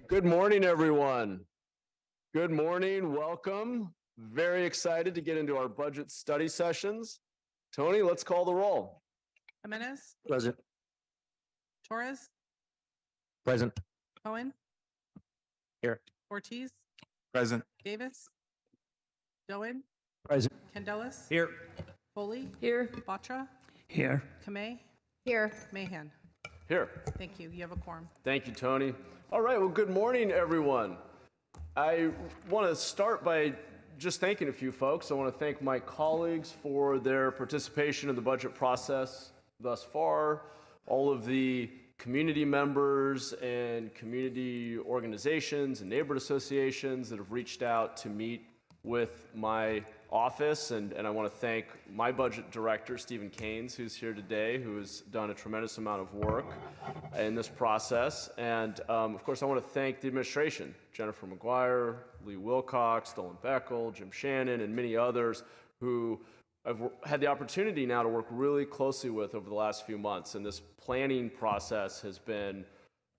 Good morning, everyone. Good morning, welcome. Very excited to get into our budget study sessions. Tony, let's call the roll. Jimenez, Present. Torres, Present. Cohen, Here. Ortiz, Present. Davis, Doan, Present. Candelas, Here. Foley, Here. Batra, Here. Kamei, Here. Mahan. Here. Thank you. You have a quorum. Thank you, Tony. All right, well, good morning, everyone. I want to start by just thanking a few folks. I want to thank my colleagues for their participation in the budget process thus far, all of the community members and community organizations and neighborhood associations that have reached out to meet with my office, and I want to thank my budget director, Stephen Keynes, who's here today, who has done a tremendous amount of work in this process. And of course, I want to thank the administration, Jennifer McGuire, Lee Wilcox, Dolan Beckel, Jim Shannon, and many others who I've had the opportunity now to work really closely with over the last few months. And this planning process has been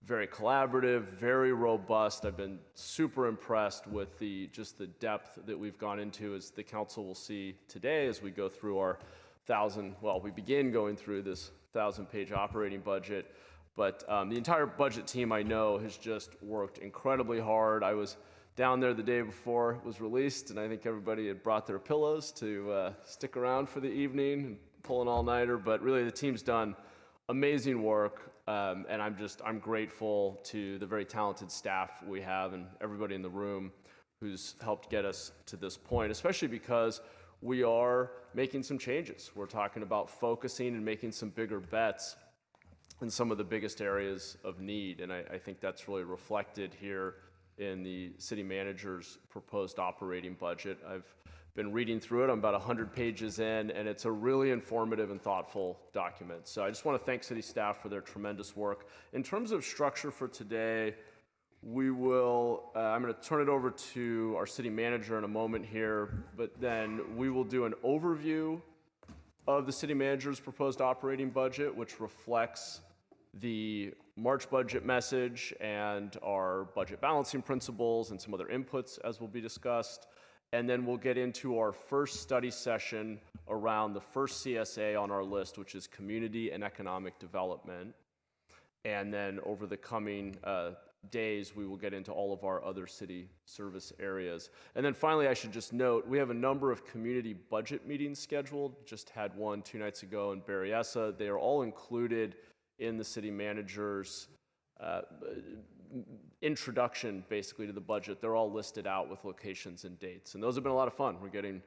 very collaborative, very robust. I've been super impressed with just the depth that we've gone into, as the council will see today as we go through our we begin going through this 1,000-page operating budget. But the entire budget team, I know, has just worked incredibly hard. I was down there the day before it was released, and I think everybody had brought their pillows to stick around for the evening and pull an all-nighter. But really, the team's done amazing work, and I'm grateful to the very talented staff we have and everybody in the room who's helped get us to this point, especially because we are making some changes. We're talking about focusing and making some bigger bets in some of the biggest areas of need, and I think that's really reflected here in the city manager's proposed operating budget. I've been reading through it. I'm about 100 pages in, and it's a really informative and thoughtful document. So I just want to thank city staff for their tremendous work. In terms of structure for today, we will, I'm going to turn it over to our city manager in a moment here, but then we will do an overview of the city manager's proposed operating budget, which reflects the March budget message and our budget balancing principles and some other inputs, as will be discussed. And then we'll get into our first study session around the first CSA on our list, which is community and economic development. And then over the coming days, we will get into all of our other city service areas. And then finally, I should just note, we have a number of community budget meetings scheduled. Just had one 2 nights ago in Berryessa. They are all included in the city manager's introduction basically to the budget. They're all listed out with locations and dates, and those have been a lot of fun. We're getting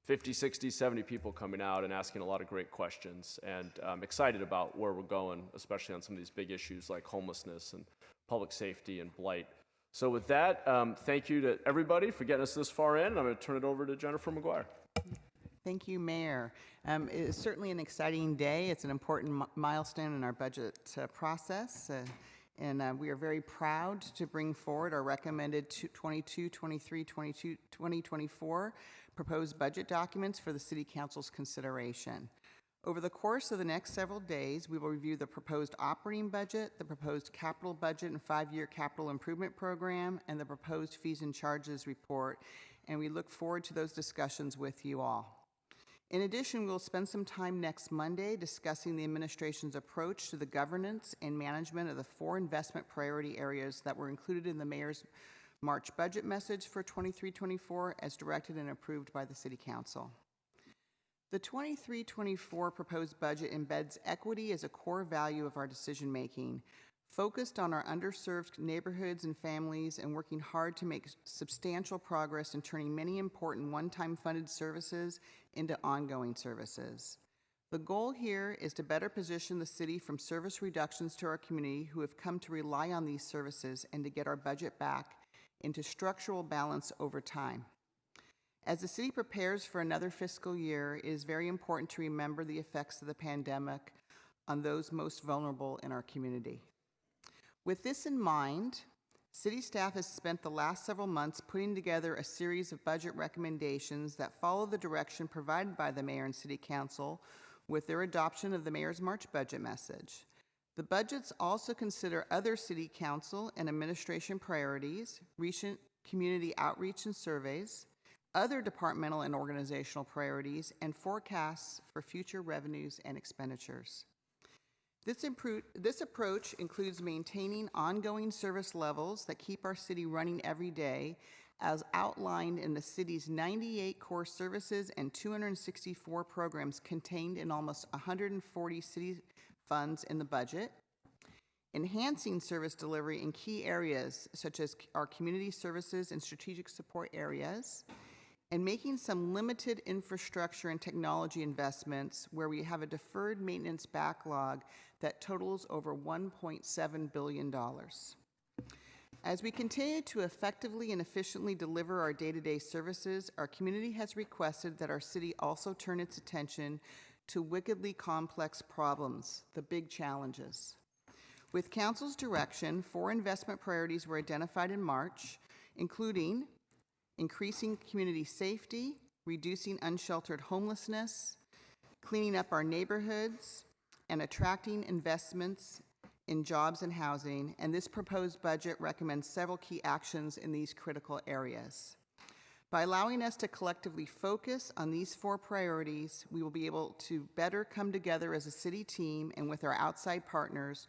50, 60, 70 people coming out and asking a lot of great questions, and I'm excited about where we're going, especially on some of these big issues like homelessness and public safety and blight. So with that, thank you to everybody for getting us this far in, and I'm going to turn it over to Jennifer McGuire. Thank you, Mayor. It is certainly an exciting day. It's an important milestone in our budget process. And we are very proud to bring forward our recommended 2024 proposed budget documents for the City Council's consideration. Over the course of the next several days, we will review the proposed operating budget, the proposed capital budget and 5-year capital improvement program, and the proposed fees and charges report, and we look forward to those discussions with you all. In addition, we'll spend some time next Monday discussing the administration's approach to the governance and management of the 4 investment priority areas that were included in the mayor's March budget message for 23-24 as directed and approved by the City Council. The 23-24 proposed budget embeds equity as a core value of our decision-making, focused on our underserved neighborhoods and families, and working hard to make substantial progress in turning many important one-time funded services into ongoing services. The goal here is to better position the city from service reductions to our community who have come to rely on these services, and to get our budget back into structural balance over time. As the city prepares for another fiscal year, it is very important to remember the effects of the pandemic on those most vulnerable in our community. With this in mind, city staff has spent the last several months putting together a series of budget recommendations that follow the direction provided by the mayor and city council with their adoption of the mayor's March budget message. The budgets also consider other city council and administration priorities, recent community outreach and surveys, other departmental and organizational priorities, and forecasts for future revenues and expenditures. This approach includes maintaining ongoing service levels that keep our city running every day, as outlined in the city's 98 core services and 264 programs contained in almost 140 city funds in the budget, enhancing service delivery in key areas such as our community services and strategic support areas, and making some limited infrastructure and technology investments where we have a deferred maintenance backlog that totals over $1.7 billion. As we continue to effectively and efficiently deliver our day-to-day services, our community has requested that our city also turn its attention to wickedly complex problems, the big challenges. With Council's direction, 4 investment priorities were identified in March, including increasing community safety, reducing unsheltered homelessness, cleaning up our neighborhoods, and attracting investments in jobs and housing, and this proposed budget recommends several key actions in these critical areas. By allowing us to collectively focus on these 4 priorities, we will be able to better come together as a city team and with our outside partners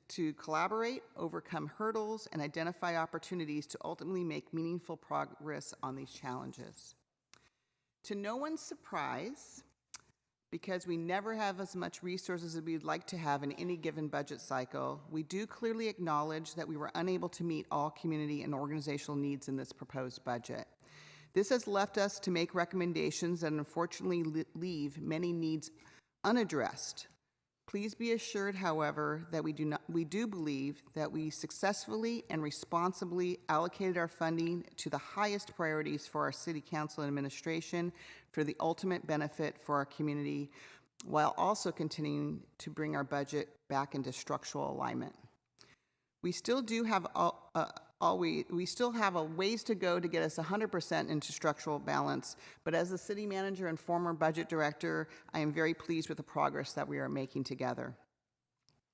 to collaborate, overcome hurdles, and identify opportunities to ultimately make meaningful progress on these challenges. To no one's surprise, because we never have as much resources as we'd like to have in any given budget cycle, we do clearly acknowledge that we were unable to meet all community and organizational needs in this proposed budget. This has left us to make recommendations that unfortunately leave many needs unaddressed. Please be assured, however, that we do believe that we successfully and responsibly allocated our funding to the highest priorities for our city council and administration for the ultimate benefit for our community, while also continuing to bring our budget back into structural alignment. We still do have we still have a ways to go to get us 100% into structural balance, but as the city manager and former budget director, I am very pleased with the progress that we are making together.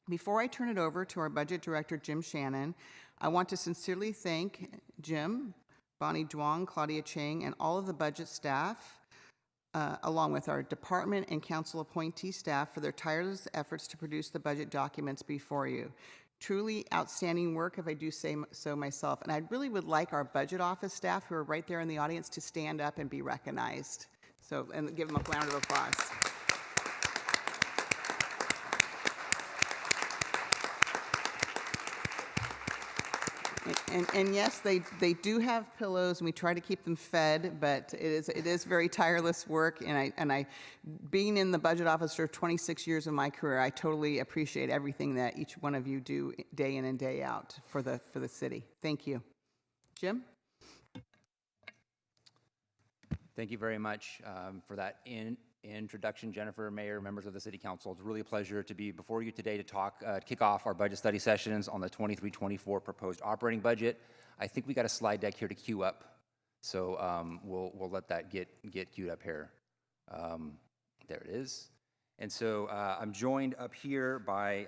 Before I turn it over to our budget director, Jim Shannon, I want to sincerely thank Jim, Bonnie Duong, Claudia Chang, and all of the budget staff, along with our department and council appointee staff, for their tireless efforts to produce the budget documents before you. Truly outstanding work, if I do say so myself. And I really would like our budget office staff, who are right there in the audience, to stand up and be recognized. So, and give them a round of applause. And yes, they do have pillows, and we try to keep them fed, but it is very tireless work. And I, being in the budget office for 26 years of my career, I totally appreciate everything that each one of you do day in and day out for the city. Thank you, Jim. Thank you very much for that introduction, Jennifer, Mayor, members of the City Council. It's really a pleasure to be before you today to kick off our budget study sessions on the 23-24 proposed operating budget. I think we got a slide deck here to queue up, so we'll let that get queued up here. There it is. And so I'm joined up here by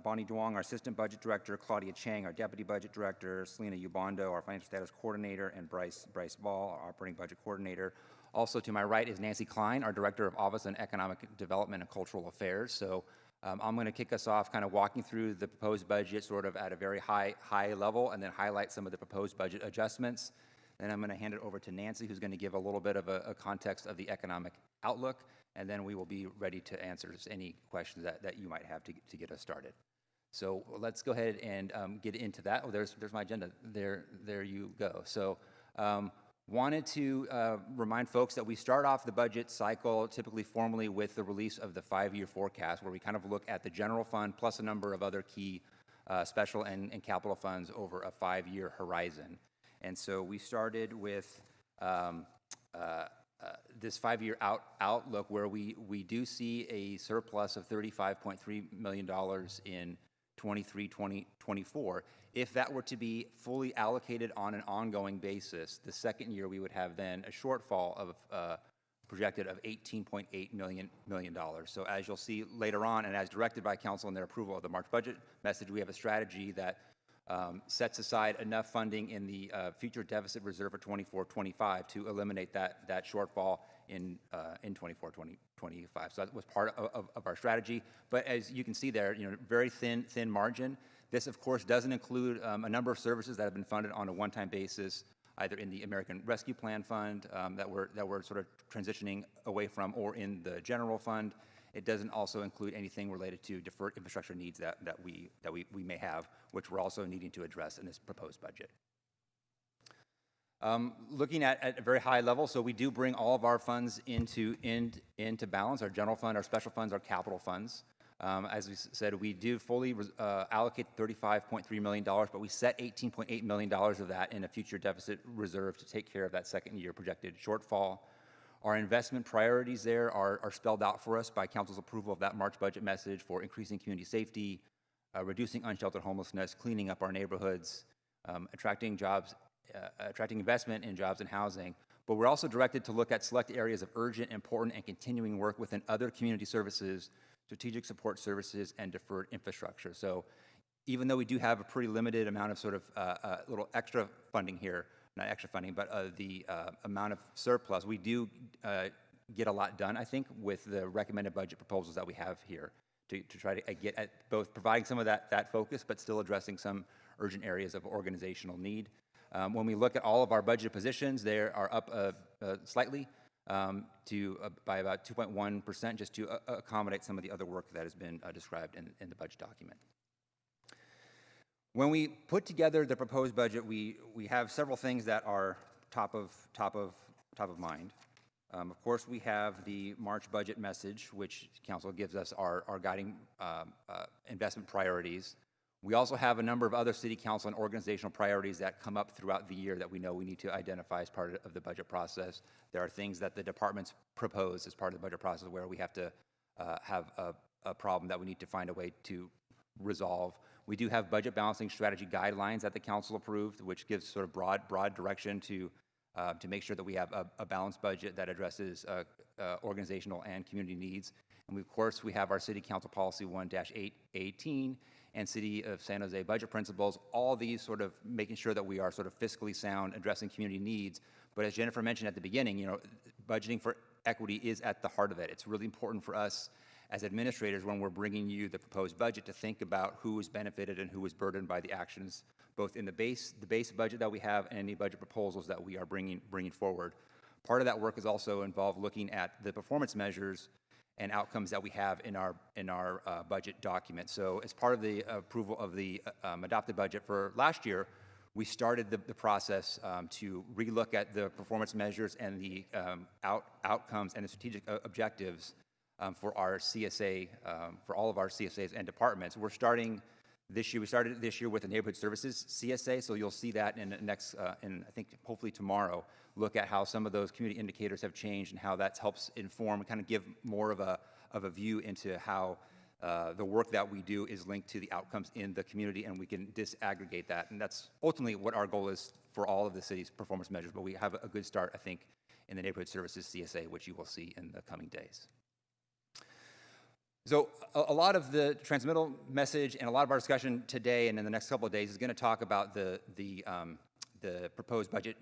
Bonnie Duong, our Assistant Budget Director, Claudia Chang, our Deputy Budget Director, Selena Ubando, our Financial Status Coordinator, and Bryce Ball, our Operating Budget Coordinator. Also to my right is Nancy Klein, our Director of Office and Economic Development and Cultural Affairs. So I'm going to kick us off kind of walking through the proposed budget sort of at a very high level, and then highlight some of the proposed budget adjustments. Then I'm going to hand it over to Nancy, who's going to give a little bit of a context of the economic outlook, and then we will be ready to answer any questions that you might have to get us started. So let's go ahead and get into that. Oh, there's my agenda. There you go. So wanted to remind folks that we start off the budget cycle typically formally with the release of the 5-year forecast, where we kind of look at the general fund plus a number of other key special and capital funds over a 5-year horizon. And so we started with this 5-year outlook, where we do see a surplus of $35.3 million in 23-24. If that were to be fully allocated on an ongoing basis, the second year we would have then a shortfall of projected of $18.8 million. So as you'll see later on, and as directed by council in their approval of the March budget message, we have a strategy that sets aside enough funding in the future deficit reserve for 24-25 to eliminate that shortfall in 24-25. So that was part of our strategy. But as you can see there, very thin margin. This, of course, doesn't include a number of services that have been funded on a one-time basis, either in the American Rescue Plan Fund that we're sort of transitioning away from, or in the general fund. It doesn't also include anything related to deferred infrastructure needs that we may have, which we're also needing to address in this proposed budget. Looking at a very high level, so we do bring all of our funds into balance, our general fund, our special funds, our capital funds. As we said, we do fully allocate $35.3 million, but we set $18.8 million of that in a future deficit reserve to take care of that second year projected shortfall. Our investment priorities there are spelled out for us by council's approval of that March budget message for increasing community safety, reducing unsheltered homelessness, cleaning up our neighborhoods, attracting investment in jobs and housing. But we're also directed to look at select areas of urgent, important, and continuing work within other community services, strategic support services, and deferred infrastructure. So even though we do have a pretty limited amount of sort of little extra funding here, not extra funding, but the amount of surplus, we do get a lot done, I think, with the recommended budget proposals that we have here to try to get at both providing some of that focus, but still addressing some urgent areas of organizational need. When we look at all of our budget positions, they are up slightly by about 2.1%, just to accommodate some of the other work that has been described in the budget document. When we put together the proposed budget, we have several things that are top of mind. Of course, we have the March budget message, which council gives us our guiding investment priorities. We also have a number of other city council and organizational priorities that come up throughout the year that we know we need to identify as part of the budget process. There are things that the departments propose as part of the budget process where we have to have a problem that we need to find a way to resolve. We do have budget balancing strategy guidelines that the council approved, which gives sort of broad direction to make sure that we have a balanced budget that addresses organizational and community needs. And of course, we have our City Council Policy 1-818 and City of San Jose budget principles, all these sort of making sure that we are sort of fiscally sound, addressing community needs. But as Jennifer mentioned at the beginning, budgeting for equity is at the heart of it. It's really important for us as administrators, when we're bringing you the proposed budget, to think about who is benefited and who is burdened by the actions, both in the base budget that we have and any budget proposals that we are bringing forward. Part of that work is also involved looking at the performance measures and outcomes that we have in our budget document. So as part of the approval of the adopted budget for last year, we started the process to relook at the performance measures and the outcomes and the strategic objectives for our CSA, for all of our CSAs and departments. We're starting this year. We started this year with the Neighborhood Services CSA, so you'll see that in the next, I think hopefully tomorrow, look at how some of those community indicators have changed and how that helps inform, kind of give more of a view into how the work that we do is linked to the outcomes in the community, and we can disaggregate that. And that's ultimately what our goal is for all of the city's performance measures, but we have a good start, I think, in the Neighborhood Services CSA, which you will see in the coming days. So a lot of the transmittal message and a lot of our discussion today and in the next couple of days is going to talk about the proposed budget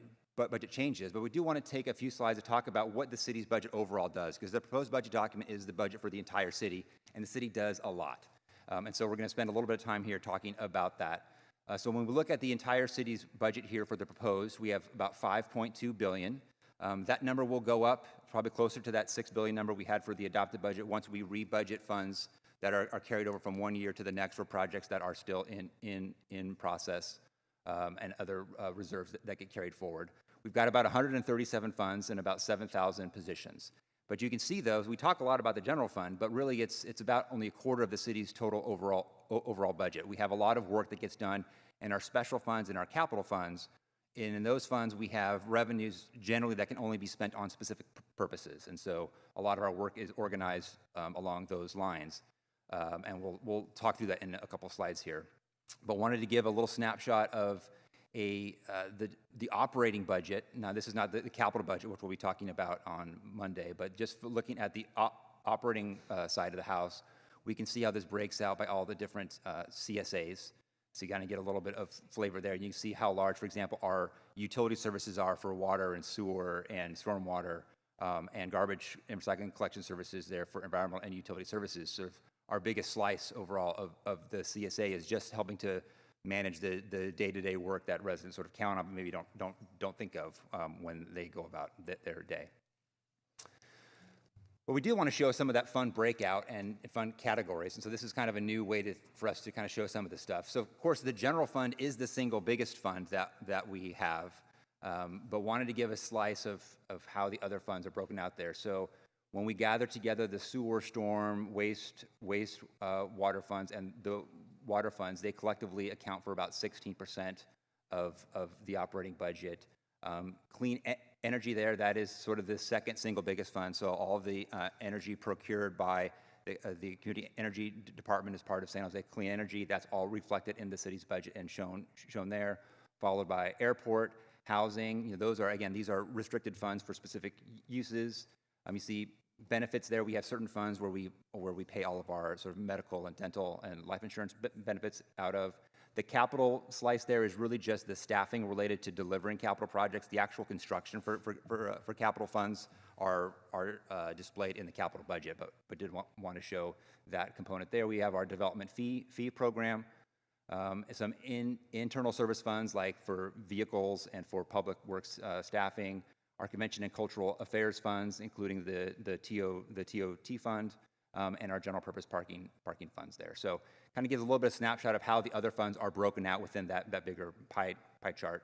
changes, but we do want to take a few slides to talk about what the city's budget overall does, because the proposed budget document is the budget for the entire city, and the city does a lot. And so we're going to spend a little bit of time here talking about that. So when we look at the entire city's budget here for the proposed, we have about $5.2 billion. That number will go up probably closer to that $6 billion number we had for the adopted budget once we re-budget funds that are carried over from one year to the next for projects that are still in process and other reserves that get carried forward. We've got about 137 funds and about 7,000 positions. But you can see those, we talk a lot about the general fund, but really it's about only a quarter of the city's total overall budget. We have a lot of work that gets done in our special funds and our capital funds. And in those funds, we have revenues generally that can only be spent on specific purposes. And so a lot of our work is organized along those lines. And we'll talk through that in a couple slides here. But wanted to give a little snapshot of the operating budget. Now, this is not the capital budget, which we'll be talking about on Monday, but just for looking at the operating side of the house, we can see how this breaks out by all the different CSAs. So you kind of get a little bit of flavor there. You can see how large, for example, our utility services are for water and sewer and stormwater, and garbage and recycling collection services there for environmental and utility services. Sort of our biggest slice overall of the CSA is just helping to manage the day-to-day work that residents sort of count on, but maybe don't think of when they go about their day. But we do want to show some of that fund breakout and fund categories, and so this is kind of a new way for us to kind of show some of this stuff. So, of course, the general fund is the single biggest fund that we have, but wanted to give a slice of how the other funds are broken out there. So when we gather together the sewer, storm, waste water funds and the water funds, they collectively account for about 16% of the operating budget. Clean energy there, that is sort of the second single biggest fund. So all of the energy procured by the Community Energy Department as part of San Jose Clean Energy, that's all reflected in the city's budget and shown there, followed by airport, housing. You know, those are, again, these are restricted funds for specific uses. You see benefits there. We have certain funds where we pay all of our sort of medical and dental and life insurance benefits out of. The capital slice there is really just the staffing related to delivering capital projects. The actual construction for capital funds are displayed in the capital budget, but did want to show that component there. We have our development fee program, some internal service funds like for vehicles and for public works staffing, our convention and cultural affairs funds, including the TOT fund, and our general purpose parking funds there. So kind of gives a little bit of snapshot of how the other funds are broken out within that bigger pie chart.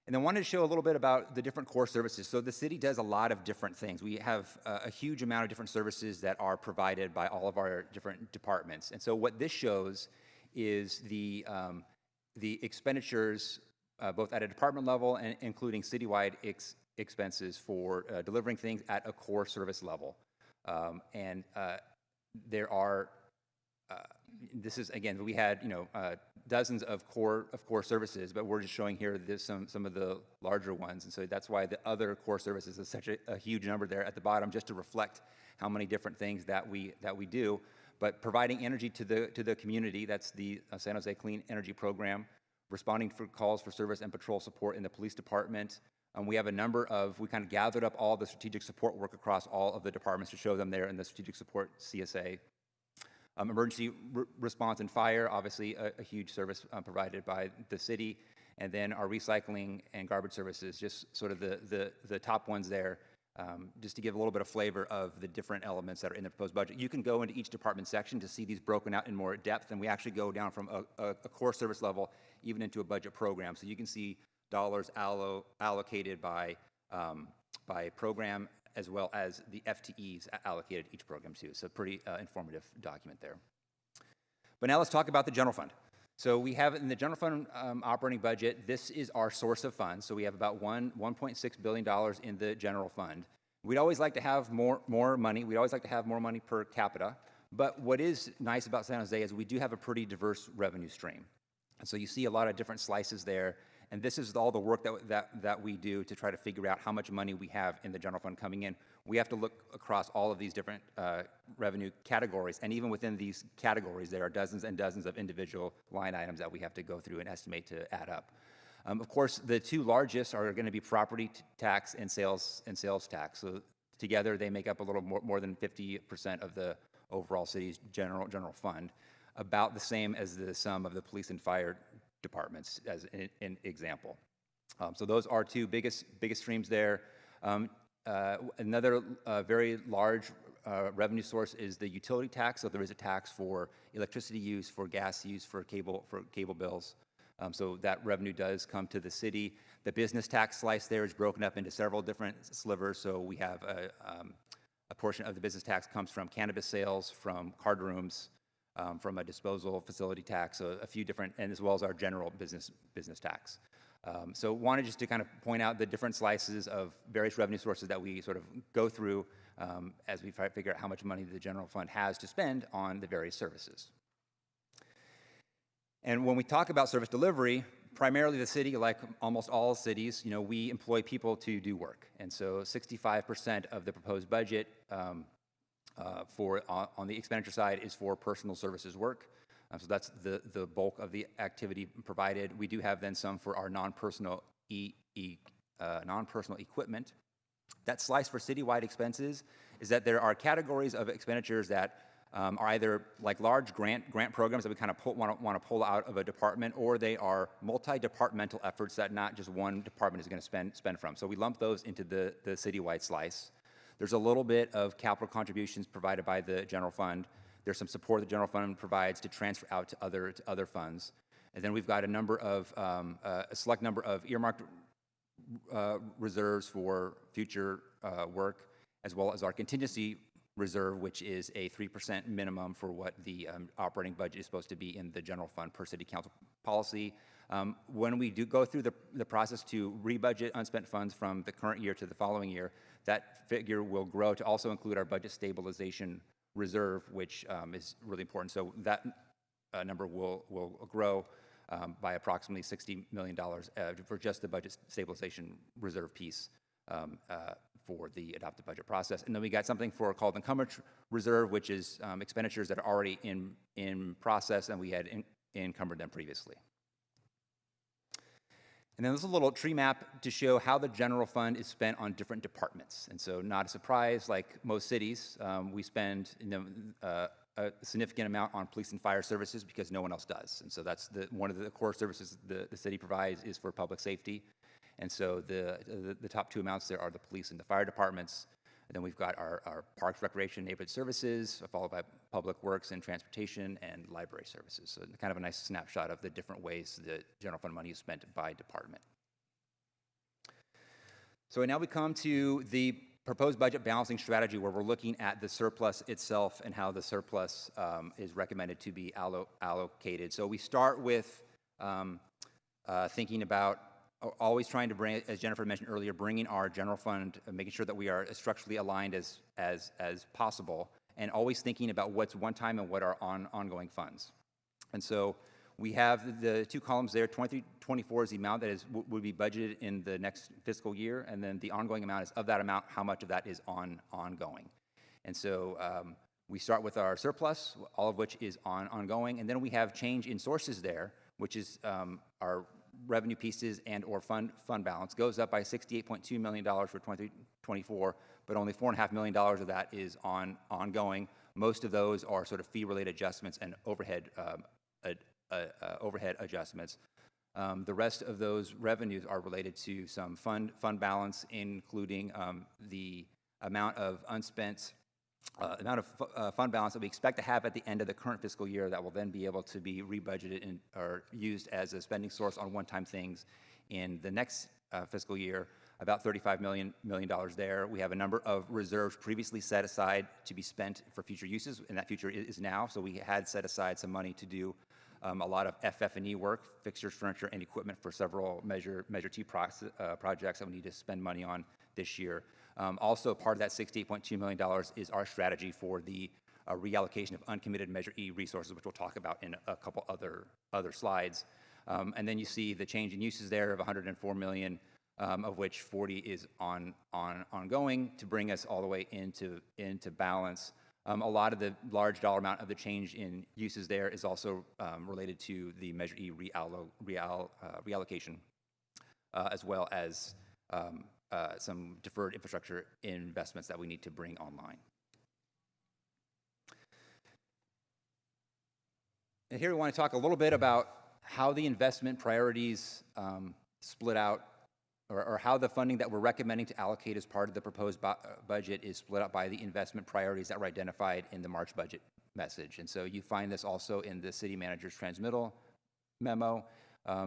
And then wanted to show a little bit about the different core services. So the city does a lot of different things. We have a huge amount of different services that are provided by all of our different departments. And so what this shows is the expenditures both at a department level and including citywide expenses for delivering things at a core service level. There are, this is, again, we had, dozens of core services, but we're just showing here some of the larger ones. And so that's why the other core services is such a huge number there at the bottom, just to reflect how many different things that we do. But providing energy to the community, that's the San Jose Clean Energy Program, responding for calls for service and patrol support in the police department. We have a number of, we kind of gathered up all the strategic support work across all of the departments to show them there in the strategic support CSA. Emergency response and fire, obviously a huge service provided by the city. And then our recycling and garbage services, just sort of the top ones there, just to give a little bit of flavor of the different elements that are in the proposed budget. You can go into each department section to see these broken out in more depth, and we actually go down from a core service level even into a budget program. So you can see dollars allocated by program, as well as the FTEs allocated each program too. So pretty informative document there. But now let's talk about the general fund. So we have in the general fund operating budget, this is our source of funds. So we have about $1.6 billion in the general fund. We'd always like to have more money. We'd always like to have more money per capita. But what is nice about San Jose is we do have a pretty diverse revenue stream. And so you see a lot of different slices there. And this is all the work that we do to try to figure out how much money we have in the general fund coming in. We have to look across all of these different revenue categories, and even within these categories, there are dozens and dozens of individual line items that we have to go through and estimate to add up. Of course, the two largest are going to be property tax and sales tax. So together, they make up a little more than 50% of the overall city's general fund, about the same as the sum of the police and fire departments, as an example. So those are two biggest streams there. Another very large revenue source is the utility tax. So there is a tax for electricity use, for gas use, for cable bills. So that revenue does come to the city. The business tax slice there is broken up into several different slivers. So we have a portion of the business tax comes from cannabis sales, from card rooms, from a disposal facility tax, so a few different, and as well as our general business tax. So wanted just to kind of point out the different slices of various revenue sources that we sort of go through as we try to figure out how much money the general fund has to spend on the various services. And when we talk about service delivery, primarily the city, like almost all cities, we employ people to do work. And so 65% of the proposed budget on the expenditure side is for personal services work. So that's the bulk of the activity provided. We do have then some for our non-personal equipment. That slice for citywide expenses is that there are categories of expenditures that are either like large grant programs that we kind of want to pull out of a department, or they are multi-departmental efforts that not just one department is going to spend from. So we lump those into the citywide slice. There's a little bit of capital contributions provided by the general fund. There's some support the general fund provides to transfer out to other funds. And then we've got a select number of earmarked reserves for future work, as well as our contingency reserve, which is a 3% minimum for what the operating budget is supposed to be in the general fund per city council policy. When we do go through the process to rebudget unspent funds from the current year to the following year, that figure will grow to also include our budget stabilization reserve, which is really important. So that number will grow by approximately $60 million for just the budget stabilization reserve piece for the adopted budget process. And then we got something called encumbrance reserve, which is expenditures that are already in process and we had encumbered them previously. And then there's a little tree map to show how the general fund is spent on different departments. And so not a surprise, like most cities, we spend a significant amount on police and fire services because no one else does. And so that's one of the core services the city provides is for public safety. And so the top two amounts there are the police and the fire departments. And then we've got our parks, recreation, neighborhood services, followed by public works and transportation and library services. So kind of a nice snapshot of the different ways the general fund money is spent by department. So now we come to the proposed budget balancing strategy, where we're looking at the surplus itself and how the surplus is recommended to be allocated. So we start with thinking about always trying to bring, as Jennifer mentioned earlier, bringing our general fund, making sure that we are as structurally aligned as possible, and always thinking about what's one time and what are ongoing funds. And so we have the two columns there. 23-24 is the amount that would be budgeted in the next fiscal year, and then the ongoing amount is of that amount, how much of that is ongoing. And so we start with our surplus, all of which is ongoing, and then we have change in sources there, which is our revenue pieces and or fund balance goes up by $68.2 million for 2024, but only $4.5 million of that is ongoing. Most of those are sort of fee-related adjustments and overhead adjustments. The rest of those revenues are related to some fund balance, including the amount of unspent fund balance that we expect to have at the end of the current fiscal year that will then be able to be rebudgeted or used as a spending source on one-time things in the next fiscal year, about $35 million there. We have a number of reserves previously set aside to be spent for future uses, and that future is now. So we had set aside some money to do a lot of FF&E work, fixtures, furniture, and equipment for several Measure T projects that we need to spend money on this year. Also, part of that $68.2 million is our strategy for the reallocation of uncommitted Measure E resources, which we'll talk about in a couple other slides. And then you see the change in uses there of $104 million, of which 40 is ongoing to bring us all the way into balance. A lot of the large dollar amount of the change in uses there is also related to the Measure E reallocation, as well as some deferred infrastructure investments that we need to bring online. And here we want to talk a little bit about how the investment priorities split out, or how the funding that we're recommending to allocate as part of the proposed budget is split up by the investment priorities that were identified in the March budget message. And so you find this also in the city manager's transmittal memo,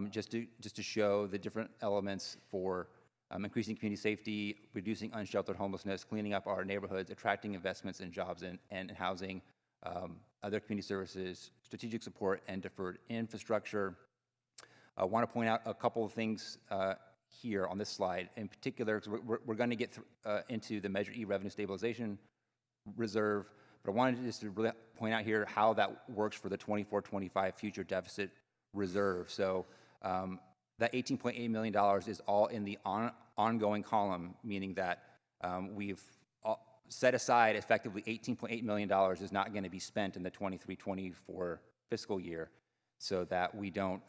just to show the different elements for increasing community safety, reducing unsheltered homelessness, cleaning up our neighborhoods, attracting investments in jobs and housing, other community services, strategic support, and deferred infrastructure. I want to point out a couple of things here on this slide in particular, because we're going to get into the Measure E revenue stabilization reserve, but I wanted just to really point out here how that works for the 24-25 future deficit reserve. So that $18.8 million is all in the ongoing column, meaning that we've set aside effectively $18.8 million is not going to be spent in the 23-24 fiscal year, so that we don't,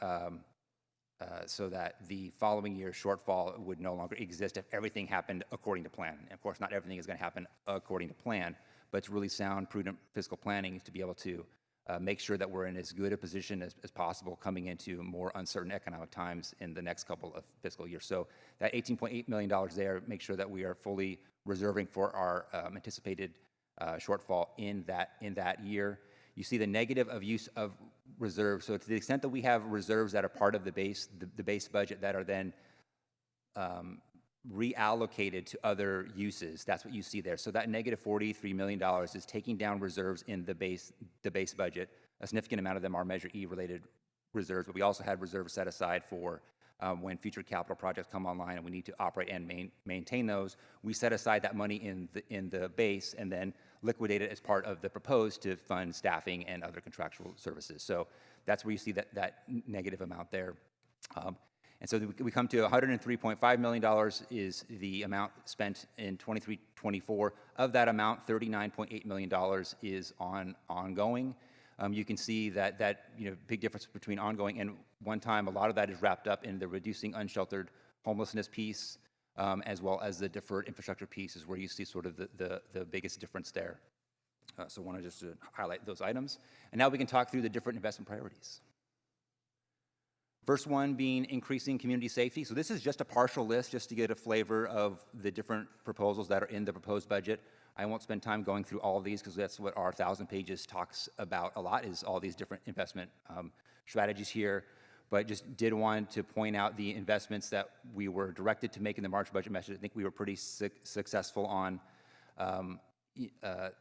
so that the following year's shortfall would no longer exist if everything happened according to plan. And of course, not everything is going to happen according to plan, but it's really sound, prudent fiscal planning to be able to make sure that we're in as good a position as possible coming into more uncertain economic times in the next couple of fiscal years. So that $18.8 million there, make sure that we are fully reserving for our anticipated shortfall in that year. You see the negative of use of reserves. So to the extent that we have reserves that are part of the base budget that are then reallocated to other uses, that's what you see there. So that negative $43 million is taking down reserves in the base budget. A significant amount of them are Measure E related reserves, but we also had reserves set aside for when future capital projects come online and we need to operate and maintain those. We set aside that money in the base and then liquidate it as part of the proposed to fund staffing and other contractual services. So that's where you see that negative amount there. And so we come to $103.5 million is the amount spent in 23-24. Of that amount, $39.8 million is ongoing. You can see that big difference between ongoing and one time. A lot of that is wrapped up in the reducing unsheltered homelessness piece, as well as the deferred infrastructure piece is where you see sort of the biggest difference there. So I wanted just to highlight those items. And now we can talk through the different investment priorities. First one being increasing community safety. So this is just a partial list just to get a flavor of the different proposals that are in the proposed budget. I won't spend time going through all of these because that's what our 1,000 pages talks about a lot, is all these different investment strategies here. But just did want to point out the investments that we were directed to make in the March budget message. I think we were pretty successful on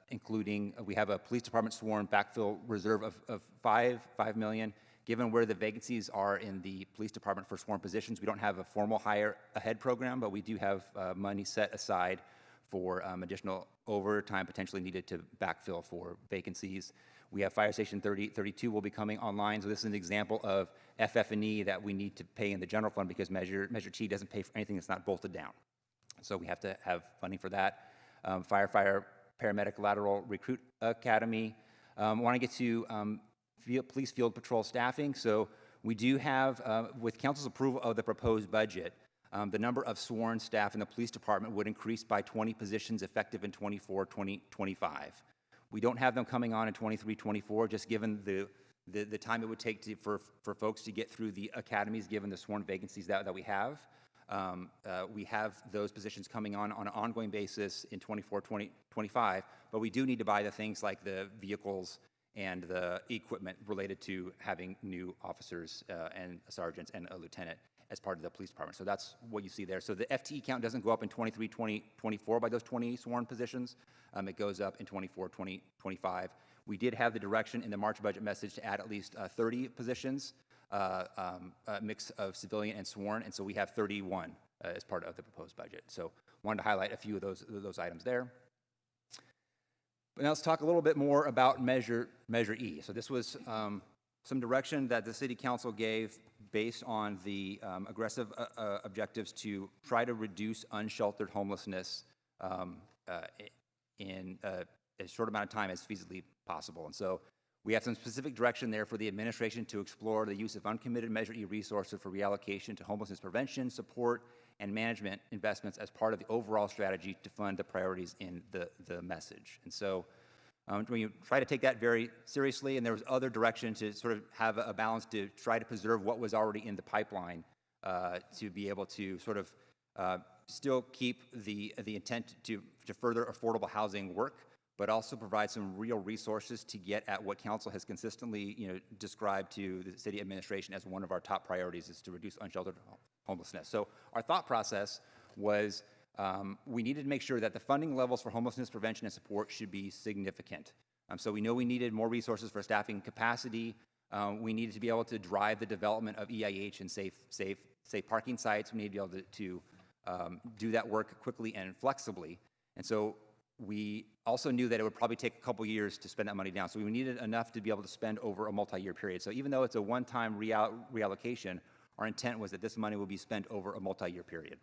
including, we have a police department sworn backfill reserve of $5 million. Given where the vacancies are in the police department for sworn positions, we don't have a formal hire ahead program, but we do have money set aside for additional overtime potentially needed to backfill for vacancies. We have Fire Station 32 will be coming online. So this is an example of FF&E that we need to pay in the general fund because Measure T doesn't pay for anything that's not bolted down. So we have to have funding for that. Firefighter Paramedic Lateral Recruit Academy. I want to get to police field patrol staffing. So we do have, with council's approval of the proposed budget, the number of sworn staff in the police department would increase by 20 positions effective in 24-25. We don't have them coming on in 23-24, just given the time it would take for folks to get through the academies, given the sworn vacancies that we have. We have those positions coming on an ongoing basis in 24-25, but we do need to buy the things like the vehicles and the equipment related to having new officers and sergeants and a lieutenant as part of the police department. So that's what you see there. So the FTE count doesn't go up in 23-24 by those 20 sworn positions. It goes up in 24-25. We did have the direction in the March budget message to add at least 30 positions, a mix of civilian and sworn, and so we have 31 as part of the proposed budget. So wanted to highlight a few of those items there. But now let's talk a little bit more about Measure E. So this was some direction that the City Council gave based on the aggressive objectives to try to reduce unsheltered homelessness in as short amount of time as feasibly possible. And so we have some specific direction there for the administration to explore the use of uncommitted Measure E resources for reallocation to homelessness prevention, support, and management investments as part of the overall strategy to fund the priorities in the message. And so when you try to take that very seriously, and there was other direction to sort of have a balance to try to preserve what was already in the pipeline to be able to sort of still keep the intent to further affordable housing work, but also provide some real resources to get at what council has consistently described to the city administration as one of our top priorities, is to reduce unsheltered homelessness. So our thought process was we needed to make sure that the funding levels for homelessness prevention and support should be significant. So we know we needed more resources for staffing capacity. We needed to be able to drive the development of EIH and safe parking sites. We needed to be able to do that work quickly and flexibly. And so we also knew that it would probably take a couple years to spend that money down. So we needed enough to be able to spend over a multi-year period. So even though it's a one-time reallocation, Our intent was that this money will be spent over a multi-year period.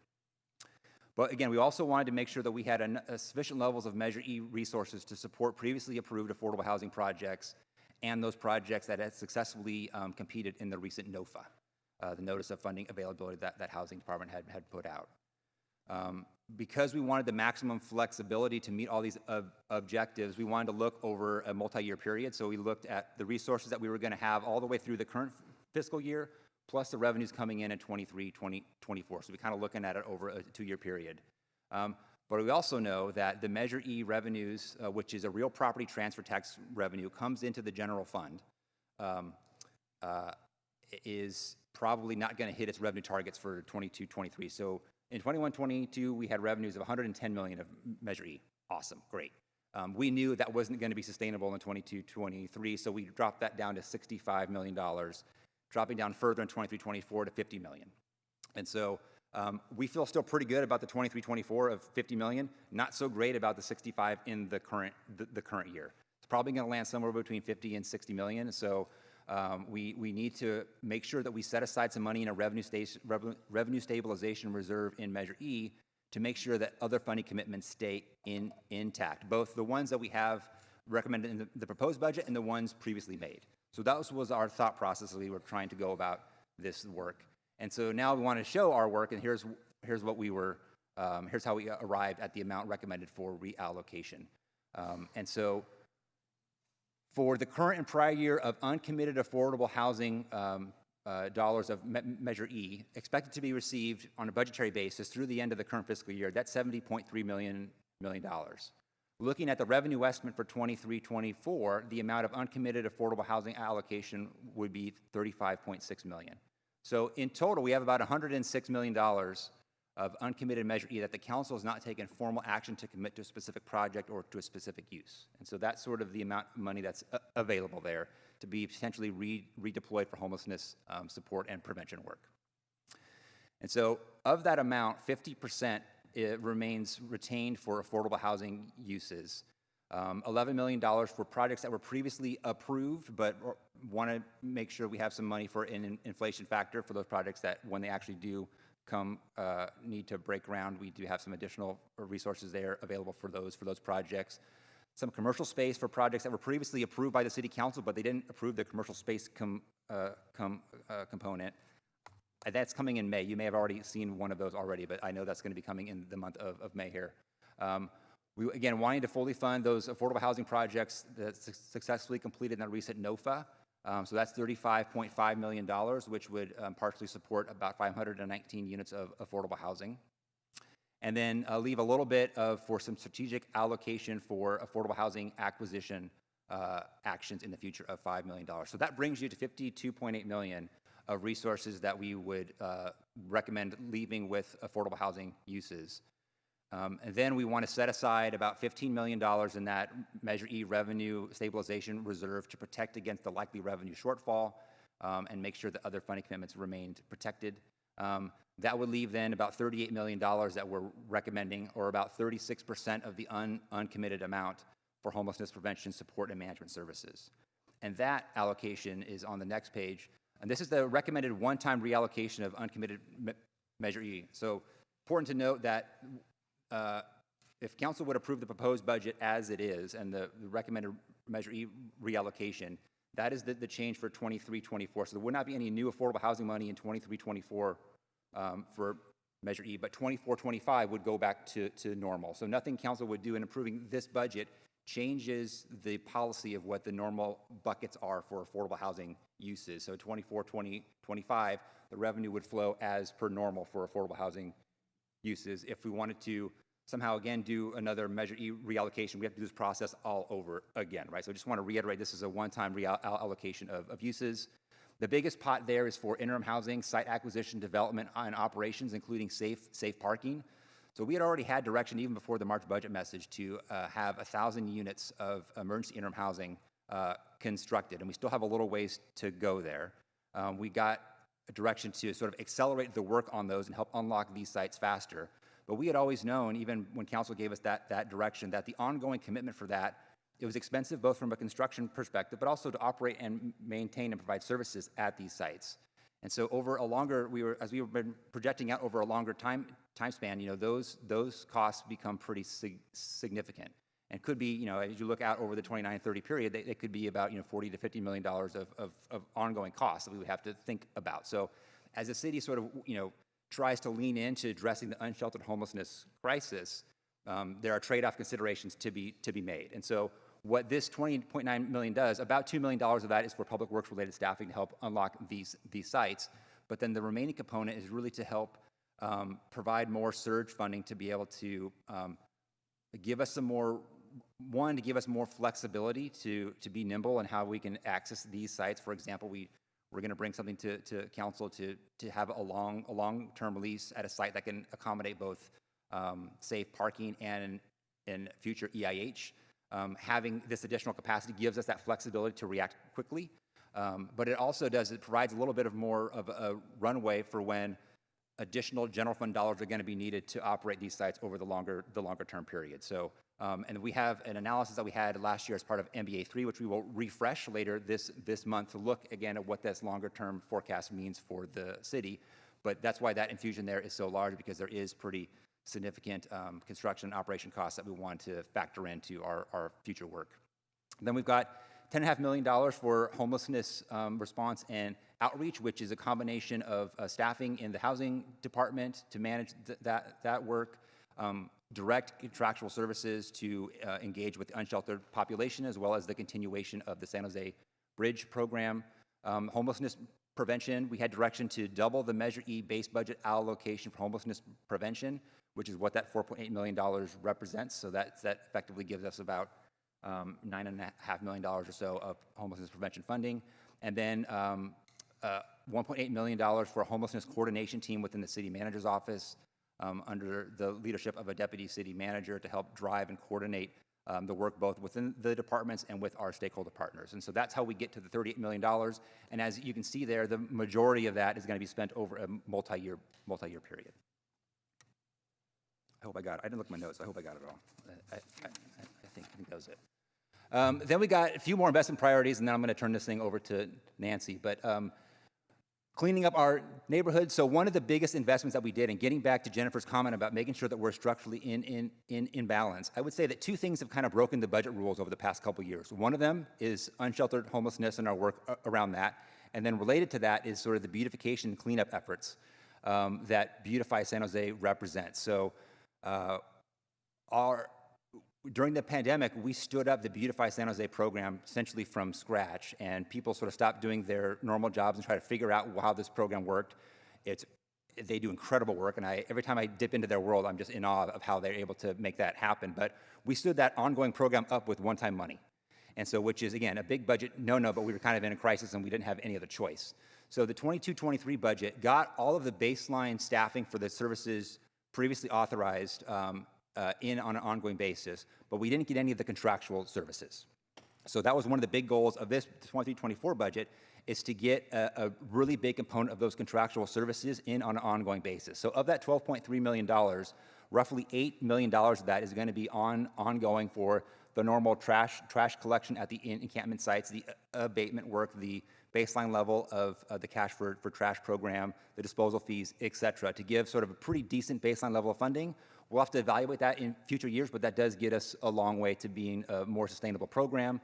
But again, we also wanted to make sure that we had sufficient levels of Measure E resources to support previously approved affordable housing projects and those projects that had successfully competed in the recent NOFA, the Notice of Funding Availability that Housing Department had put out. Because we wanted the maximum flexibility to meet all these objectives, we wanted to look over a multi-year period. So we looked at the resources that we were going to have all the way through the current fiscal year, plus the revenues coming in 23, 24. So we're kind of looking at it over a 2-year period. But we also know that the Measure E revenues, which is a real property transfer tax revenue, comes into the general fund, is probably not going to hit its revenue targets for 22, 23. So in 21, 22, we had revenues of $110 million of Measure E. Awesome, great. We knew that wasn't going to be sustainable in 22, 23, so we dropped that down to $65 million, dropping down further in 23, 24 to $50 million. And so we feel still pretty good about the 23, 24 of $50 million, not so great about the 65 in the current year. It's probably going to land somewhere between 50 and 60 million. So we need to make sure that we set aside some money in a revenue stabilization reserve in Measure E to make sure that other funding commitments stay intact, both the ones that we have recommended in the proposed budget and the ones previously made. So that was our thought process as we were trying to go about this work. And so now we want to show our work, and here's what we were, here's how we arrived at the amount recommended for reallocation. And so for the current and prior year of uncommitted affordable housing dollars of Measure E expected to be received on a budgetary basis through the end of the current fiscal year, that's $70.3 million. Looking at the revenue estimate for 23-24, the amount of uncommitted affordable housing allocation would be $35.6 million. So in total, we have about $106 million of uncommitted Measure E that the council has not taken formal action to commit to a specific project or to a specific use. And so that's sort of the amount of money that's available there to be potentially redeployed for homelessness support and prevention work. And so of that amount, 50% remains retained for affordable housing uses. $11 million for projects that were previously approved, but want to make sure we have some money for an inflation factor for those projects that when they actually do need to break ground, we do have some additional resources there available for those projects. Some commercial space for projects that were previously approved by the City Council, but they didn't approve the commercial space component. That's coming in May. You may have already seen one of those already, but I know that's going to be coming in the month of May here. We, again, wanting to fully fund those affordable housing projects that successfully completed in the recent NOFA. So that's $35.5 million, which would partially support about 519 units of affordable housing. And then leave a little bit for some strategic allocation for affordable housing acquisition actions in the future of $5 million. So that brings you to $52.8 million of resources that we would recommend leaving with affordable housing uses. And then we want to set aside about $15 million in that Measure E revenue stabilization reserve to protect against the likely revenue shortfall and make sure that other funding commitments remained protected. That would leave then about $38 million that we're recommending, or about 36% of the uncommitted amount for homelessness prevention, support, and management services. And that allocation is on the next page. And this is the recommended one-time reallocation of uncommitted Measure E. So important to note that if council would approve the proposed budget as it is and the recommended Measure E reallocation, that is the change for 23-24. So there would not be any new affordable housing money in 23-24 for Measure E, but 24-25 would go back to normal. So nothing council would do in approving this budget changes the policy of what the normal buckets are for affordable housing uses. So 24-25, the revenue would flow as per normal for affordable housing uses. If we wanted to somehow again do another Measure E reallocation, we have to do this process all over again, right? So I just want to reiterate, this is a one-time reallocation of uses. The biggest pot there is for interim housing, site acquisition, development, and operations, including safe parking. So we had already had direction even before the March budget message to have 1,000 units of emergency interim housing constructed, and we still have a little ways to go there. We got a direction to sort of accelerate the work on those and help unlock these sites faster. But we had always known, even when council gave us that direction, that the ongoing commitment for that, it was expensive both from a construction perspective, but also to operate and maintain and provide services at these sites. And so over a longer, as we were been projecting out over a longer time span, those costs become pretty significant. And could be, as you look out over the 29-30 period, they could be about, $40 to $50 million of ongoing costs that we would have to think about. So as the city sort of, tries to lean into addressing the unsheltered homelessness crisis, there are trade-off considerations to be made. And so what this $20.9 million does, about $2 million of that is for public works related staffing to help unlock these sites. But then the remaining component is really to help provide more surge funding to be able to give us some more, to give us more flexibility to be nimble in how we can access these sites. For example, we're going to bring something to council to have a long-term lease at a site that can accommodate both safe parking and future EIH. Having this additional capacity gives us that flexibility to react quickly, but it also provides a little bit of more of a runway for when additional general fund dollars are going to be needed to operate these sites over the longer term period. So, and we have an analysis that we had last year as part of MBA 3, which we will refresh later this month to look again at what this longer term forecast means for the city. But that's why that infusion there is so large, because there is pretty significant construction and operation costs that we want to factor into our future work. Then we've got $10.5 million for homelessness response and outreach, which is a combination of staffing in the housing department to manage that work, direct contractual services to engage with the unsheltered population, as well as the continuation of the San Jose Bridge program. Homelessness prevention, we had direction to double the Measure E base budget allocation for homelessness prevention, which is what that $4.8 million represents. So that effectively gives us about $9.5 million or so of homelessness prevention funding. And then $1.8 million for a homelessness coordination team within the city manager's office under the leadership of a deputy city manager to help drive and coordinate the work both within the departments and with our stakeholder partners. And so that's how we get to the $38 million. And as you can see there, the majority of that is going to be spent over a multi-year period. I hope I got it. I didn't look at my notes. I hope I got it all. I think that was it. Then we got a few more investment priorities, and then I'm going to turn this thing over to Nancy. But cleaning up our neighborhoods. So one of the biggest investments that we did, and getting back to Jennifer's comment about making sure that we're structurally in balance, I would say that two things have kind of broken the budget rules over the past couple years. One of them is unsheltered homelessness and our work around that. And then related to that is sort of the beautification and cleanup efforts that Beautify San Jose represents. So during the pandemic, we stood up the Beautify San Jose program essentially from scratch, and people sort of stopped doing their normal jobs and try to figure out how this program worked. They do incredible work, and every time I dip into their world, I'm just in awe of how they're able to make that happen. But we stood that ongoing program up with one-time money, and so which is, again, a big budget no-no, but we were kind of in a crisis and we didn't have any other choice. So the 22-23 budget got all of the baseline staffing for the services previously authorized on an ongoing basis, but we didn't get any of the contractual services. So that was one of the big goals of this 23-24 budget, is to get a really big component of those contractual services in on an ongoing basis. So of that $12.3 million, roughly $8 million of that is going to be ongoing for the normal trash collection at the encampment sites, the abatement work, the baseline level of the cash for trash program, the disposal fees, et cetera, to give sort of a pretty decent baseline level of funding. We'll have to evaluate that in future years, but that does get us a long way to being a more sustainable program.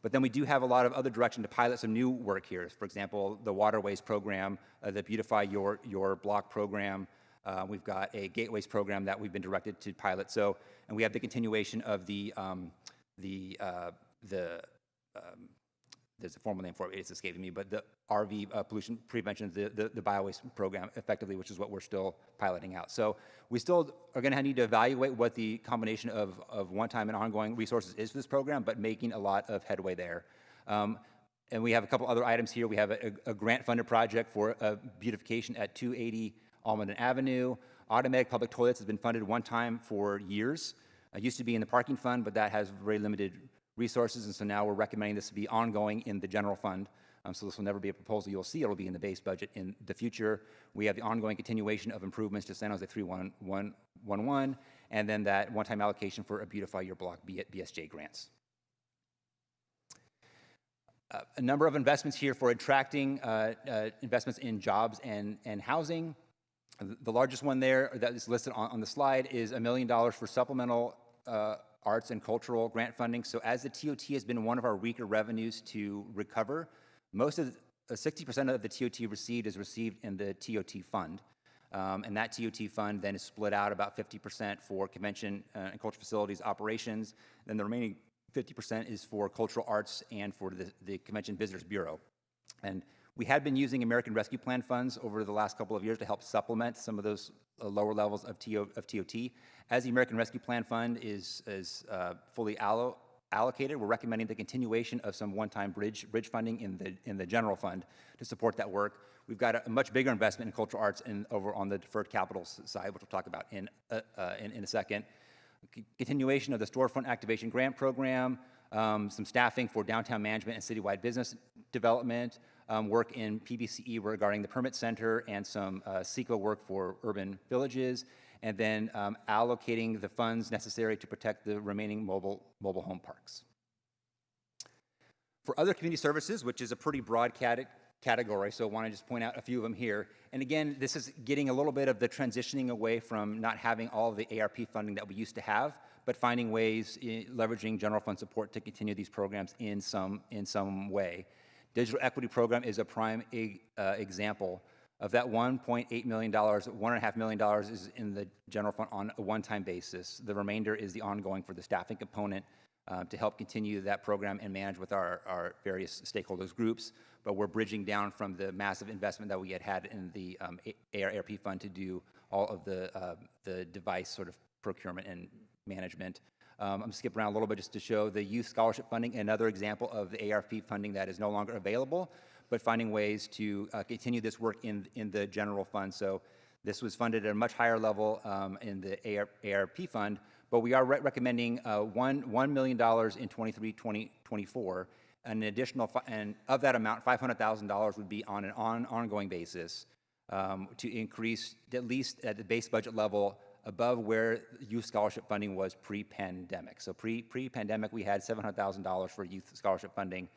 But then we do have a lot of other direction to pilot some new work here. For example, the Waterways program, the Beautify Your Block program. We've got a Gateways program that we've been directed to pilot. So, and we have the continuation of there's a formal name for it, it's escaping me, but the RV pollution prevention, the biowaste program, effectively, which is what we're still piloting out. So we still are going to need to evaluate what the combination of one-time and ongoing resources is for this program, but making a lot of headway there. And we have a couple other items here. We have a grant-funded project for beautification at 280 Almaden Avenue. Automatic public toilets has been funded one time for years. It used to be in the parking fund, but that has very limited resources, and so now we're recommending this to be ongoing in the general fund. So this will never be a proposal you'll see. It'll be in the base budget in the future. We have the ongoing continuation of improvements to San Jose 3111, and then that one-time allocation for a Beautify Your Block BSJ grants. A number of investments here for attracting investments in jobs and housing. The largest one there that is listed on the slide is $1 million for supplemental arts and cultural grant funding. So as the TOT has been one of our weaker revenues to recover, most of 60% of the TOT received is received in the TOT fund. And that TOT fund then is split out about 50% for convention and cultural facilities operations. Then the remaining 50% is for cultural arts and for the Convention Visitors Bureau. And we had been using American Rescue Plan funds over the last couple of years to help supplement some of those lower levels of TOT. As the American Rescue Plan fund is fully allocated, we're recommending the continuation of some one-time bridge funding in the general fund to support that work. We've got a much bigger investment in cultural arts over on the deferred capital side, which we'll talk about in a second. Continuation of the storefront activation grant program, some staffing for downtown management and citywide business development, work in PBCE regarding the permit center, and some CEQA work for urban villages, and then allocating the funds necessary to protect the remaining mobile home parks. For other community services, which is a pretty broad category, so I want to just point out a few of them here. And again, this is getting a little bit of the transitioning away from not having all of the ARP funding that we used to have, but finding ways, leveraging general fund support to continue these programs in some way. Digital equity program is a prime example of that. $1.8 million, $1.5 million is in the general fund on a one-time basis. The remainder is the ongoing for the staffing component to help continue that program and manage with our various stakeholders groups. But we're bridging down from the massive investment that we had in the ARP fund to do all of the device sort of procurement and management. I'm skipping around a little bit just to show the youth scholarship funding, another example of the ARP funding that is no longer available, but finding ways to continue this work in the general fund. So this was funded at a much higher level in the ARP fund, but we are recommending $1 million in 23-24, an additional, and of that amount, $500,000 would be on an ongoing basis to increase at least at the base budget level above where youth scholarship funding was pre-pandemic. So pre-pandemic, we had $700,000 for youth scholarship funding.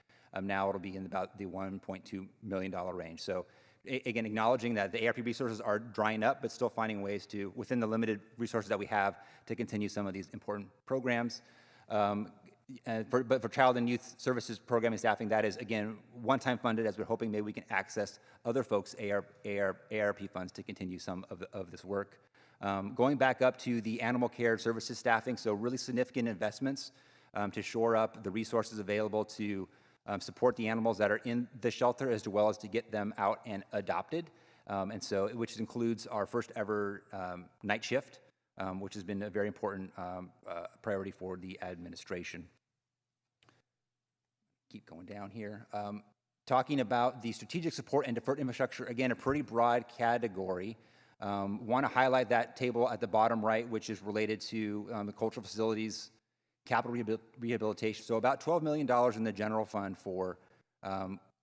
Now it'll be in about the $1.2 million range. So again, acknowledging that the ARP resources are drying up, but still finding ways to, within the limited resources that we have, to continue some of these important programs. But for child and youth services programming staffing, that is, again, one-time funded, as we're hoping maybe we can access other folks' ARP funds to continue some of this work. Going back up to the animal care services staffing, so really significant investments to shore up the resources available to support the animals that are in the shelter, as well as to get them out and adopted. And so, which includes our first ever night shift, which has been a very important priority for the administration. Keep going down here. Talking about the strategic support and deferred infrastructure, again, a pretty broad category. Want to highlight that table at the bottom right, which is related to the cultural facilities capital rehabilitation. So about $12 million in the general fund for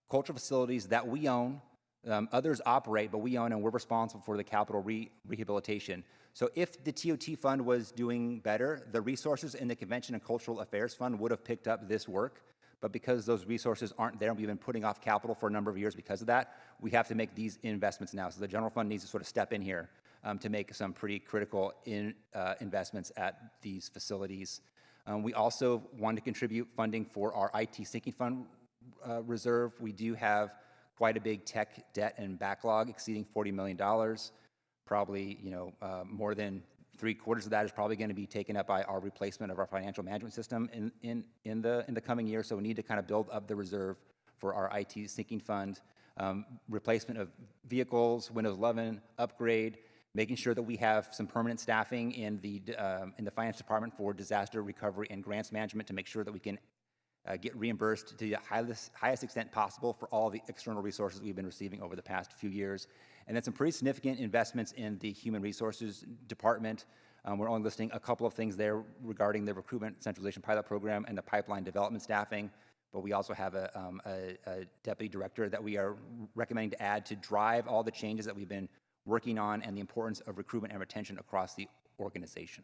cultural facilities that we own. Others operate, but we own, and we're responsible for the capital rehabilitation. So if the TOT fund was doing better, the resources in the Convention and Cultural Affairs Fund would have picked up this work. But because those resources aren't there, and we've been putting off capital for a number of years because of that, we have to make these investments now. So the general fund needs to sort of step in here to make some pretty critical investments at these facilities. We also want to contribute funding for our IT sinking fund reserve. We do have quite a big tech debt and backlog exceeding $40 million. Probably, more than 3/4 of that is probably going to be taken up by our replacement of our financial management system in the coming year. So we need to kind of build up the reserve for our IT sinking fund, replacement of vehicles, Windows 11 upgrade, making sure that we have some permanent staffing in the finance department for disaster recovery and grants management to make sure that we can get reimbursed to the highest extent possible for all the external resources we've been receiving over the past few years. And then some pretty significant investments in the human resources department. We're only listing a couple of things there regarding the recruitment centralization pilot program and the pipeline development staffing. But we also have a deputy director that we are recommending to add to drive all the changes that we've been working on and the importance of recruitment and retention across the organization.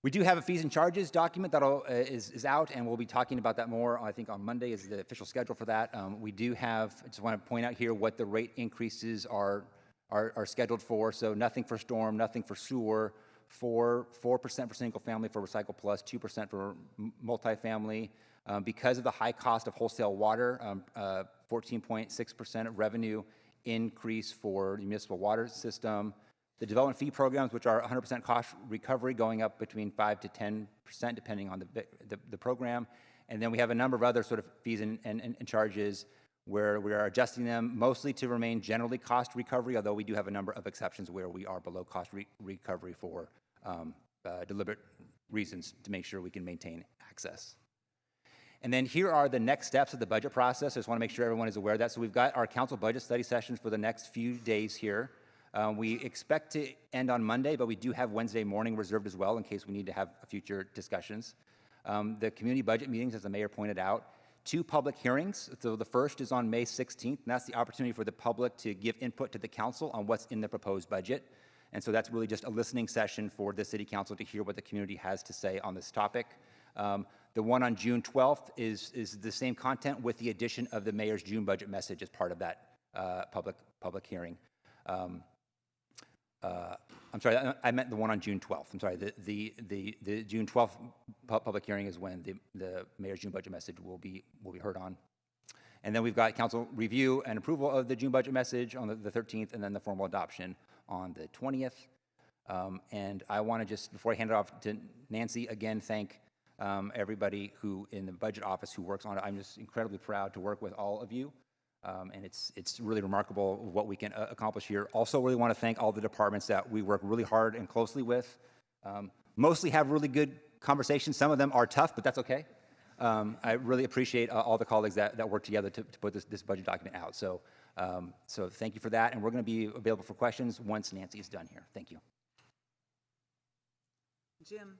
We do have a fees and charges document that is out, and we'll be talking about that more. I think on Monday is the official schedule for that. We do have, I just want to point out here what the rate increases are scheduled for. So nothing for storm, nothing for sewer, 4% for single family for Recycle Plus, 2% for multifamily. Because of the high cost of wholesale water, 14.6% of revenue increase for the municipal water system. The development fee programs, which are 100% cost recovery, going up between 5 to 10%, depending on the program. And then we have a number of other sort of fees and charges where we are adjusting them mostly to remain generally cost recovery, although we do have a number of exceptions where we are below cost recovery for deliberate reasons to make sure we can maintain access. And then here are the next steps of the budget process. I just want to make sure everyone is aware of that. So we've got our council budget study sessions for the next few days here. We expect to end on Monday, but we do have Wednesday morning reserved as well in case we need to have future discussions. The community budget meetings, as the mayor pointed out, 2 public hearings. So the first is on May 16th, and that's the opportunity for the public to give input to the council on what's in the proposed budget. And so that's really just a listening session for the city council to hear what the community has to say on this topic. The one on June 12th is the same content with the addition of the mayor's June budget message as part of that public hearing. I'm sorry, I meant the one on June 12th. I'm sorry, the June 12th public hearing is when the mayor's June budget message will be heard on. And then we've got council review and approval of the June budget message on the 13th, and then the formal adoption on the 20th. And I want to just, before I hand it off to Nancy, again, thank everybody who in the budget office who works on it. I'm just incredibly proud to work with all of you. And it's really remarkable what we can accomplish here. Also really want to thank all the departments that we work really hard and closely with. Mostly have really good conversations. Some of them are tough, but that's okay. I really appreciate all the colleagues that work together to put this budget document out. So thank you for that. And we're going to be available for questions once Nancy is done here. Thank you. Jim.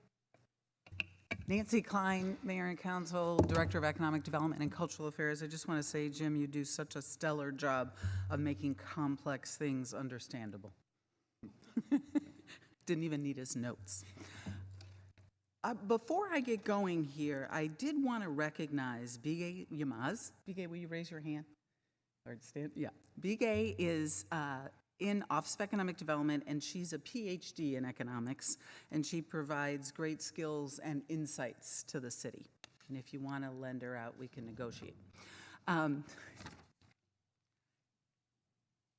Nancy Klein, Mayor and Council, Director of Economic Development and Cultural Affairs. I just want to say, Jim, you do such a stellar job of making complex things understandable. Didn't even need his notes. Before I get going here, I did want to recognize Bigay Yamaz. Bigay, will you raise your hand? Or stand? Yeah. Bigay is in Office of Economic Development, and she's a PhD in economics, and she provides great skills and insights to the city. And if you want to lend her out, we can negotiate.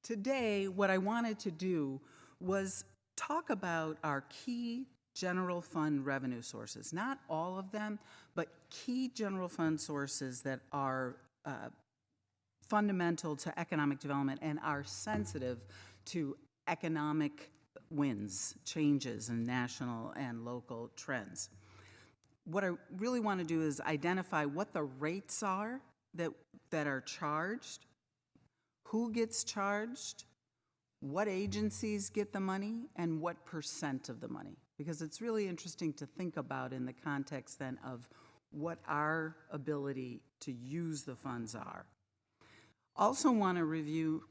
Today, what I wanted to do was talk about our key general fund revenue sources. Not all of them, but key general fund sources that are fundamental to economic development and are sensitive to economic winds, changes in national and local trends. What I really want to do is identify what the rates are that are charged, who gets charged, what agencies get the money, and what % of the money. Because it's really interesting to think about in the context then of what our ability to use the funds are. Also want to review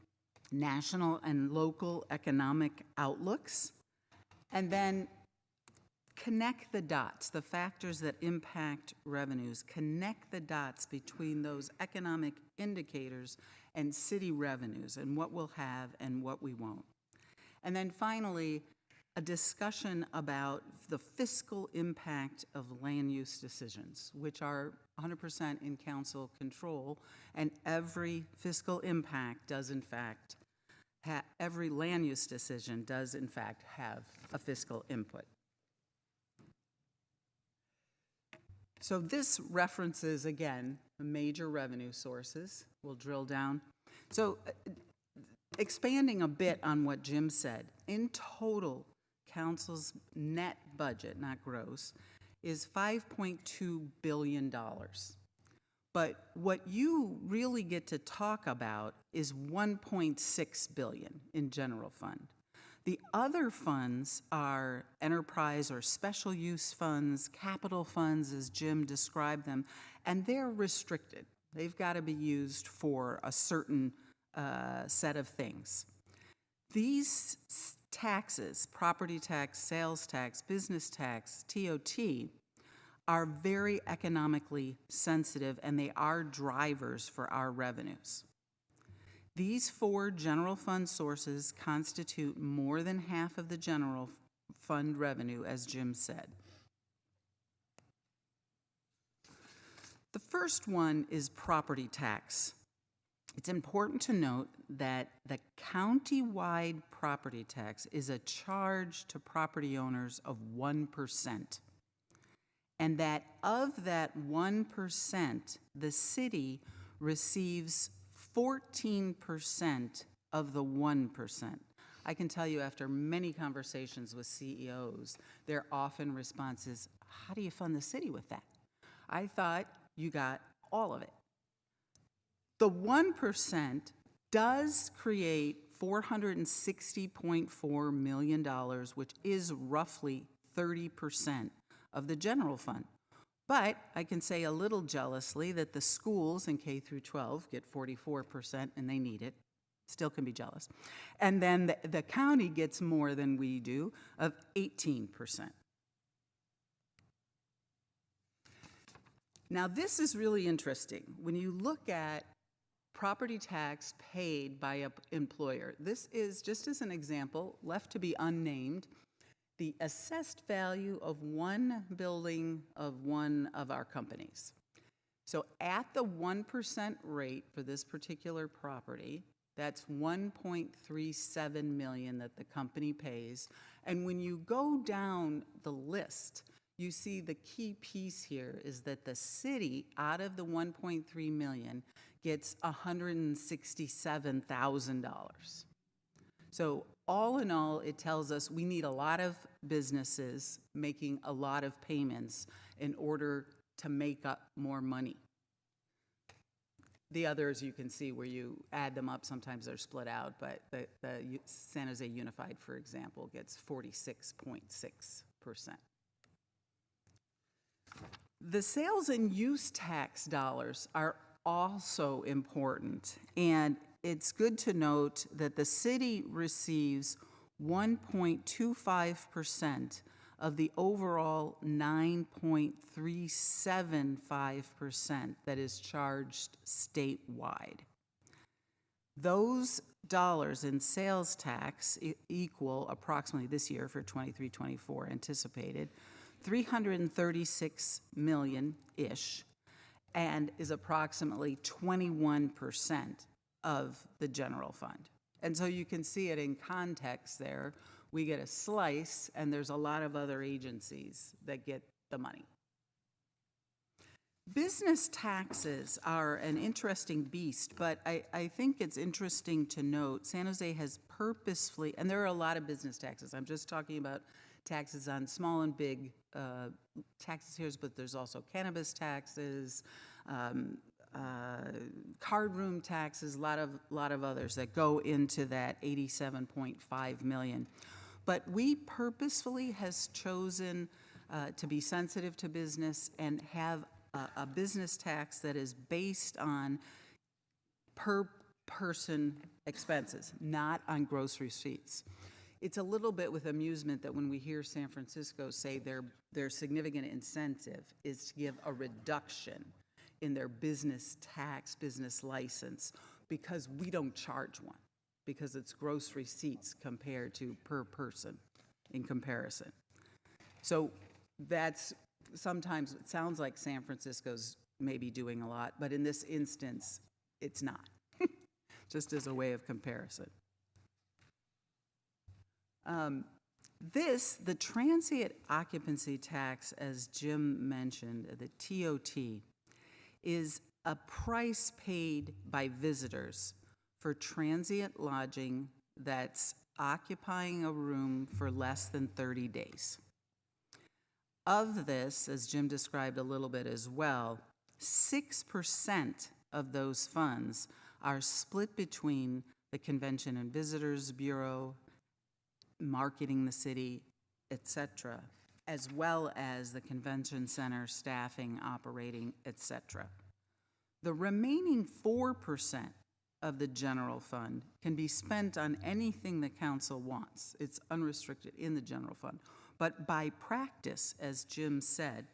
national and local economic outlooks, and then connect the dots, the factors that impact revenues, connect the dots between those economic indicators and city revenues and what we'll have and what we won't. And then finally, a discussion about the fiscal impact of land use decisions, which are 100% in council control, and every fiscal impact does in fact, every land use decision does in fact have a fiscal input. So this references, again, major revenue sources. We'll drill down. So expanding a bit on what Jim said, in total, council's net budget, not gross, is $5.2 billion. But what you really get to talk about is $1.6 billion in general fund. The other funds are enterprise or special use funds, capital funds, as Jim described them, and they're restricted. They've got to be used for a certain set of things. These taxes, property tax, sales tax, business tax, TOT, are very economically sensitive, and they are drivers for our revenues. These 4 general fund sources constitute more than half of the general fund revenue, as Jim said. The first one is property tax. It's important to note that the county-wide property tax is a charge to property owners of 1%. And that of that 1%, the city receives 14% of the 1%. I can tell you after many conversations with CEOs, their often response is, how do you fund the city with that? I thought you got all of it. The 1% does create $460.4 million, which is roughly 30% of the general fund. But I can say a little jealously that the schools in K through 12 get 44%, and they need it. Still can be jealous. And then the county gets more than we do, of 18%. Now, this is really interesting. When you look at property tax paid by an employer, this is, just as an example, left to be unnamed, the assessed value of one building of one of our companies. So at the 1% rate for this particular property, that's $1.37 million that the company pays. And when you go down the list, you see the key piece here is that the city, out of the $1.3 million, gets $167,000. So all in all, it tells us we need a lot of businesses making a lot of payments in order to make up more money. The others you can see where you add them up, sometimes they're split out, but the San Jose Unified, for example, gets 46.6%. The sales and use tax dollars are also important, and it's good to note that the city receives 1.25% of the overall 9.375% that is charged statewide. Those dollars in sales tax equal approximately this year for 23-24 anticipated $336 million-ish, and is approximately 21% of the general fund. And so you can see it in context there. We get a slice, and there's a lot of other agencies that get the money. Business taxes are an interesting beast, but I think it's interesting to note San Jose has purposefully, and there are a lot of business taxes. I'm just talking about taxes on small and big taxes here, but there's also cannabis taxes, card room taxes, a lot of others that go into that $87.5 million. But we purposefully has chosen to be sensitive to business and have a business tax that is based on per person expenses, not on gross receipts. It's a little bit with amusement that when we hear San Francisco say their significant incentive is to give a reduction in their business tax, business license, because we don't charge one, because it's gross receipts compared to per person in comparison. So that's sometimes, it sounds like San Francisco's maybe doing a lot, but in this instance, it's not, just as a way of comparison. The transient occupancy tax, as Jim mentioned, the TOT, is a price paid by visitors for transient lodging that's occupying a room for less than 30 days. Of this, as Jim described a little bit as well, 6% of those funds are split between the Convention and Visitors Bureau, marketing the city, etc., as well as the convention center, staffing, operating, etc. The remaining 4% of the general fund can be spent on anything the council wants. It's unrestricted in the general fund. But by practice, as Jim said,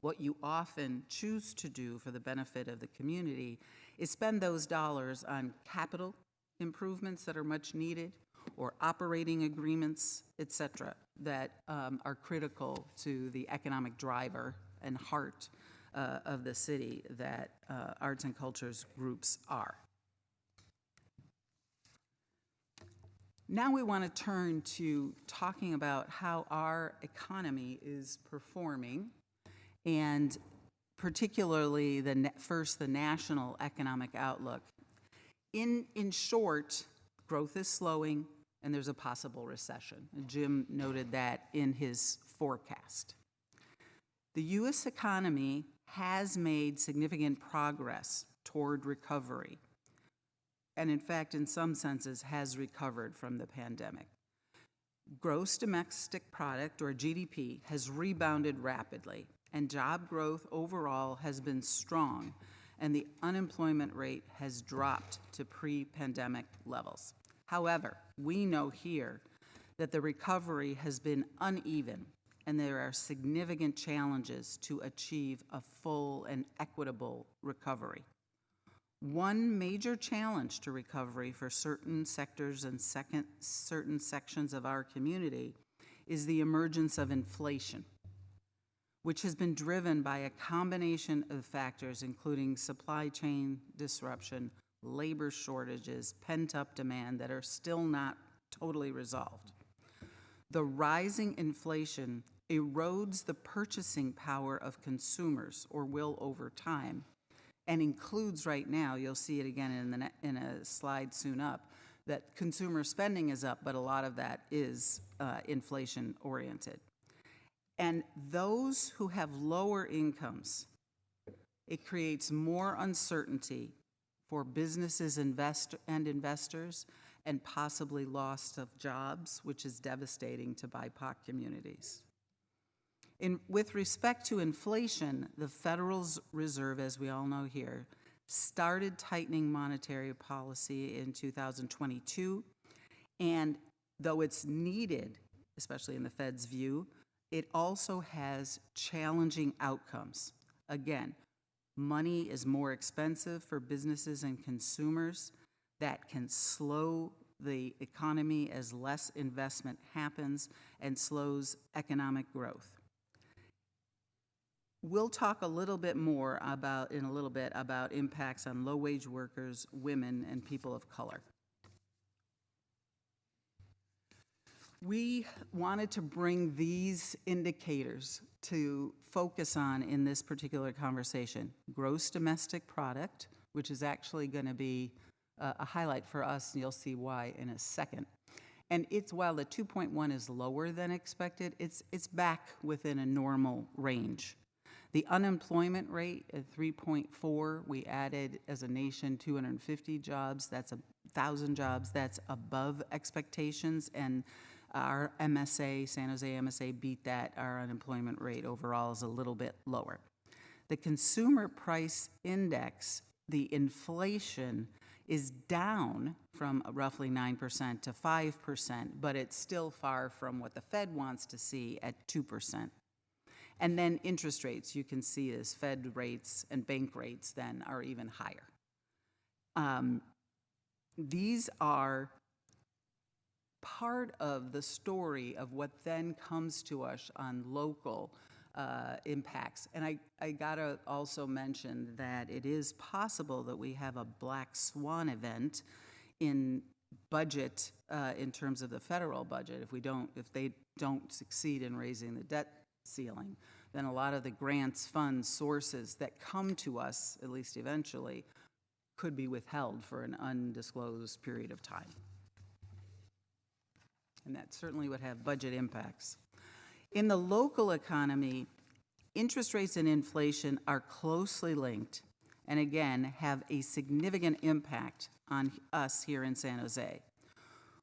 what you often choose to do for the benefit of the community is spend those dollars on capital improvements that are much needed, or operating agreements, et cetera, that are critical to the economic driver and heart of the city that arts and cultures groups are. Now we want to turn to talking about how our economy is performing, and particularly first the national economic outlook. In short, growth is slowing and there's a possible recession. Jim noted that in his forecast. The U.S. economy has made significant progress toward recovery, and in fact, in some senses, has recovered from the pandemic. Gross domestic product, or GDP, has rebounded rapidly, and job growth overall has been strong, and the unemployment rate has dropped to pre-pandemic levels. However, we know here that the recovery has been uneven, and there are significant challenges to achieve a full and equitable recovery. One major challenge to recovery for certain sectors and certain sections of our community is the emergence of inflation, which has been driven by a combination of factors including supply chain disruption, labor shortages, pent-up demand that are still not totally resolved. The rising inflation erodes the purchasing power of consumers, or will over time, and includes right now, you'll see it again in a slide soon up, that consumer spending is up, but a lot of that is inflation-oriented. And those who have lower incomes, it creates more uncertainty for businesses and investors, and possibly loss of jobs, which is devastating to BIPOC communities. With respect to inflation, the Federal Reserve, as we all know here, started tightening monetary policy in 2022, and though it's needed, especially in the Fed's view, it also has challenging outcomes. Again, money is more expensive for businesses and consumers. That can slow the economy as less investment happens and slows economic growth. We'll talk a little bit more about impacts on low-wage workers, women, and people of color. We wanted to bring these indicators to focus on in this particular conversation. Gross domestic product, which is actually going to be a highlight for us, and you'll see why in a second. And while the 2.1 is lower than expected, it's back within a normal range. The unemployment rate at 3.4, we added as a nation 250 jobs. That's 1,000 jobs. That's above expectations, and our MSA, San Jose MSA, beat that. Our unemployment rate overall is a little bit lower. The consumer price index, the inflation, is down from roughly 9% to 5%, but it's still far from what the Fed wants to see at 2%. And then interest rates, you can see as Fed rates and bank rates then are even higher. These are part of the story of what then comes to us on local impacts. And I gotta also mention that it is possible that we have a black swan event in budget in terms of the federal budget. If they don't succeed in raising the debt ceiling, then a lot of the grants, funds, sources that come to us, at least eventually, could be withheld for an undisclosed period of time. And that certainly would have budget impacts. In the local economy, interest rates and inflation are closely linked, and again, have a significant impact on us here in San Jose.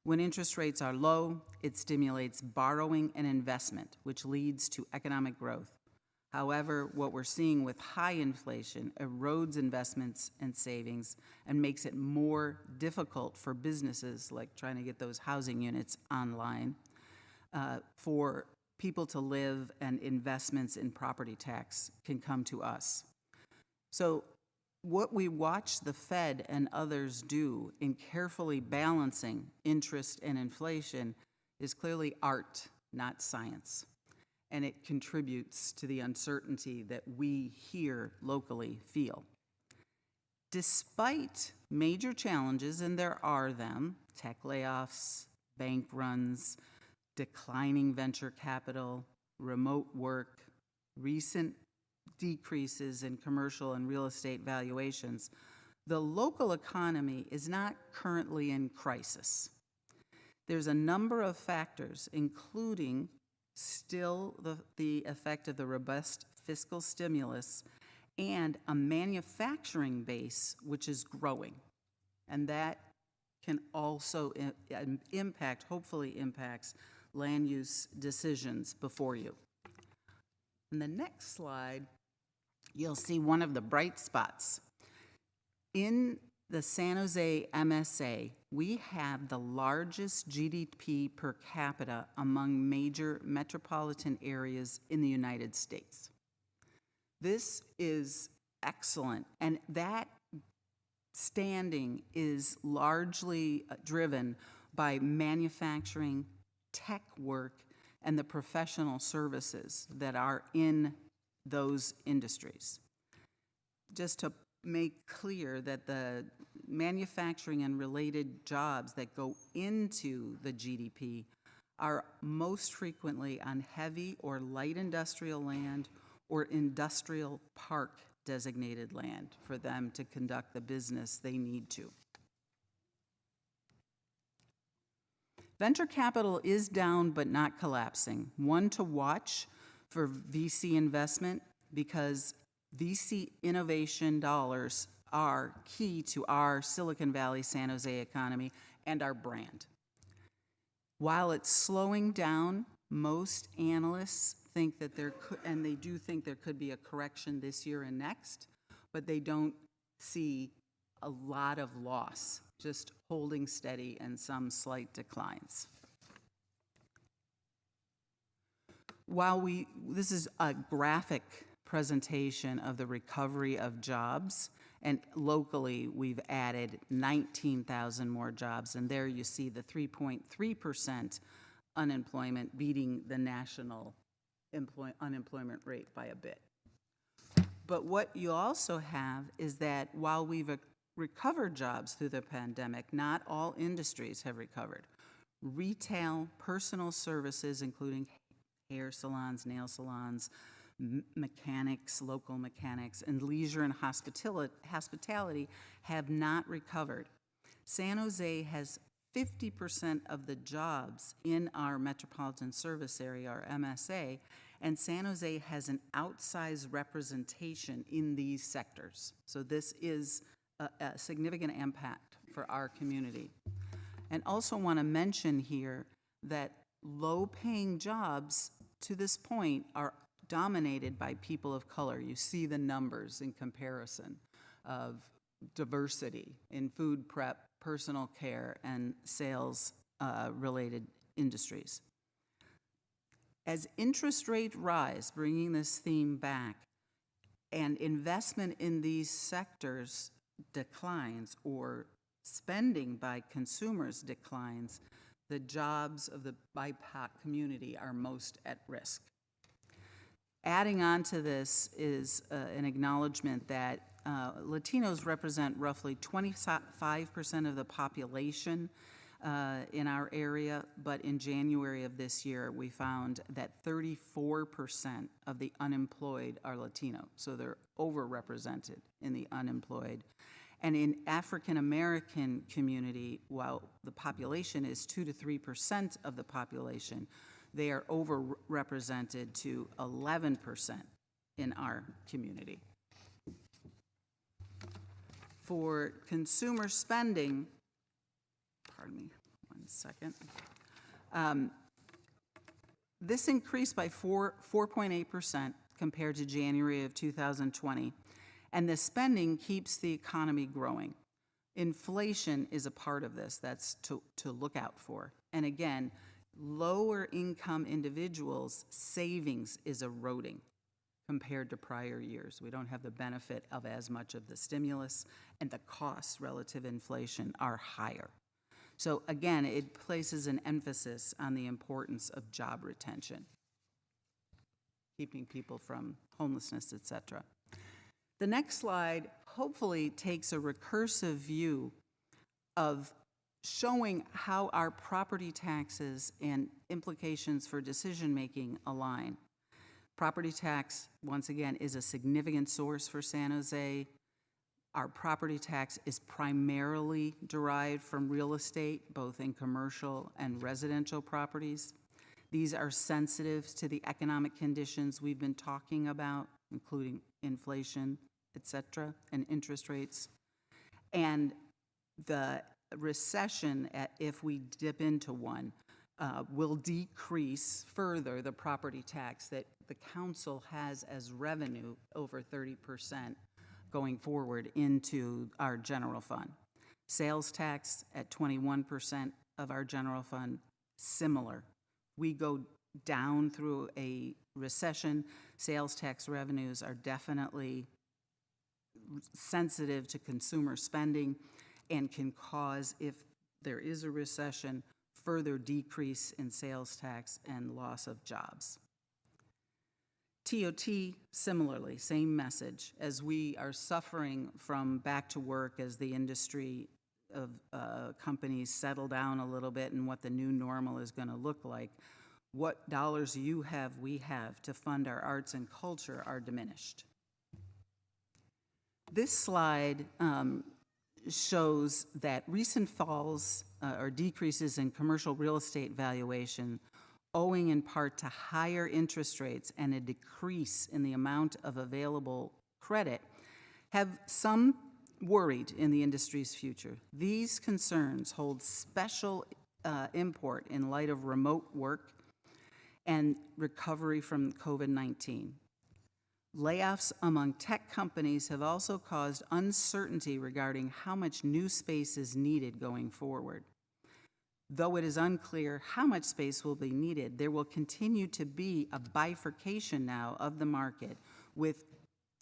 When interest rates are low, it stimulates borrowing and investment, which leads to economic growth. However, what we're seeing with high inflation erodes investments and savings and makes it more difficult for businesses, like trying to get those housing units online, for people to live, and investments in property tax can come to us. So what we watch the Fed and others do in carefully balancing interest and inflation is clearly art, not science. And it contributes to the uncertainty that we here locally feel. Despite major challenges, and there are them, tech layoffs, bank runs, declining venture capital, remote work, recent decreases in commercial and real estate valuations, the local economy is not currently in crisis. There's a number of factors, including still the effect of the robust fiscal stimulus and a manufacturing base which is growing. And that can also impact, hopefully impacts, land use decisions before you. In the next slide, you'll see one of the bright spots. In the San Jose MSA, we have the largest GDP per capita among major metropolitan areas in the United States. This is excellent, and that standing is largely driven by manufacturing, tech work, and the professional services that are in those industries. Just to make clear that the manufacturing and related jobs that go into the GDP are most frequently on heavy or light industrial land or industrial park designated land for them to conduct the business they need to. Venture capital is down but not collapsing. One to watch for VC investment, because VC innovation dollars are key to our Silicon Valley, San Jose economy and our brand. While it's slowing down, most analysts think that there could, and they do think there could be a correction this year and next, but they don't see a lot of loss, just holding steady and some slight declines. While this is a graphic presentation of the recovery of jobs, and locally we've added 19,000 more jobs, and there you see the 3.3% unemployment beating the national unemployment rate by a bit. But what you also have is that while we've recovered jobs through the pandemic, not all industries have recovered. Retail, personal services, including hair salons, nail salons, mechanics, local mechanics, and leisure and hospitality have not recovered. San Jose has 50% of the jobs in our metropolitan service area, our MSA, and San Jose has an outsized representation in these sectors. So this is a significant impact for our community. And also want to mention here that low-paying jobs to this point are dominated by people of color. You see the numbers in comparison of diversity in food prep, personal care, and sales related industries. As interest rates rise, bringing this theme back, and investment in these sectors declines, or spending by consumers declines, the jobs of the BIPOC community are most at risk. Adding on to this is an acknowledgement that Latinos represent roughly 25% of the population in our area, but in January of this year, we found that 34% of the unemployed are Latino, so they're overrepresented in the unemployed. And in African American community, while the population is 2 to 3% of the population, they are overrepresented to 11% in our community. For consumer spending, pardon me, 1 second. This increased by 4.8%, compared to January of 2020. And the spending keeps the economy growing. Inflation is a part of this. That's to look out for. And again, lower income individuals' savings is eroding compared to prior years. We don't have the benefit of as much of the stimulus, and the costs relative to inflation are higher. So again, it places an emphasis on the importance of job retention, keeping people from homelessness, et cetera. The next slide hopefully takes a recursive view of showing how our property taxes and implications for decision-making align. Property tax, once again, is a significant source for San Jose. Our property tax is primarily derived from real estate, both in commercial and residential properties. These are sensitive to the economic conditions we've been talking about, including inflation, et cetera, and interest rates. And the recession, if we dip into one, will decrease further the property tax that the council has as revenue over 30% going forward into our general fund. Sales tax at 21% of our general fund, similar. We go down through a recession. Sales tax revenues are definitely sensitive to consumer spending and can cause, if there is a recession, further decrease in sales tax and loss of jobs. TOT, similarly, same message. As we are suffering from back to work as the industry of companies settle down a little bit and what the new normal is going to look like, what dollars you have, we have to fund our arts and culture are diminished. This slide shows that recent falls or decreases in commercial real estate valuation, owing in part to higher interest rates and a decrease in the amount of available credit, have some worried in the industry's future. These concerns hold special import in light of remote work and recovery from COVID-19. Layoffs among tech companies have also caused uncertainty regarding how much new space is needed going forward. Though it is unclear how much space will be needed, there will continue to be a bifurcation now of the market with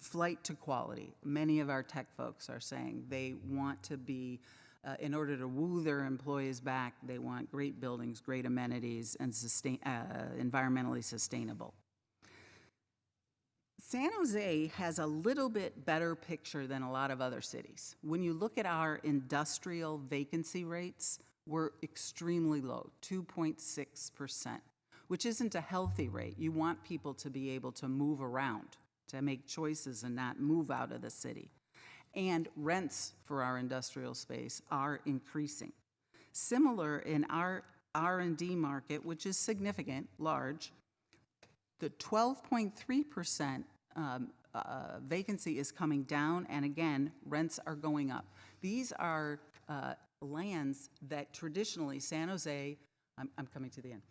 flight to quality. Many of our tech folks are saying they want to be, in order to woo their employees back, they want great buildings, great amenities, and environmentally sustainable. San Jose has a little bit better picture than a lot of other cities. When you look at our industrial vacancy rates, we're extremely low, 2.6%, which isn't a healthy rate. You want people to be able to move around, to make choices and not move out of the city. And rents for our industrial space are increasing. Similar in our R&D market, which is significant, large, the 12.3% vacancy is coming down, and again, rents are going up. These are lands that traditionally San Jose, I'm coming to the end.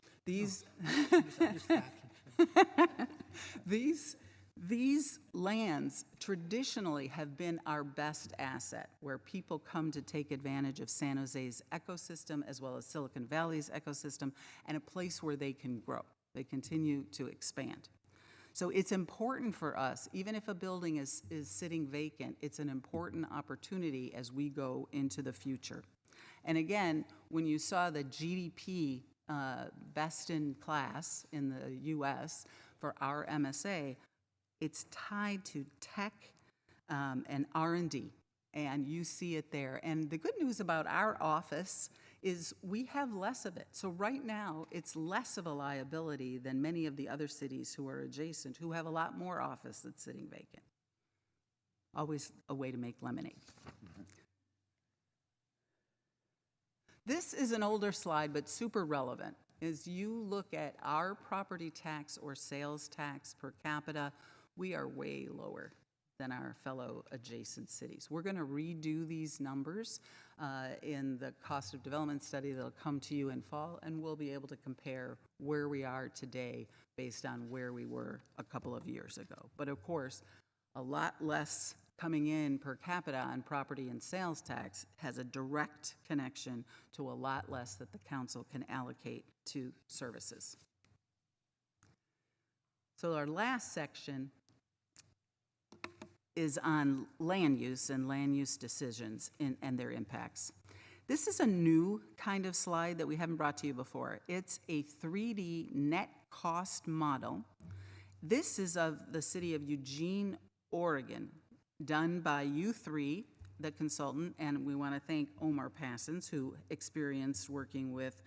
These lands traditionally have been our best asset, where people come to take advantage of San Jose's ecosystem as well as Silicon Valley's ecosystem, and a place where they can grow. They continue to expand. So it's important for us, even if a building is sitting vacant, it's an important opportunity as we go into the future. And again, when you saw the GDP best in class in the US for our MSA, it's tied to tech and R&D, and you see it there. And the good news about our office is we have less of it. So right now, it's less of a liability than many of the other cities who are adjacent, who have a lot more office that's sitting vacant. Always a way to make lemonade. This is an older slide, but super relevant. As you look at our property tax or sales tax per capita, we are way lower than our fellow adjacent cities. We're going to redo these numbers in the cost of development study that'll come to you in fall, and we'll be able to compare where we are today based on where we were a couple of years ago. But of course, a lot less coming in per capita on property and sales tax has a direct connection to a lot less that the council can allocate to services. So our last section is on land use and land use decisions and their impacts. This is a new kind of slide that we haven't brought to you before. It's a 3D net cost model. This is of the city of Eugene, Oregon, done by U3, the consultant, and we want to thank Omar Passons, who experienced working with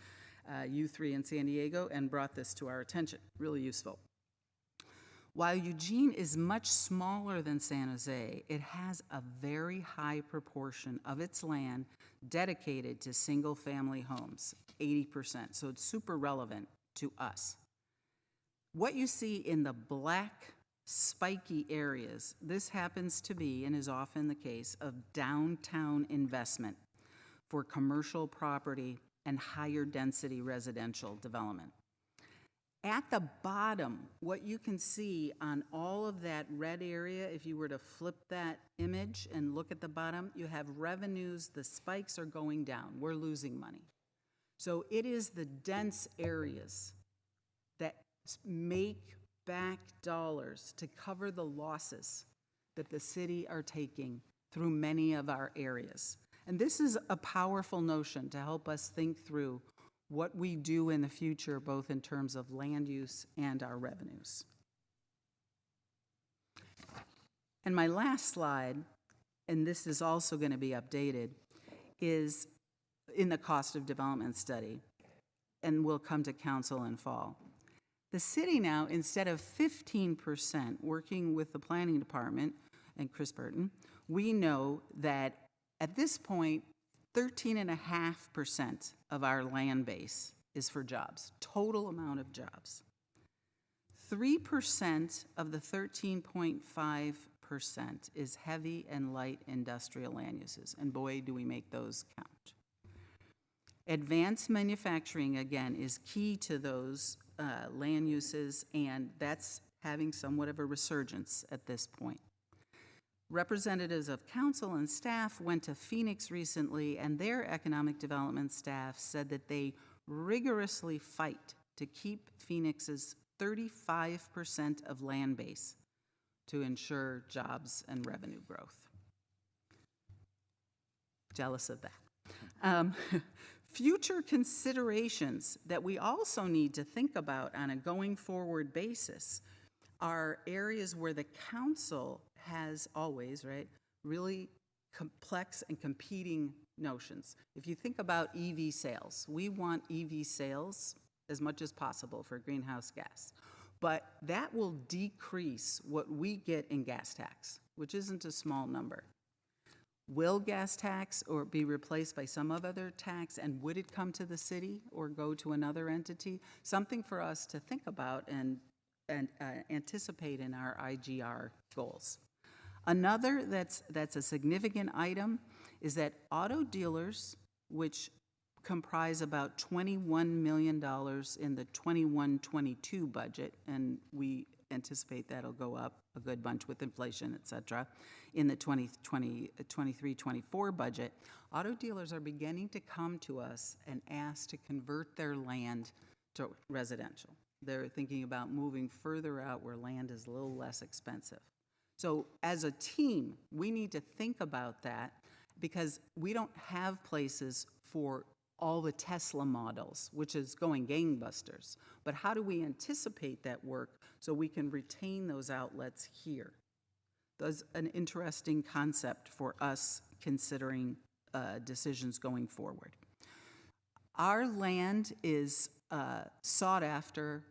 U3 in San Diego and brought this to our attention. Really useful. While Eugene is much smaller than San Jose, it has a very high proportion of its land dedicated to single-family homes, 80%, so it's super relevant to us. What you see in the black spiky areas, this happens to be, and is often the case, of downtown investment for commercial property and higher density residential development. At the bottom, what you can see on all of that red area, if you were to flip that image and look at the bottom, you have revenues, the spikes are going down, we're losing money. So it is the dense areas that make back dollars to cover the losses that the city are taking through many of our areas. And this is a powerful notion to help us think through what we do in the future, both in terms of land use and our revenues. And my last slide, and this is also going to be updated, is in the cost of development study, and will come to council in fall. The city now, instead of 15% working with the planning department and Chris Burton, we know that at this point, 13.5% of our land base is for jobs, total amount of jobs. 3% of the 13.5% is heavy and light industrial land uses, and boy, do we make those count. Advanced manufacturing, again, is key to those land uses, and that's having somewhat of a resurgence at this point. Representatives of council and staff went to Phoenix recently, and their economic development staff said that they rigorously fight to keep Phoenix's 35% of land base to ensure jobs and revenue growth. Jealous of that. Future considerations that we also need to think about on a going forward basis are areas where the council has always, right, really complex and competing notions. If you think about EV sales, we want EV sales as much as possible for greenhouse gas, but that will decrease what we get in gas tax, which isn't a small number. Will gas tax or be replaced by some other tax, and would it come to the city or go to another entity? Something for us to think about and anticipate in our IGR goals. Another that's a significant item is that auto dealers, which comprise about $21 million in the 21-22 budget, and we anticipate that'll go up a good bunch with inflation, et cetera, in the 23-24 budget, auto dealers are beginning to come to us and ask to convert their land to residential. They're thinking about moving further out where land is a little less expensive. So as a team, we need to think about that because we don't have places for all the Tesla models, which is going gangbusters. But how do we anticipate that work so we can retain those outlets here? That's an interesting concept for us considering decisions going forward. Our land is sought after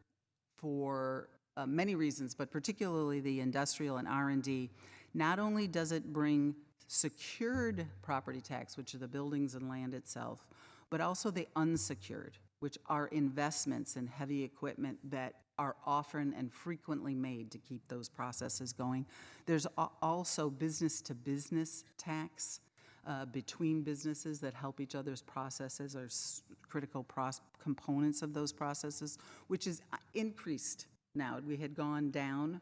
for many reasons, but particularly the industrial and R&D. Not only does it bring secured property tax, which are the buildings and land itself, but also the unsecured, which are investments in heavy equipment that are often and frequently made to keep those processes going. There's also business-to-business tax between businesses that help each other's processes, are critical components of those processes, which is increased now. We had gone down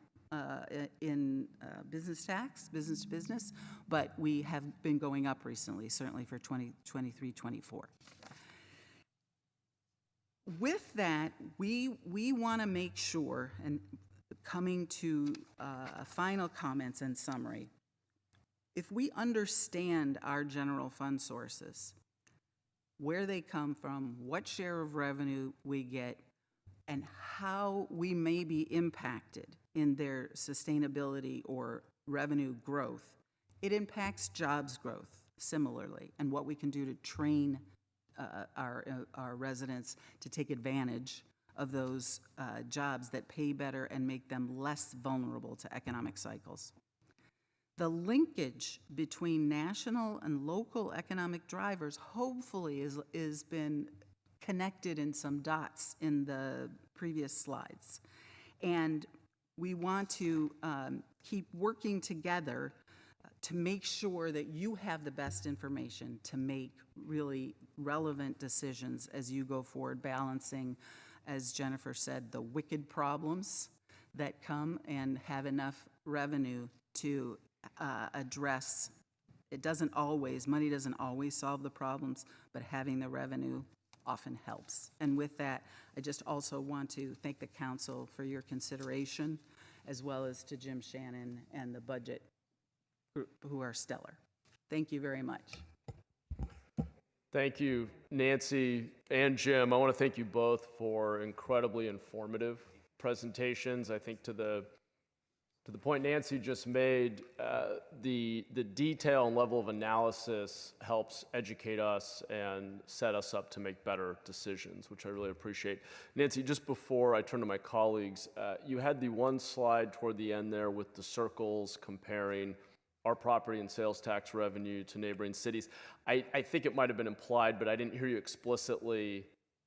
in business tax, business to business, but we have been going up recently, certainly for 2023-24. With that, we want to make sure, and coming to final comments and summary, if we understand our general fund sources, where they come from, what share of revenue we get, and how we may be impacted in their sustainability or revenue growth, it impacts jobs growth similarly, and what we can do to train our residents to take advantage of those jobs that pay better and make them less vulnerable to economic cycles. The linkage between national and local economic drivers hopefully is been connected in some dots in the previous slides. And we want to keep working together to make sure that you have the best information to make really relevant decisions as you go forward, balancing, as Jennifer said, the wicked problems that come and have enough revenue to address. It doesn't always, money doesn't always solve the problems, but having the revenue often helps. And with that, I just also want to thank the council for your consideration, as well as to Jim Shannon and the budget group, who are stellar. Thank you very much. Thank you, Nancy and Jim. I want to thank you both for incredibly informative presentations. I think to the point Nancy just made, the detail and level of analysis helps educate us and set us up to make better decisions, which I really appreciate. Nancy, just before I turn to my colleagues, you had the one slide toward the end there with the circles comparing our property and sales tax revenue to neighboring cities. I think it might have been implied, but I didn't hear you explicitly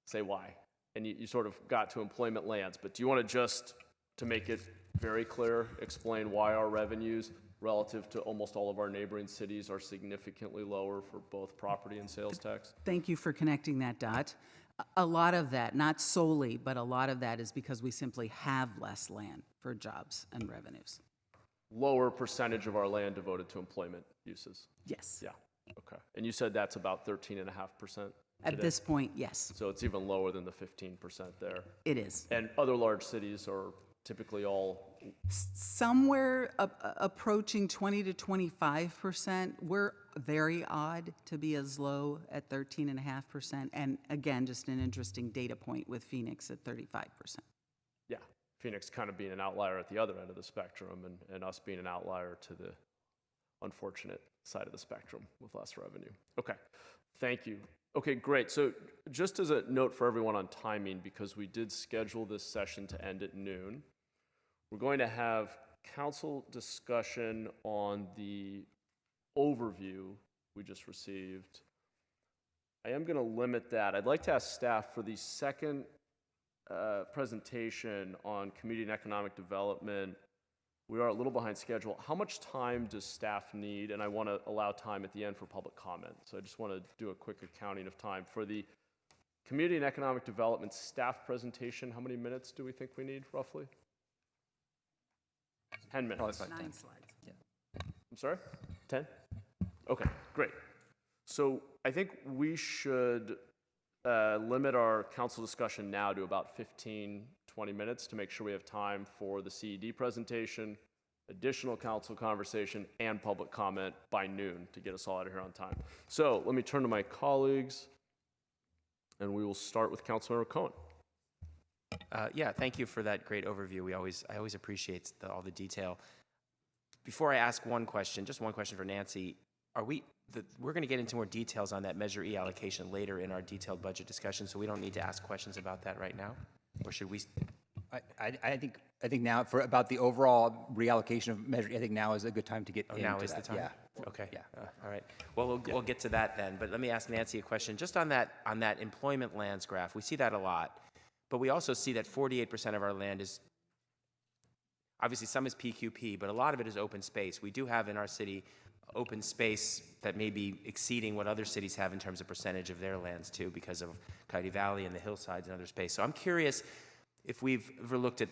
say why. And you sort of got to employment lands, but do you want to just, to make it very clear, explain why our revenues relative to almost all of our neighboring cities are significantly lower for both property and sales tax? Thank you for connecting that dot. A lot of that, not solely, but a lot of that is because we simply have less land for jobs and revenues. Lower percentage of our land devoted to employment uses. Yes. Yeah, okay. And you said that's about 13.5%? At this point, yes, So it's even lower than the 15% there. it is. And other large cities are typically all, Somewhere approaching 20 to 25%. We're very odd to be as low at 13.5%. And again, just an interesting data point with Phoenix at 35%. yeah, Phoenix kind of being an outlier at the other end of the spectrum and us being an outlier to the unfortunate side of the spectrum with less revenue. Okay, thank you. Okay, great. So just as a note for everyone on timing, because we did schedule this session to end at noon, we're going to have council discussion on the overview we just received. I am going to limit that. I'd like to ask staff for the second presentation on community and economic development. We are a little behind schedule. How much time does staff need? And I want to allow time at the end for public comment. So I just want to do a quick accounting of time. For the community and economic development staff presentation, how many minutes do we think we need, roughly? 10 minutes. Probably 9 10. slides. I'm sorry? 10? Okay, great. So I think we should limit our council discussion now to about 15, 20 minutes to make sure we have time for the CED presentation, additional council conversation, and public comment by noon to get us all out of here on time. So let me turn to my colleagues, and we will start with Councilmember Cohen. Yeah, thank you for that great overview. I always appreciate all the detail. Before I ask one question, just one question for Nancy. We're going to get into more details on that Measure E allocation later in our detailed budget discussion, so we don't need to ask questions about that right now? Or should we? I think now about the overall reallocation of Measure, I think now is a good time to get into Now is that. the time? Yeah. Okay. Yeah. All right. Well, we'll get to that then. But let me ask Nancy a question. Just on that employment lands graph, we see that a lot. but we also see that 48% of our land is, obviously some is PQP, but a lot of it is open space. We do have in our city open space that may be exceeding what other cities have in terms of percentage of their lands too, because of Coyote Valley and the hillsides and other space. So I'm curious if we've ever looked at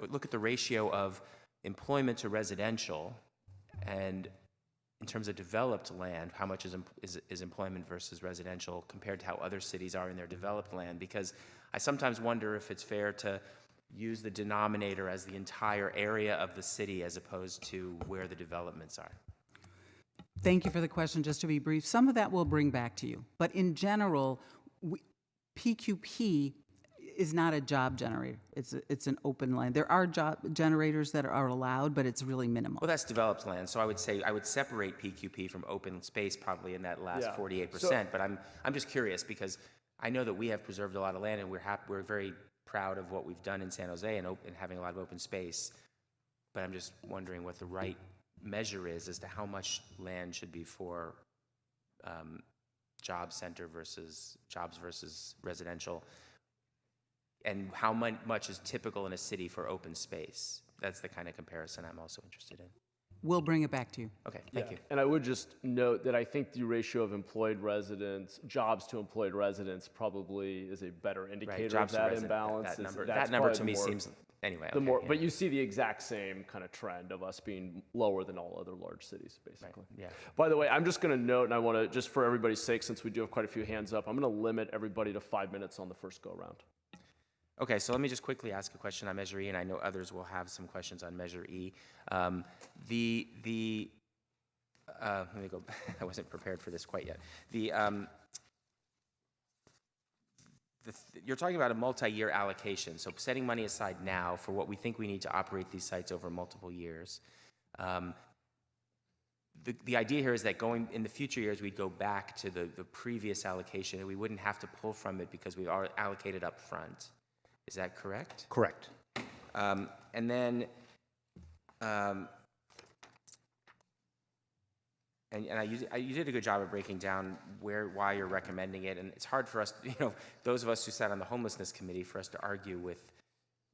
look at the ratio of employment to residential, and in terms of developed land, how much is employment versus residential compared to how other cities are in their developed land? Because I sometimes wonder if it's fair to use the denominator as the entire area of the city as opposed to where the developments are. Thank you for the question. Just to be brief, some of that we'll bring back to you. But in general, PQP is not a job generator. It's an open land. There are job generators that are allowed, but it's really minimal. Well, that's developed land, so I would say I would separate PQP from open space probably in that last Yeah. 48%. But I'm just curious because I know that we have preserved a lot of land, and we're very proud of what we've done in San Jose and having a lot of open space. But I'm just wondering what the right measure is as to how much land should be for job center versus residential, and how much is typical in a city for open space. That's the kind of comparison I'm also interested in. We'll bring it back to you. Okay, thank you. And I would just note that I think the ratio of employed residents, jobs to employed residents probably is a better indicator of jobs to that resident, imbalance. that number to me seems, anyway. The okay, more, yeah. but you see the exact same kind of trend of us being lower than all other large cities, basically. yeah. By the way, I'm just going to note, and I want to, just for everybody's sake, since we do have quite a few hands up, I'm going to limit everybody to 5 minutes on the first go round. Okay, so let me just quickly ask a question on Measure E, and I know others will have some questions on Measure E. Let me go. I wasn't prepared for this quite yet. You're talking about a multi-year allocation, so setting money aside now for what we think we need to operate these sites over multiple years. The idea here is that going in the future years, we'd go back to the previous allocation, and we wouldn't have to pull from it because we've already allocated up front. Is that correct? Correct. And then, you did a good job of breaking down why you're recommending it, and it's hard for us, those of us who sat on the homelessness committee, for us to argue with,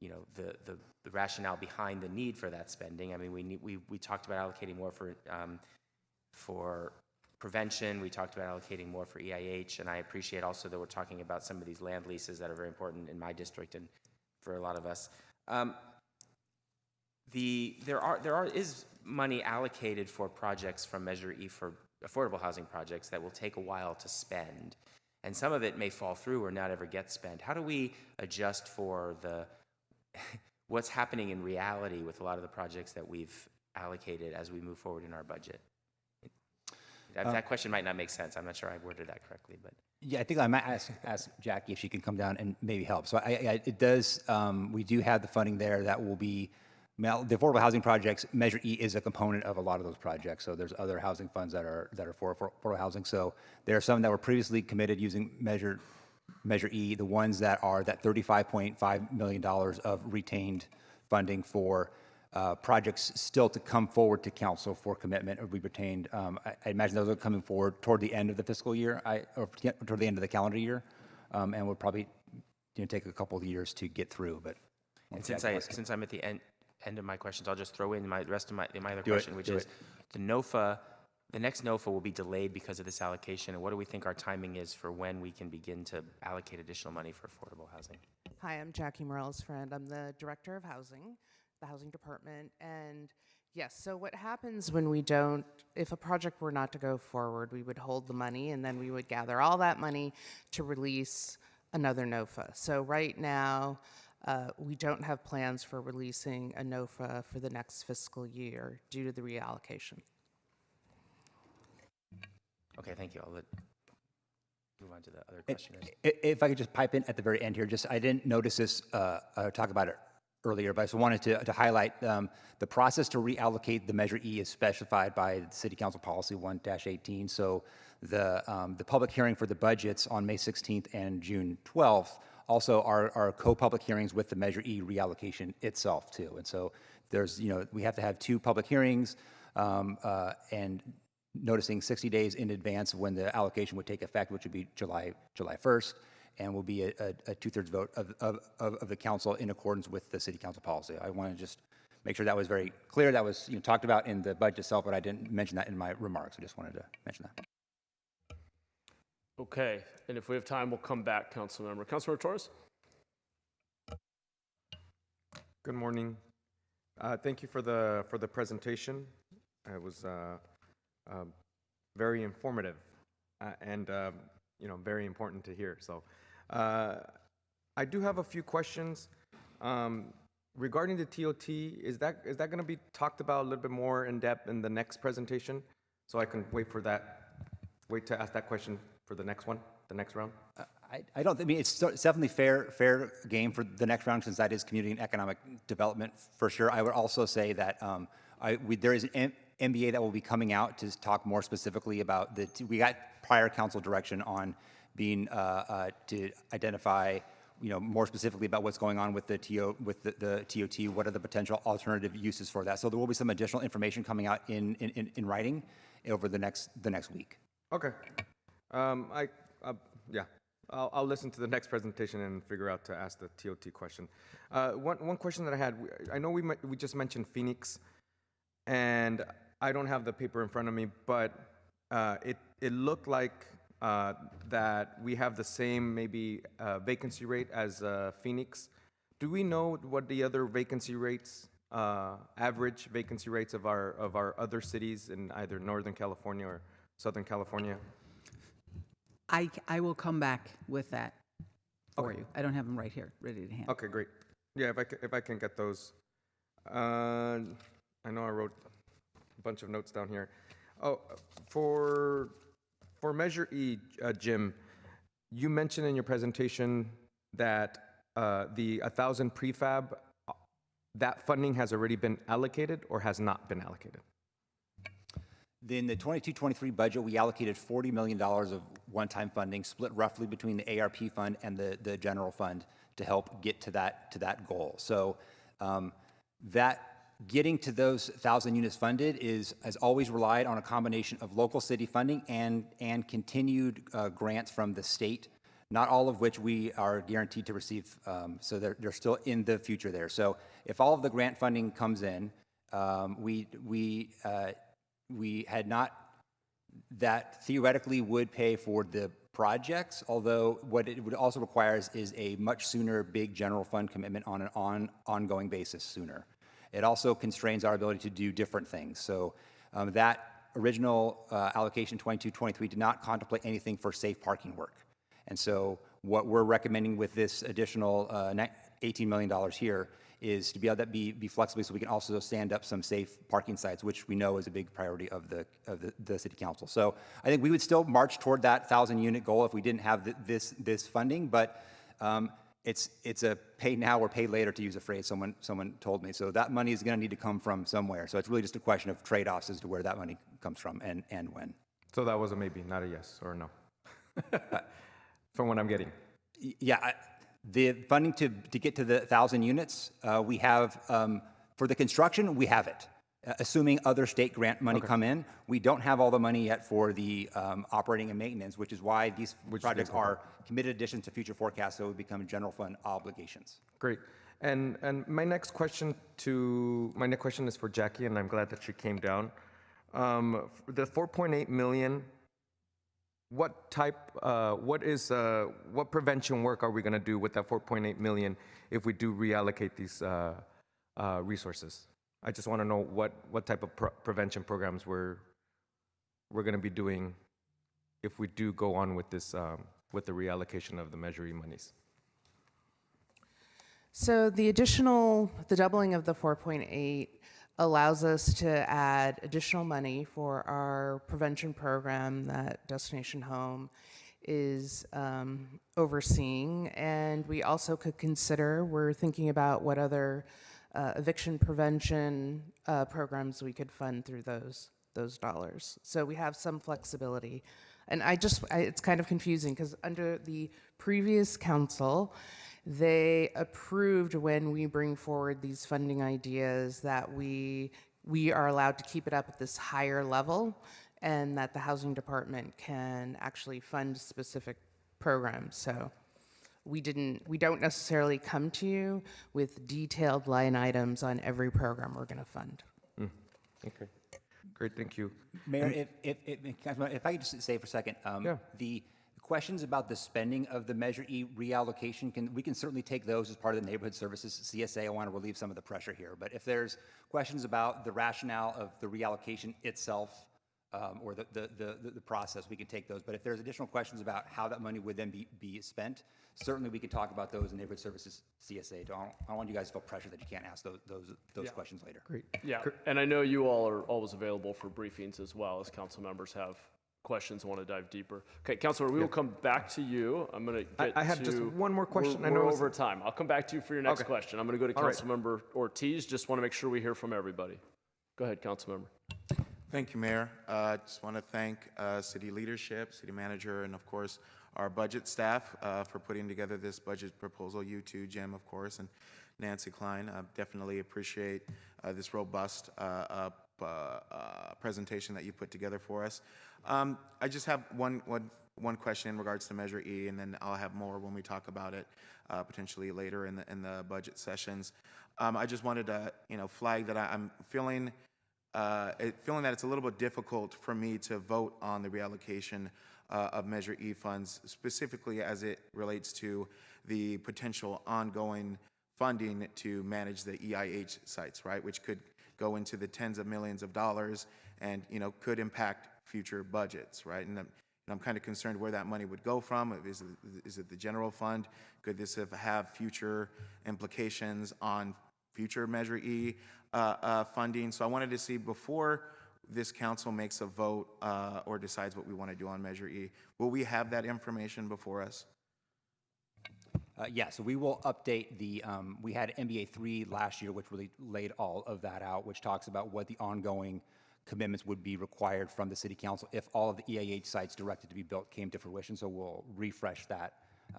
the rationale behind the need for that spending. I mean, we talked about allocating more for prevention. We talked about allocating more for EIH, and I appreciate also that we're talking about some of these land leases that are very important in my district and for a lot of us. There is money allocated for projects from Measure E for affordable housing projects that will take a while to spend, and some of it may fall through or not ever get spent. How do we adjust for what's happening in reality with a lot of the projects that we've allocated as we move forward in our budget? That question might not make sense. I'm not sure I worded that correctly, but. Yeah, I think I might ask Jackie if she can come down and maybe help. So it does, we do have the funding there that will be, the affordable housing projects, Measure E is a component of a lot of those projects. So there's other housing funds that are for affordable housing. So there are some that were previously committed using Measure E, the ones that are that $35.5 million of retained funding for projects still to come forward to council for commitment or be retained. I imagine those are coming forward toward the end of the fiscal year, or toward the end of the calendar year, and would probably take a couple of years to get through. But since I'm at the end of my questions, I'll just throw in my rest of my other question, which is the NOFA. The next NOFA will be delayed because of this allocation, and what do we think our timing is for when we can begin to allocate additional money for affordable housing? Hi, I'm Jackie Morales' friend. I'm the Director of Housing, the Housing Department. And yes, so what happens when we don't, if a project were not to go forward, we would hold the money and then we would gather all that money to release another NOFA. So right now, we don't have plans for releasing a NOFA for the next fiscal year due to the reallocation. Okay, thank you. I'll move on to the other questioners. If I could just pipe in at the very end here, I didn't notice this, talk about it earlier, but I just wanted to highlight the process to reallocate the Measure E is specified by the City Council Policy 1-18. So the public hearing for the budgets on May 16th and June 12th also are co-public hearings with the Measure E reallocation itself too. And so there's, we have to have 2 public hearings and noticing 60 days in advance of when the allocation would take effect, which would be July 1st. and will be a two-thirds vote of the council in accordance with the city council policy. I want to just make sure that was very clear. That was talked about in the budget itself, but I didn't mention that in my remarks. I just wanted to mention that. Okay, and if we have time, we'll come back, Councilmember. Councilmember Torres? Good morning. Thank you for the presentation. It was very informative and very important to hear. So I do have a few questions regarding the TOT. Is that going to be talked about a little bit more in depth in the next presentation? So I can wait to ask that question for the next one, the next round. I don't think, it's definitely fair game for the next round, since that is community and economic development for sure. I would also say that there is an MBA that will be coming out to talk more specifically about we got prior council direction on being to identify more specifically about what's going on with the TOT, what are the potential alternative uses for that. So there will be some additional information coming out in writing over the next week. Okay. Yeah. I'll listen to the next presentation and figure out to ask the TOT question. One question that I had, I know we just mentioned Phoenix, and I don't have the paper in front of me, but it looked like that we have the same maybe vacancy rate as Phoenix. Do we know what the other vacancy rates, average vacancy rates of our other cities in either Northern California or Southern California? I will come back with that for you. I don't have them right here, ready to hand. Okay, great. Yeah, if I can get those. I know I wrote a bunch of notes down here. Oh, for Measure E, Jim, you mentioned in your presentation that the 1,000 prefab, that funding has already been allocated or has not been allocated? In the 22-23 budget, we allocated $40 million of one-time funding, split roughly between the ARP fund and the general fund to help get to that goal. So that getting to those 1,000 units funded has always relied on a combination of local city funding and continued grants from the state, not all of which we are guaranteed to receive. So they're still in the future there. So if all of the grant funding comes in, we had not, that theoretically would pay for the projects, although what it would also requires is a much sooner big general fund commitment on an ongoing basis sooner. It also constrains our ability to do different things. So that original allocation 22-23 did not contemplate anything for safe parking work. And so what we're recommending with this additional $18 million here is to be able to be flexible so we can also stand up some safe parking sites, which we know is a big priority of the city council. So I think we would still march toward that 1,000 unit goal if we didn't have this funding, but it's a pay now or pay later, to use a phrase someone told me. So that money is going to need to come from somewhere. So it's really just a question of trade-offs as to where that money comes from and when. So that was a maybe, not a yes or a no, from what I'm getting. Yeah. The funding to get to the 1,000 units, we have, for the construction, we have it. Assuming other state grant money come in, we don't have all the money yet for the operating and maintenance, which is why these projects are committed additions to future forecasts, so it would become general fund obligations. Great. And my next question is for Jackie, and I'm glad that she came down. The 4.8 million. What prevention work are we going to do with that 4.8 million if we do reallocate these resources? I just want to know what type of prevention programs we're going to be doing if we do go on with this with the reallocation of the Measure E monies. So the doubling of the 4.8 allows us to add additional money for our prevention program that Destination Home is overseeing. And we also could we're thinking about what other eviction prevention programs we could fund through those dollars. So we have some flexibility. And it's kind of confusing because under the previous council, they approved when we bring forward these funding ideas that we are allowed to keep it up at this higher level and that the housing department can actually fund specific programs. So we don't necessarily come to you with detailed line items on every program we're going to fund. Okay, great, thank you. Mayor, if I could just say for a second, Yeah. the questions about the spending of the Measure E reallocation, we can certainly take those as part of the Neighborhood Services CSA. I want to relieve some of the pressure here. But if there's questions about the rationale of the reallocation itself, or the process, we can take those. But if there's additional questions about how that money would then be spent, certainly we can talk about those in Neighborhood Services CSA. I don't want you guys to feel pressure that you can't ask those questions later. Great. Yeah, and I know you all are always available for briefings as well as council members have questions and want to dive deeper. Okay, Councilor, we will come back to you. I'm going to get I have just one more question. I We're know over time. I'll come back to you for your next Okay. question. I'm going to go to All right. Councilmember Ortiz. Just want to make sure we hear from everybody. Go ahead, Councilmember. Thank you, Mayor. Just want to thank city leadership, city manager, and of course, our budget staff for putting together this budget proposal. You too, Jim, of course, and Nancy Klein. Definitely appreciate this robust presentation that you put together for us. I just have one question in regards to Measure E, and then I'll have more when we talk about it potentially later in the budget sessions. I just wanted to flag that I'm feeling that it's a little bit difficult for me to vote on the reallocation of Measure E funds, specifically as it relates to the potential ongoing funding to manage the EIH sites, right, which could go into the tens of millions of dollars and could impact future budgets, right? And I'm kind of concerned where that money would go from. Is it the general fund? Could this have future implications on future Measure E funding? So I wanted to see, before this council makes a vote or decides what we want to do on Measure E, will we have that information before us? Yeah, so we will update we had NBA 3 last year, which really laid all of that out, which talks about what the ongoing commitments would be required from the city council if all of the EAH sites directed to be built came to fruition. So we'll refresh that,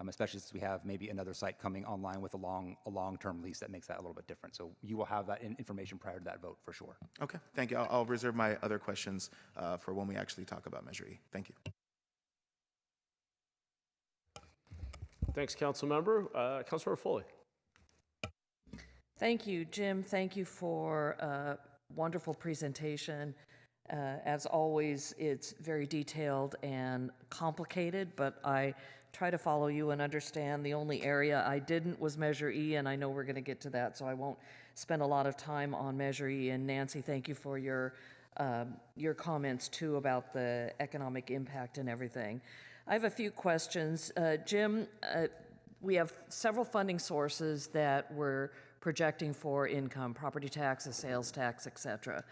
especially since we have maybe another site coming online with a long-term lease that makes that a little bit different. So you will have that information prior to that vote for sure. Okay, thank you. I'll reserve my other questions for when we actually talk about Measure E. Thank you. Thanks, Councilmember. Councilmember Foley. Thank you, Jim. Thank you for a wonderful presentation. As always, it's very detailed and complicated, but I try to follow you and understand. The only area I didn't was Measure E, and I know we're going to get to that, so I won't spend a lot of time on Measure E. And Nancy, thank you for your comments, too, about the economic impact and everything. I have a few questions. Jim, we have several funding sources that we're projecting for income, property taxes, sales tax, et cetera.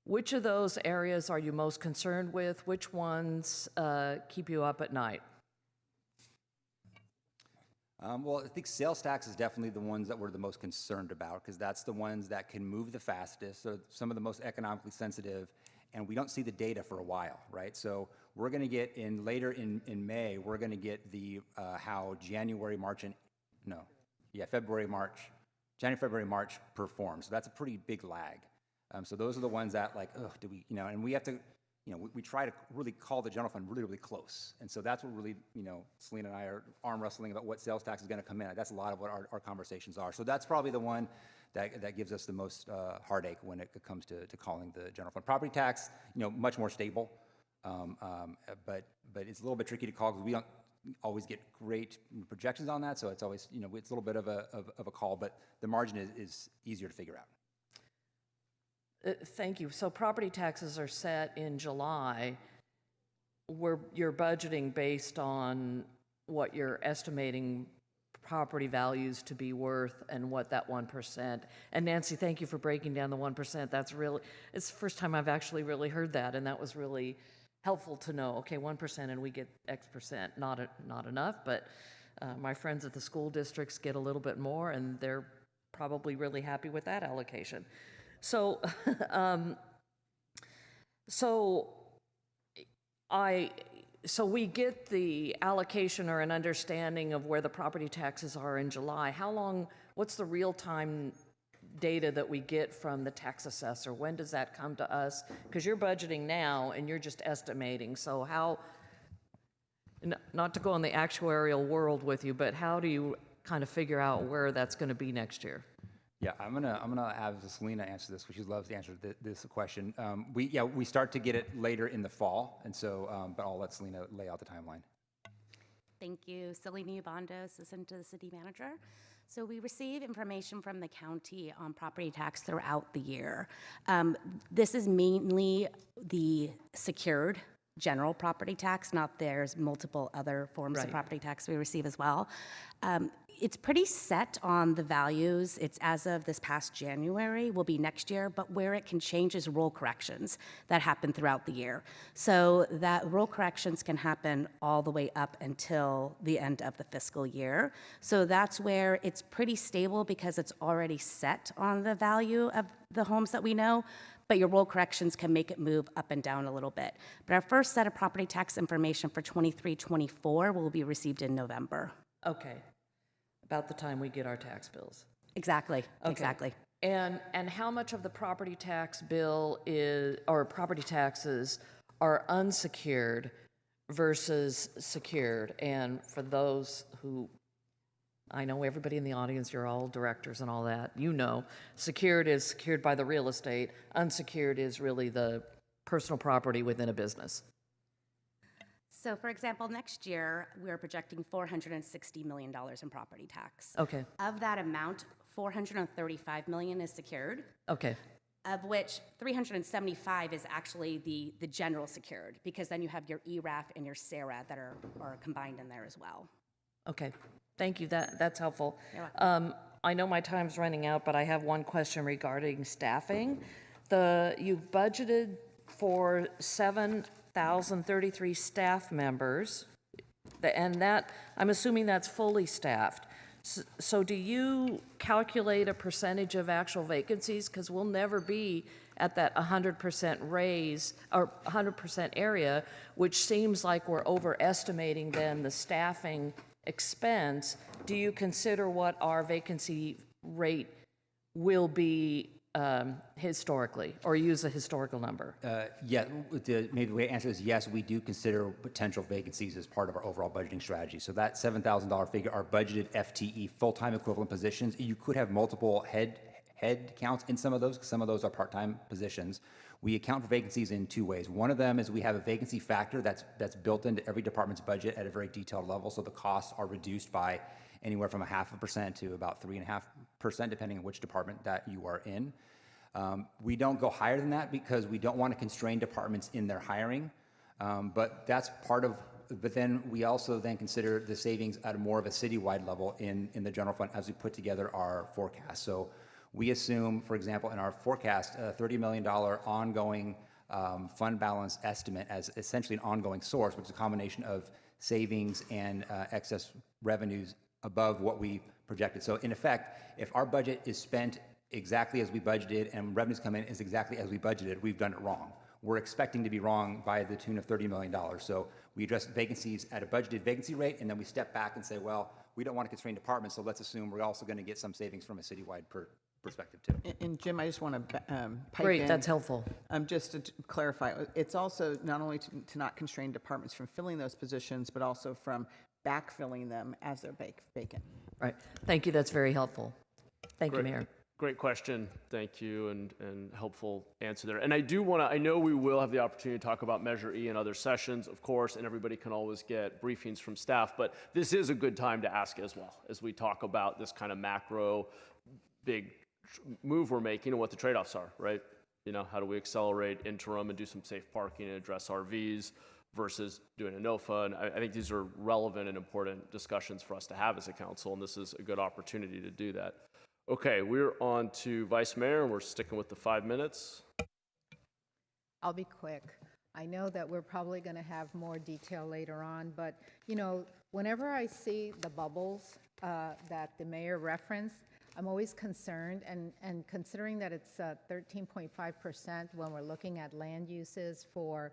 Which of those areas are you most concerned with? Which ones keep you up at night? Well, I think sales tax is definitely the ones that we're the most concerned about, because that's the ones that can move the fastest, so some of the most economically sensitive, and we don't see the data for a while, right? So we're going to get later in May, we're going to get the how January, February, March perform. So that's a pretty big lag. So those are the ones that do we, and we have to, we try to really call the general fund really, really close. And so that's what really, Selena and I are arm wrestling about what sales tax is going to come in. That's a lot of what our conversations are. So that's probably the one that gives us the most heartache when it comes to calling the general fund. Property tax, much more stable, but it's a little bit tricky to call because we don't always get great projections on that. So it's always, it's a little bit of a call, but the margin is easier to figure out. Thank you. So property taxes are set in July. You're budgeting based on what you're estimating property values to be worth and what that 1%. And Nancy, thank you for breaking down the 1%. That's really, it's the first time I've actually really heard that, and that was really helpful to know. Okay, 1% and we get X percent. Not enough, but my friends at the school districts get a little bit more, and they're probably really happy with that allocation. So, so we get the allocation or an understanding of where the property taxes are in July. How long, what's the real-time data that we get from the tax assessor? When does that come to us? Because you're budgeting now and you're just estimating. So not to go in the actuarial world with you, but how do you kind of figure out where that's going to be next year? Yeah, I'm gonna have Selena answer this, because she loves to answer this question. We start to get it later in the fall, and so, but I'll let Selena lay out the timeline. Thank you. Selena Ubando, Assistant to the City Manager. So we receive information from the county on property tax throughout the year. This is mainly the secured general property tax, not there's multiple other forms of property tax we receive as well. It's pretty set on the values. It's as of this past January, will be next year, but where it can change is roll corrections that happen throughout the year. So that roll corrections can happen all the way up until the end of the fiscal year. So that's where it's pretty stable because it's already set on the value of the homes that we know, but your roll corrections can make it move up and down a little bit. But our first set of property tax information for 23-24 will be received in November. Okay, about the time we get our tax bills. Exactly, Okay. exactly. And how much of the property tax bill is, or property taxes are unsecured versus secured? And for those who, I know everybody in the audience, you're all directors and all that, you know, secured is secured by the real estate, unsecured is really the personal property within a business. So for example, next year, we're projecting $460 million in property tax. Okay, Of that amount, $435 million is secured, okay, of which 375 is actually the general secured, because then you have your ERAF and your SARA that are combined in there as well. okay. Thank you, that's helpful. You're welcome. I know my time's running out, but I have one question regarding staffing. You've budgeted for 7,033 staff members, and that, I'm assuming that's fully staffed. So do you calculate a percentage of actual vacancies? Because we'll never be at that 100% raise, or 100% area, which seems like we're overestimating then the staffing expense. Do you consider what our vacancy rate will be historically, or use a historical number? Yeah, maybe the way to answer is yes, we do consider potential vacancies as part of our overall budgeting strategy. So that $7,000 figure are budgeted FTE, full-time equivalent positions. You could have multiple head counts in some of those, because some of those are part-time positions. We account for vacancies in two ways. One of them is we have a vacancy factor that's built into every department's budget at a very detailed level, so the costs are reduced by anywhere from 0.5% to about 3.5%, depending on which department that you are in. We don't go higher than that because we don't want to constrain departments in their hiring, but that's part of. But then we also then consider the savings at more of a citywide level in the general fund as we put together our forecast. So we assume, for example, in our forecast, a $30 million ongoing fund balance estimate as essentially an ongoing source, which is a combination of savings and excess revenues above what we projected. So in effect, if our budget is spent exactly as we budgeted and revenues come in is exactly as we budgeted, we've done it wrong. We're expecting to be wrong by the tune of $30 million. So we address vacancies at a budgeted vacancy rate, and then we step back and say, well, we don't want to constrain departments, so let's assume we're also going to get some savings from a citywide perspective too. And Jim, I just want to pipe Great, in. that's helpful. Just to clarify, it's also not only to not constrain departments from filling those positions, but also from backfilling them as they're vacant. Right, thank you, that's very helpful. Thank you, Mayor. Great question. Thank you, and helpful answer there. And I do want to, I know we will have the opportunity to talk about Measure E in other sessions, of course, and everybody can always get briefings from staff, but this is a good time to ask as well, as we talk about this kind of macro, big move we're making and what the trade-offs are, right? You know, how do we accelerate interim and do some safe parking and address RVs versus doing a NOFA? And I think these are relevant and important discussions for us to have as a council, and this is a good opportunity to do that. Okay, we're on to Vice Mayor, and we're sticking with the 5 minutes. I'll be quick. I know that we're probably going to have more detail later on, but, you know, whenever I see the bubbles that the mayor referenced, I'm always concerned, and considering that it's 13.5% when we're looking at land uses for,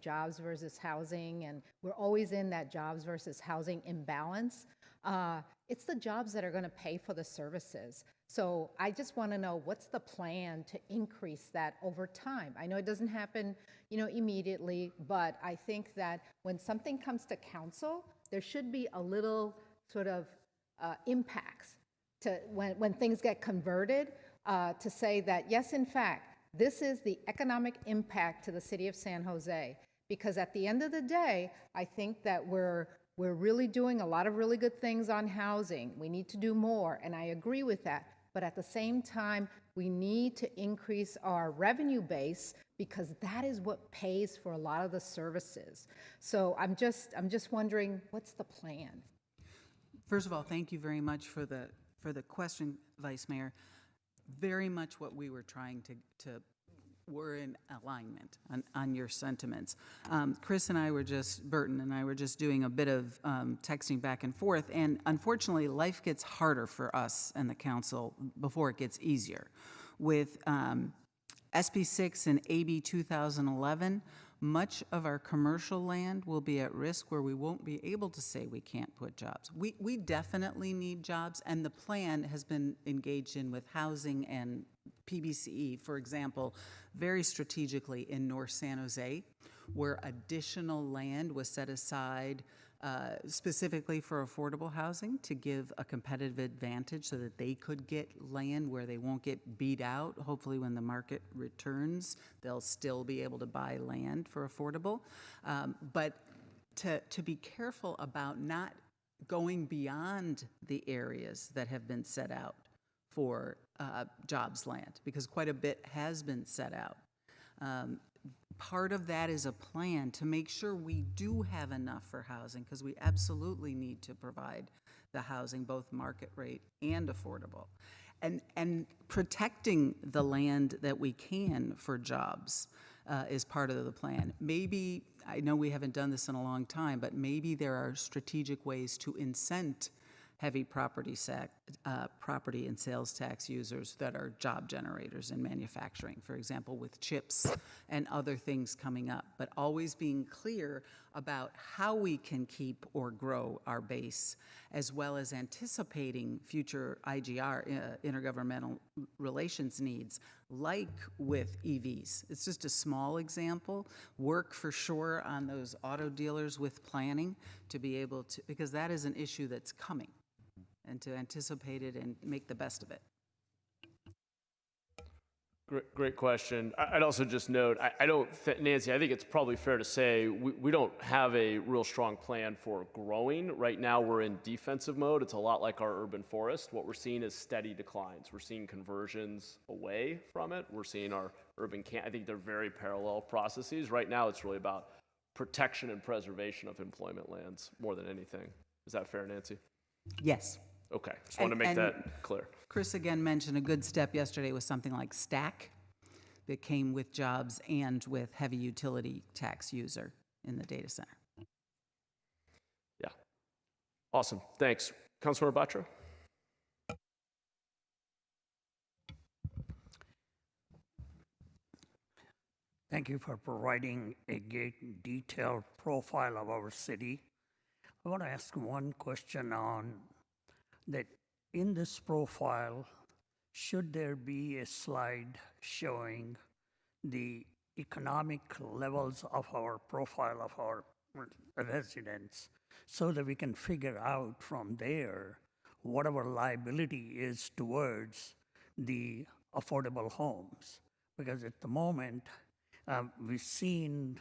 jobs versus housing, and we're always in that jobs versus housing imbalance. It's the jobs that are going to pay for the services. So I just want to know, what's the plan to increase that over time? I know it doesn't happen, immediately, but I think that when something comes to council, there should be a little sort of impacts to when things get converted, to say that, yes, in fact, this is the economic impact to the city of San Jose. Because at the end of the day, I think that we're really doing a lot of really good things on housing. We need to do more, and I agree with that. But at the same time, we need to increase our revenue base, because that is what pays for a lot of the services. So I'm just wondering, what's the plan? First of all, thank you very much for the question, Vice Mayor. Very much what we were trying to we're in alignment on your sentiments. Chris and I were Burton and I were just doing a bit of texting back and forth, and unfortunately, life gets harder for us and the council before it gets easier. With SB 6 and AB 2011, much of our commercial land will be at risk, where we won't be able to say we can't put jobs. We definitely need jobs, and the plan has been engaged in with housing and PBCE, for example, very strategically in North San Jose, where additional land was set aside specifically for affordable housing to give a competitive advantage so that they could get land where they won't get beat out. Hopefully when the market returns, they'll still be able to buy land for affordable. But to be careful about not going beyond the areas that have been set out for jobs land, because quite a bit has been set out. Part of that is a plan to make sure we do have enough for housing, because we absolutely need to provide the housing, both market rate and affordable. And protecting the land that we can for jobs is part of the plan. Maybe, I know we haven't done this in a long time, but maybe there are strategic ways to incent heavy property and sales tax users that are job generators in manufacturing, for example, with chips and other things coming up, but always being clear about how we can keep or grow our base, as well as anticipating future IGR, intergovernmental relations needs, like with EVs. It's just a small example. Work for sure on those auto dealers with planning to be able to, because that is an issue that's coming, and to anticipate it and make the best of it. Great question. I'd also just note, Nancy, I think it's probably fair to say we don't have a real strong plan for growing. Right now, we're in defensive mode. It's a lot like our urban forest. What we're seeing is steady declines. We're seeing conversions away from it. We're seeing our urban I think they're very parallel processes. Right now, it's really about protection and preservation of employment lands more than anything. Is that fair, Nancy? Yes. Okay, just want to make that clear. Chris again mentioned a good step yesterday was something like STAC that came with jobs and with heavy utility tax user in the data center. Yeah. Awesome. Thanks. Councilmember Batra? Thank you for providing a detailed profile of our city. I want to ask one question on that. In this profile, should there be a slide showing the economic levels of our profile of our residents, so that we can figure out from there what our liability is towards the affordable homes? Because at the moment, we've seen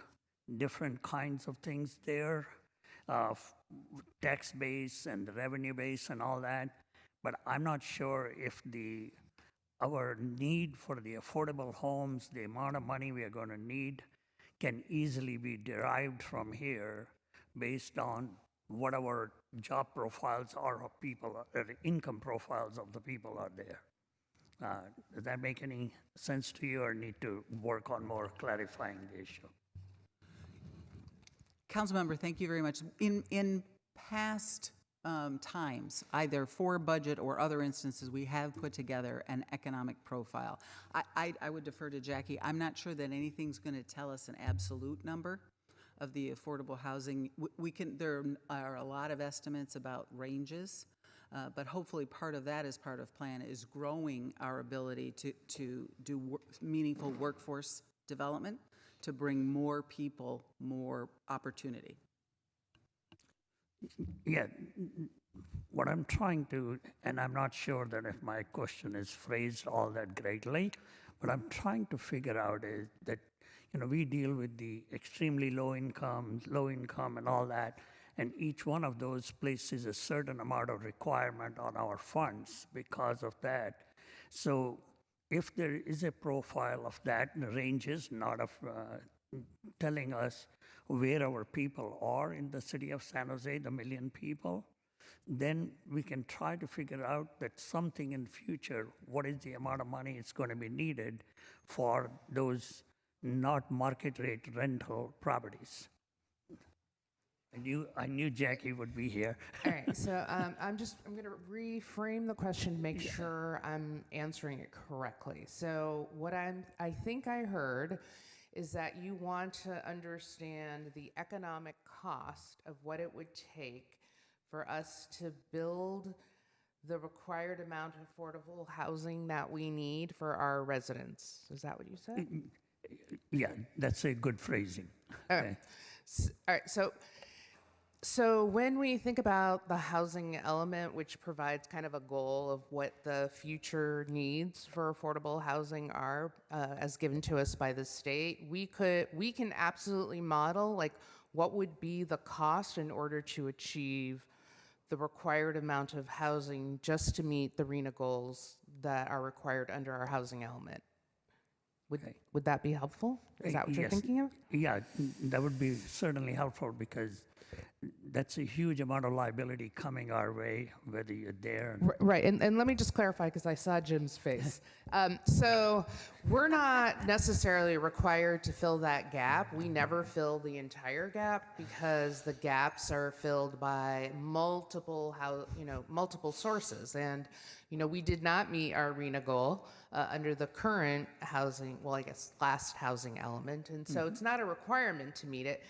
different kinds of things there, tax base and the revenue base and all that, but I'm not sure if our need for the affordable homes, the amount of money we are going to need, can easily be derived from here based on what our job profiles are of people, the income profiles of the people are there. Does that make any sense to you, or need to work on more clarifying the issue? Councilmember, thank you very much. In past times, either for budget or other instances, we have put together an economic profile. I would defer to Jackie. I'm not sure that anything's going to tell us an absolute number of the affordable housing. There are a lot of estimates about ranges, but hopefully part of that, as part of plan, is growing our ability to do meaningful workforce development, to bring more people more opportunity. Yeah, what I'm trying to, and I'm not sure that if my question is phrased all that greatly, what I'm trying to figure out is that, we deal with the extremely low income and all that, and each one of those places a certain amount of requirement on our funds because of that. So if there is a profile of that, ranges, not of telling us where our people are in the city of San Jose, the 1 million people, then we can try to figure out that something in future, what is the amount of money it's going to be needed for those not market rate rental properties. I knew Jackie would be here. All right, so I'm going to reframe the question to make sure I'm answering it correctly. So what I think I heard is that you want to understand the economic cost of what it would take for us to build the required amount of affordable housing that we need for our residents. Is that what you said? Yeah, that's a good phrasing. Okay. All right, so when we think about the housing element, which provides kind of a goal of what the future needs for affordable housing are, as given to us by the state, we can absolutely model like what would be the cost in order to achieve the required amount of housing just to meet the RHNA goals that are required under our housing element. Would that be helpful? Is that what you're Yes. thinking of? Yeah, that would be certainly helpful because that's a huge amount of liability coming our way, whether you're there. Right, and let me just clarify because I saw Jim's face. So we're not necessarily required to fill that gap. We never fill the entire gap because the gaps are filled by multiple sources. And we did not meet our RHNA goal under the current housing, last housing element, and so it's not a requirement to meet it.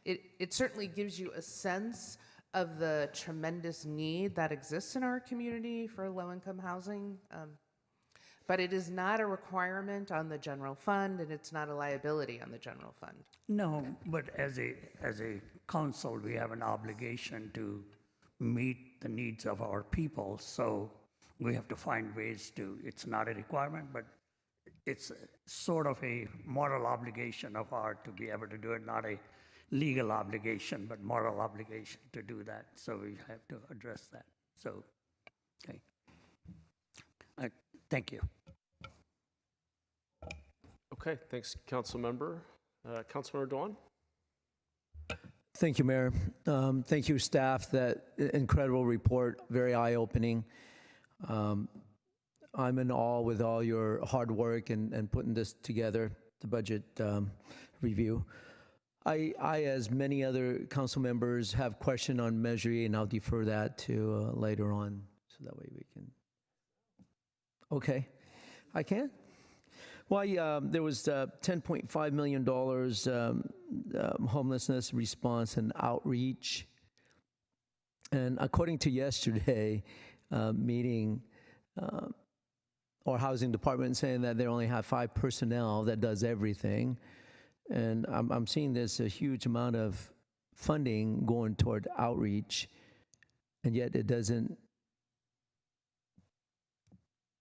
It certainly gives you a sense of the tremendous need that exists in our community for low-income housing, but it is not a requirement on the general fund, and it's not a liability on the general fund. No, but as a council, we have an obligation to meet the needs of our people, so we have to find ways to, it's not a requirement, but it's sort of a moral obligation of ours to be able to do it, not a legal obligation, but moral obligation to do that. So we have to address that. So, okay. Thank you. Okay, thanks, Council Member. Councilmember Dewan? Thank you, Mayor. Thank you, staff. That incredible report, very eye-opening. I'm in awe with all your hard work and putting this together, the budget review. I, as many other council members, have question on Measure E, and I'll defer that to later on, so that way we can. Okay, I can. Well, there was $10.5 million homelessness response and outreach, and according to yesterday meeting, our housing department saying that they only have 5 personnel that does everything. And I'm seeing this a huge amount of funding going toward outreach, and yet it doesn't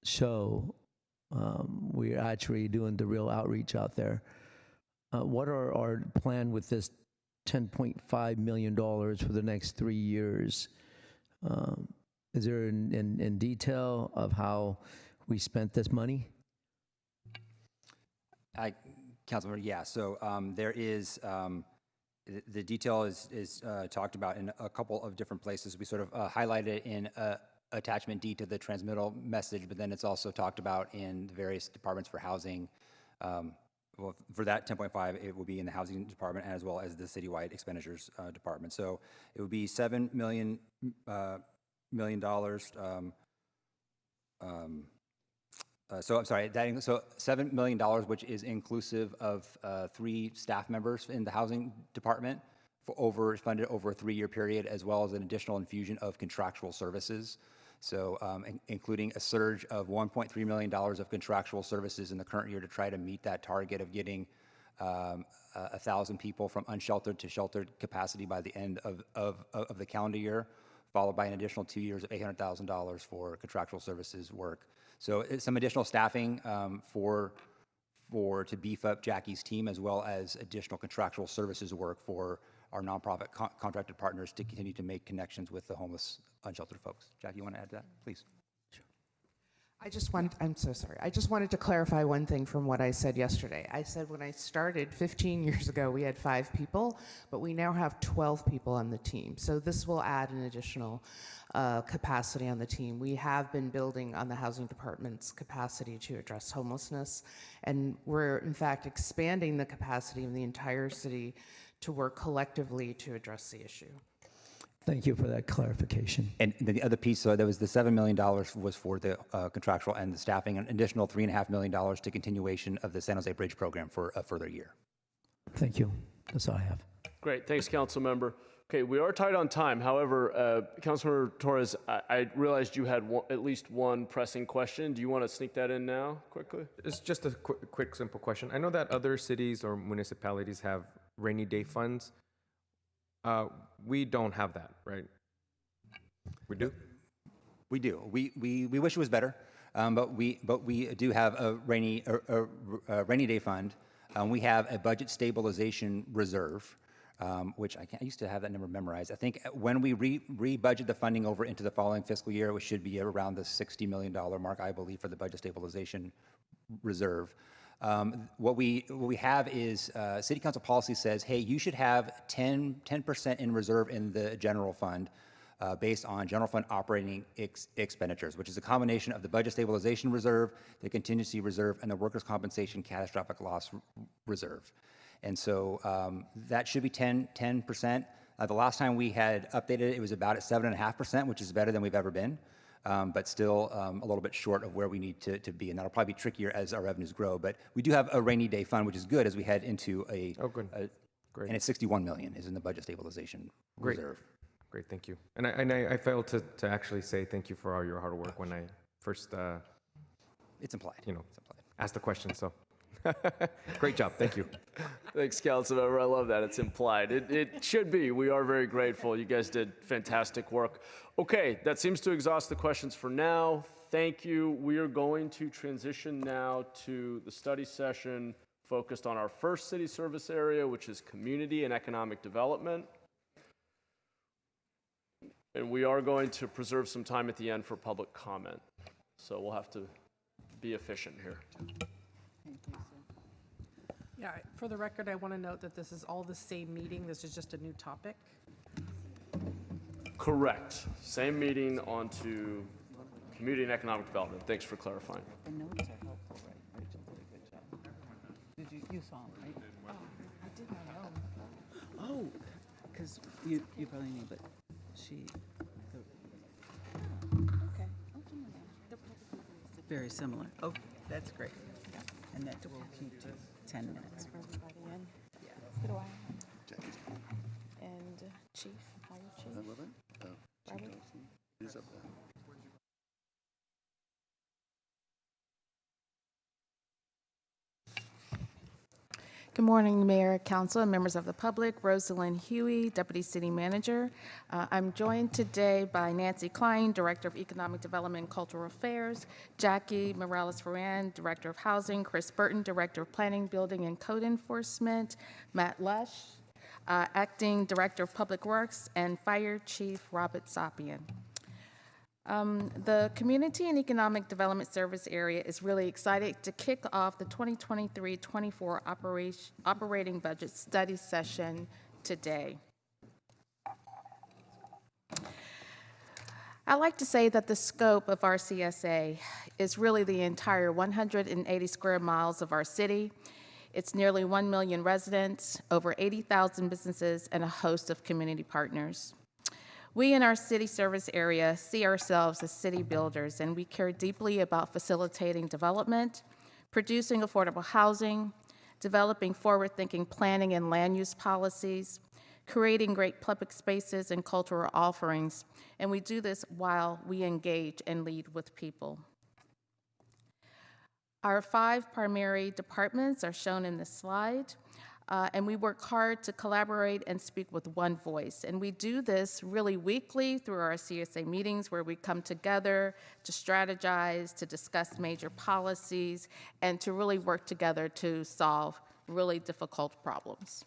show we're actually doing the real outreach out there. What are our plan with this $10.5 million for the next 3 years? Is there in detail of how we spent this money? Councilmember, yeah, so there is, the detail is talked about in a couple of different places. We sort of highlighted it in attachment D to the transmittal message, but then it's also talked about in the various departments for housing well, for that 10.5, it will be in the housing department as well as the citywide expenditures department. So it would be $7 million. So I'm sorry, so $7 million, which is inclusive of 3 staff members in the housing department funded over a 3-year period, as well as an additional infusion of contractual services. So including a surge of $1.3 million of contractual services in the current year to try to meet that target of getting 1,000 people from unsheltered to sheltered capacity by the end of the calendar year, followed by an additional 2 years of $800,000 for contractual services work. So some additional staffing to beef up Jackie's team, as well as additional contractual services work for our nonprofit contracted partners to continue to make connections with the homeless, unsheltered folks. Jackie, you want to add to that, please? I'm so sorry. I just wanted to clarify one thing from what I said yesterday. I said when I started 15 years ago, we had 5 people, but we now have 12 people on the team. So this will add an additional capacity on the team. We have been building on the housing department's capacity to address homelessness, and we're in fact expanding the capacity of the entire city to work collectively to address the issue. Thank you for that clarification. And then the other piece, so there was the $7 million was for the contractual and the staffing, an additional $3.5 million to continuation of the San Jose Bridge program for a further year. Thank you. That's all I have. Great, thanks, council member. Okay, we are tight on time. However, Councilmember Torres, I realized you had at least one pressing question. Do you want to sneak that in now, quickly? It's just a quick, simple question. I know that other cities or municipalities have rainy day funds. We don't have that, right? We do? We do. We wish it was better, but we do have a rainy day fund. We have a budget stabilization reserve, which I used to have that number memorized. I think when we re-budget the funding over into the following fiscal year, it should be around the $60 million mark, I believe, for the budget stabilization reserve. What we have is City Council policy says, hey, you should have 10% in reserve in the general fund based on general fund operating expenditures, which is a combination of the budget stabilization reserve, the contingency reserve, and the workers' compensation catastrophic loss reserve. And so that should be 10%. The last time we had updated it, it was about at 7.5%, which is better than we've ever been. But still a little bit short of where we need to be. And that'll probably be trickier as our revenues grow. But we do have a rainy day fund, which is good as we head into Great. And it's $61 million is in the budget stabilization reserve. Great, thank you. And I failed to actually say thank you for all your hard work when I first, It's implied. It's implied. Asked the question, so. Great job, thank you. Thanks, Councilmember. I love that. It's implied. It should be. We are very grateful. You guys did fantastic work. Okay, that seems to exhaust the questions for now. Thank you. We are going to transition now to the study session focused on our first city service area, which is community and economic development. And we are going to preserve some time at the end for public comment. So we'll have to be efficient here. Yeah, for the record, I want to note that this is all the same meeting. This is just a new topic. Correct. Same meeting on to community and economic development. Thanks for clarifying. The notes are helpful, right? Rachel did a good job. You saw them, right? Oh, I did not know. Oh, because you probably knew, but she. Okay. Very similar. Oh, that's great. And that will keep to 10 minutes. Everybody in? Yeah. Who do I have? And Chief, Fire Chief? Robert? He's up there. Good morning, Mayor, Council, and members of the public. Rosalind Huey, Deputy City Manager. I'm joined today by Nancy Klein, Director of Economic Development and Cultural Affairs, Jackie Morales-Ferran, Director of Housing, Chris Burton, Director of Planning, Building, and Code Enforcement, Matt Lush, Acting Director of Public Works, and Fire Chief Robert Sapien. The Community and Economic Development Service Area is really excited to kick off the 2023-24 operating budget study session today. I like to say that the scope of our CSA is really the entire 180 square miles of our city. It's nearly 1 million residents, over 80,000 businesses, and a host of community partners. We in our city service area see ourselves as city builders, and we care deeply about facilitating development, producing affordable housing, developing forward-thinking planning and land use policies, creating great public spaces and cultural offerings, and we do this while we engage and lead with people. Our 5 primary departments are shown in this slide, and we work hard to collaborate and speak with one voice. And we do this really weekly through our CSA meetings, where we come together to strategize, to discuss major policies, and to really work together to solve really difficult problems.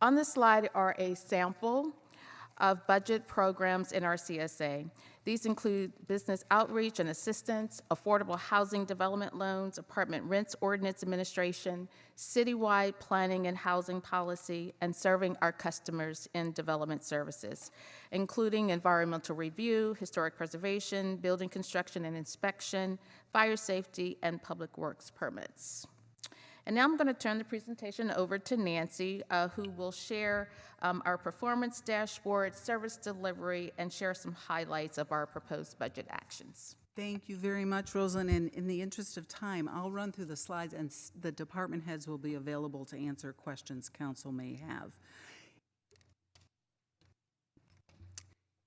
On this slide are a sample of budget programs in our CSA. These include business outreach and assistance, affordable housing development loans, apartment rents ordinance administration, citywide planning and housing policy, and serving our customers in development services, including environmental review, historic preservation, building construction and inspection, fire safety, and public works permits. And now I'm going to turn the presentation over to Nancy, who will share our performance dashboard, service delivery, and share some highlights of our proposed budget actions. Thank you very much, Rosalind. And in the interest of time, I'll run through the slides, and the department heads will be available to answer questions council may have.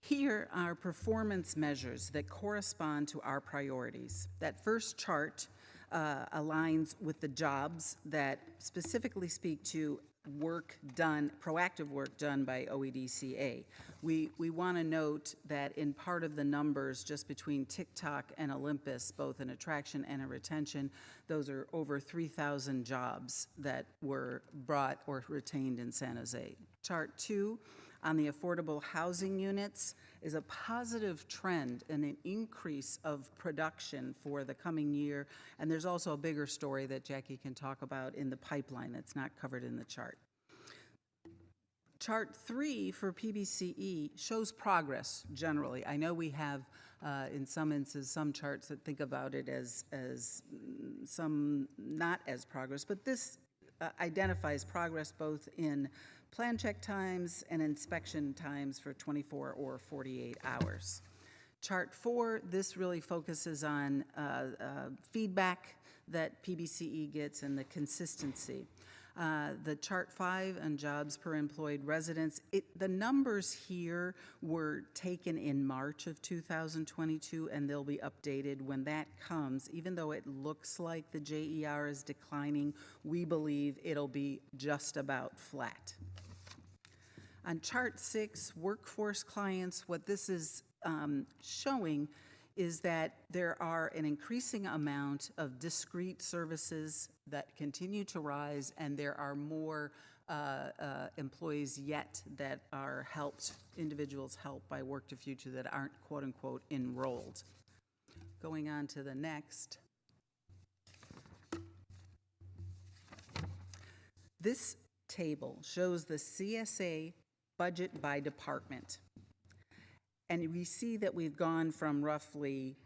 Here are performance measures that correspond to our priorities. That first chart aligns with the jobs that specifically speak to work done, proactive work done by OEDCA. We want to note that in part of the numbers just between TikTok and Olympus, both in attraction and in retention, those are over 3,000 jobs that were brought or retained in San Jose. Chart 2 on the affordable housing units is a positive trend and an increase of production for the coming year. And there's also a bigger story that Jackie can talk about in the pipeline that's not covered in the chart. Chart 3 for PBCE shows progress generally. I know we have, in some instances, some charts that think about it as some not as progress, but this identifies progress both in plan check times and inspection times for 24 or 48 hours. Chart 4, this really focuses on feedback that PBCE gets and the consistency. The chart 5 on jobs per employed residents, the numbers here were taken in March of 2022, and they'll be updated when that comes. Even though it looks like the JER is declining, we believe it'll be just about flat. On chart 6, workforce clients, what this is showing is that there are an increasing amount of discrete services that continue to rise, and there are more employees yet that are helped, individuals helped by Work to Future that aren't quote unquote enrolled. Going on to the next. This table shows the CSA budget by department. And we see that we've gone from roughly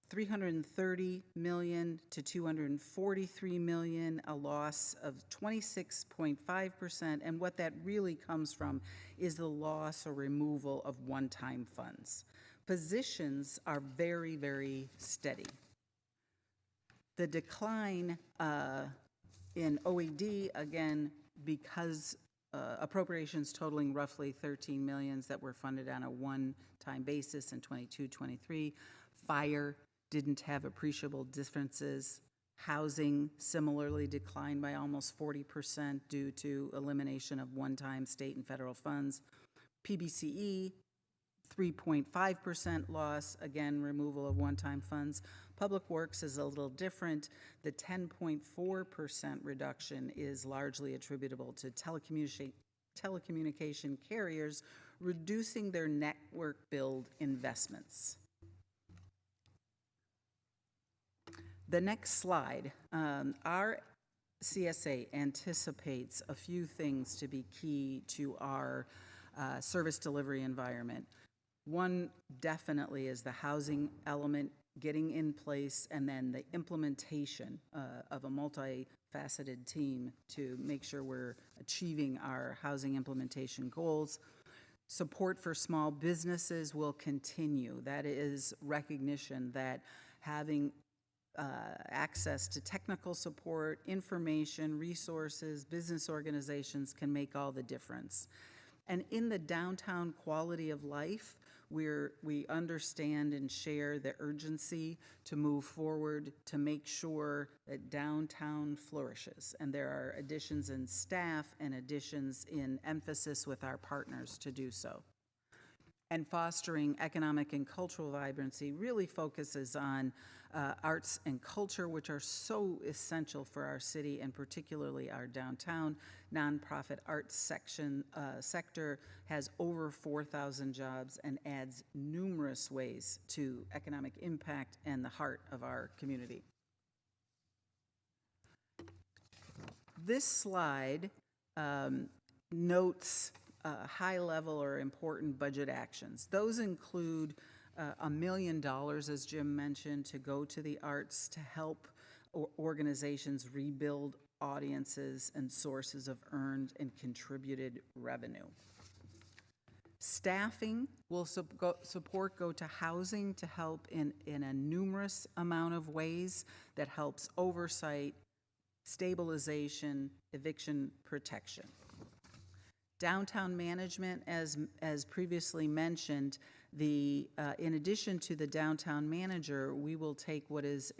330 million to 243 million, a loss of 26.5%. And what that really comes from is the loss or removal of one-time funds. Positions are very, very steady. The decline in OED, again, because appropriations totaling roughly 13 million that were funded on a one-time basis in 22-23. Fire didn't have appreciable differences. Housing similarly declined by almost 40% due to elimination of one-time state and federal funds. PBCE, 3.5% loss, again, removal of one-time funds. Public Works is a little different. The 10.4% reduction is largely attributable to telecommunication carriers reducing their network build investments. The next slide, our CSA anticipates a few things to be key to our service delivery environment. One definitely is the housing element getting in place, and then the implementation of a multifaceted team to make sure we're achieving our housing implementation goals. Support for small businesses will continue. That is recognition that having access to technical support, information, resources, business organizations can make all the difference. And in the downtown quality of life, we understand and share the urgency to move forward to make sure that downtown flourishes. And there are additions in staff and additions in emphasis with our partners to do so. And fostering economic and cultural vibrancy really focuses on arts and culture, which are so essential for our city and particularly our downtown. Nonprofit arts sector has over 4,000 jobs and adds numerous ways to economic impact and the heart of our community. This slide notes high-level or important budget actions. Those include $1 million, as Jim mentioned, to go to the arts to help organizations rebuild audiences and sources of earned and contributed revenue. Staffing will support go to housing to help in a numerous amount of ways that helps oversight, stabilization, eviction protection. Downtown management, as previously mentioned, in addition to the downtown manager, we will take what is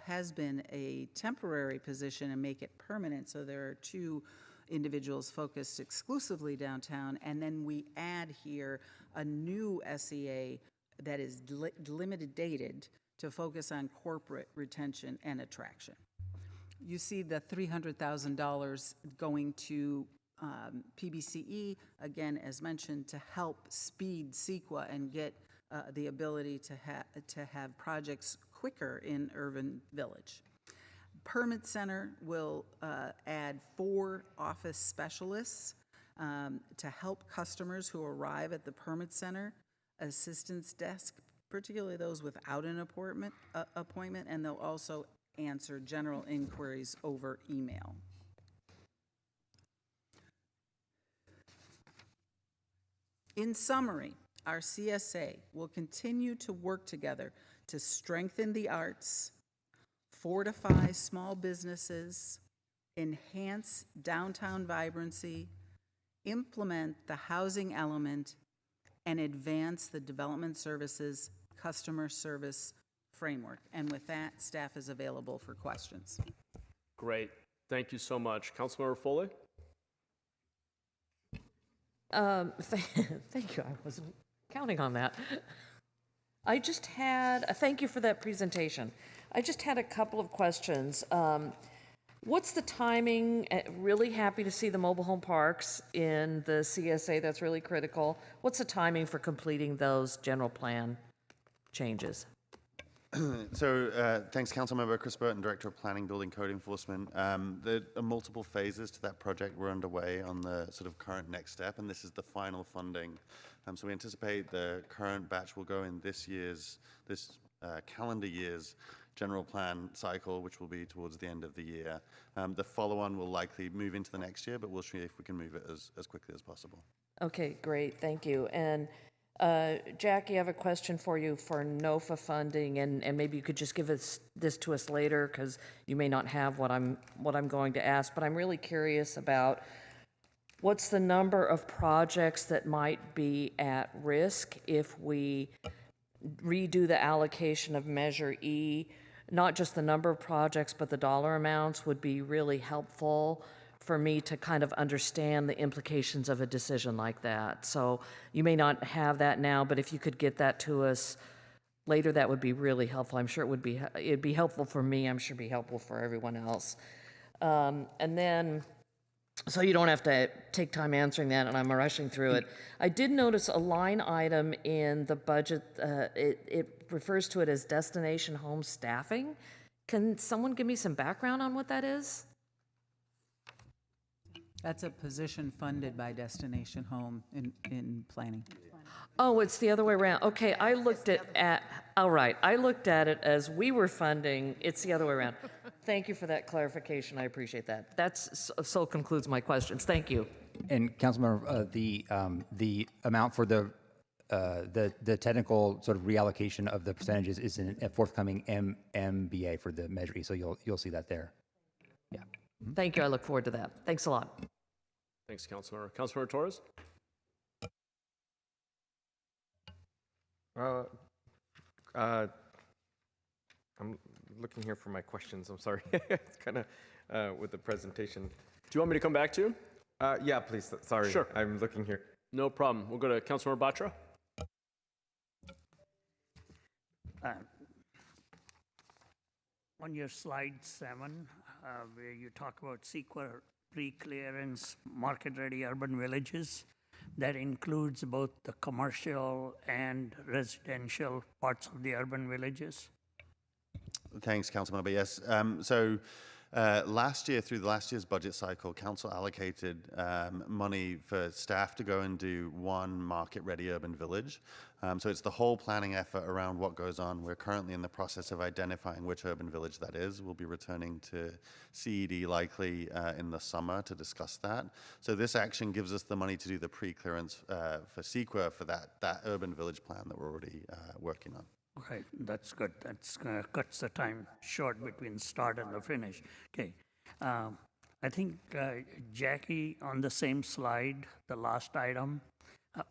has been a temporary position and make it permanent. So there are 2 individuals focused exclusively downtown, and then we add here a new SEA that is limited dated to focus on corporate retention and attraction. You see the $300,000 going to PBCE, again, as mentioned, to help speed CEQA and get the ability to have projects quicker in Urban Village. Permit Center will add 4 office specialists to help customers who arrive at the Permit Center, assistance desk, particularly those without an appointment, and they'll also answer general inquiries over email. In summary, our CSA will continue to work together to strengthen the arts, fortify small businesses, enhance downtown vibrancy, implement the housing element, and advance the development services customer service framework. And with that, staff is available for questions. Great. Thank you so much. Councilmember Foley? Thank you. I wasn't counting on that. I just had, thank you for that presentation. I just had a couple of questions. What's the timing? Really happy to see the mobile home parks in the CSA. That's really critical. What's the timing for completing those general plan changes? So thanks, Councilmember Chris Burton, Director of Planning, Building Code Enforcement. There are multiple phases to that project. We're underway on the sort of current next step, and this is the final funding. So we anticipate the current batch will go in this calendar year's general plan cycle, which will be towards the end of the year. The follow-on will likely move into the next year, but we'll see if we can move it as quickly as possible. Okay, great, thank you. And Jackie, I have a question for you for NOFA funding, and maybe you could just give this to us later, because you may not have what I'm going to ask, but I'm really curious about what's the number of projects that might be at risk if we redo the allocation of Measure E. Not just the number of projects, but the dollar amounts would be really helpful for me to kind of understand the implications of a decision like that. So you may not have that now, but if you could get that to us later, that would be really helpful. I'm sure it'd be helpful for me. I'm sure it'd be helpful for everyone else. And then, so you don't have to take time answering that, and I'm rushing through it. I did notice a line item in the budget. It refers to it as destination home staffing. Can someone give me some background on what that is? That's a position funded by Destination Home in planning. Oh, it's the other way around. Okay, I looked all right, I looked at it as we were funding, it's the other way around. Thank you for that clarification, I appreciate that. So concludes my questions, thank you. And Councilmember, the amount for the technical sort of reallocation of the percentages is in a forthcoming MBA for the Measure E, so you'll see that there. Yeah. Thank you, I look forward to that. Thanks a lot. Thanks, Councilmember. Councilmember Torres? I'm looking here for my questions. I'm sorry. It's kind of with the presentation. Do you want me to come back to you? Yeah, please. Sorry. Sure. I'm looking here. No problem. We'll go to Councilmember Batra. On your slide 7, where you talk about CEQA pre-clearance market-ready urban villages, that includes both the commercial and residential parts of the urban villages? Thanks, Councilmember. Yes. Last year, through the last year's budget cycle, Council allocated money for staff to go and do one market-ready urban village. So it's the whole planning effort around what goes on. We're currently in the process of identifying which urban village that is. We'll be returning to CED likely in the summer to discuss that. So this action gives us the money to do the pre-clearance for CEQA for that urban village plan that we're already working on. Okay, that's good. That's cuts the time short between start and the finish. Okay. I think, Jackie, on the same slide, the last item,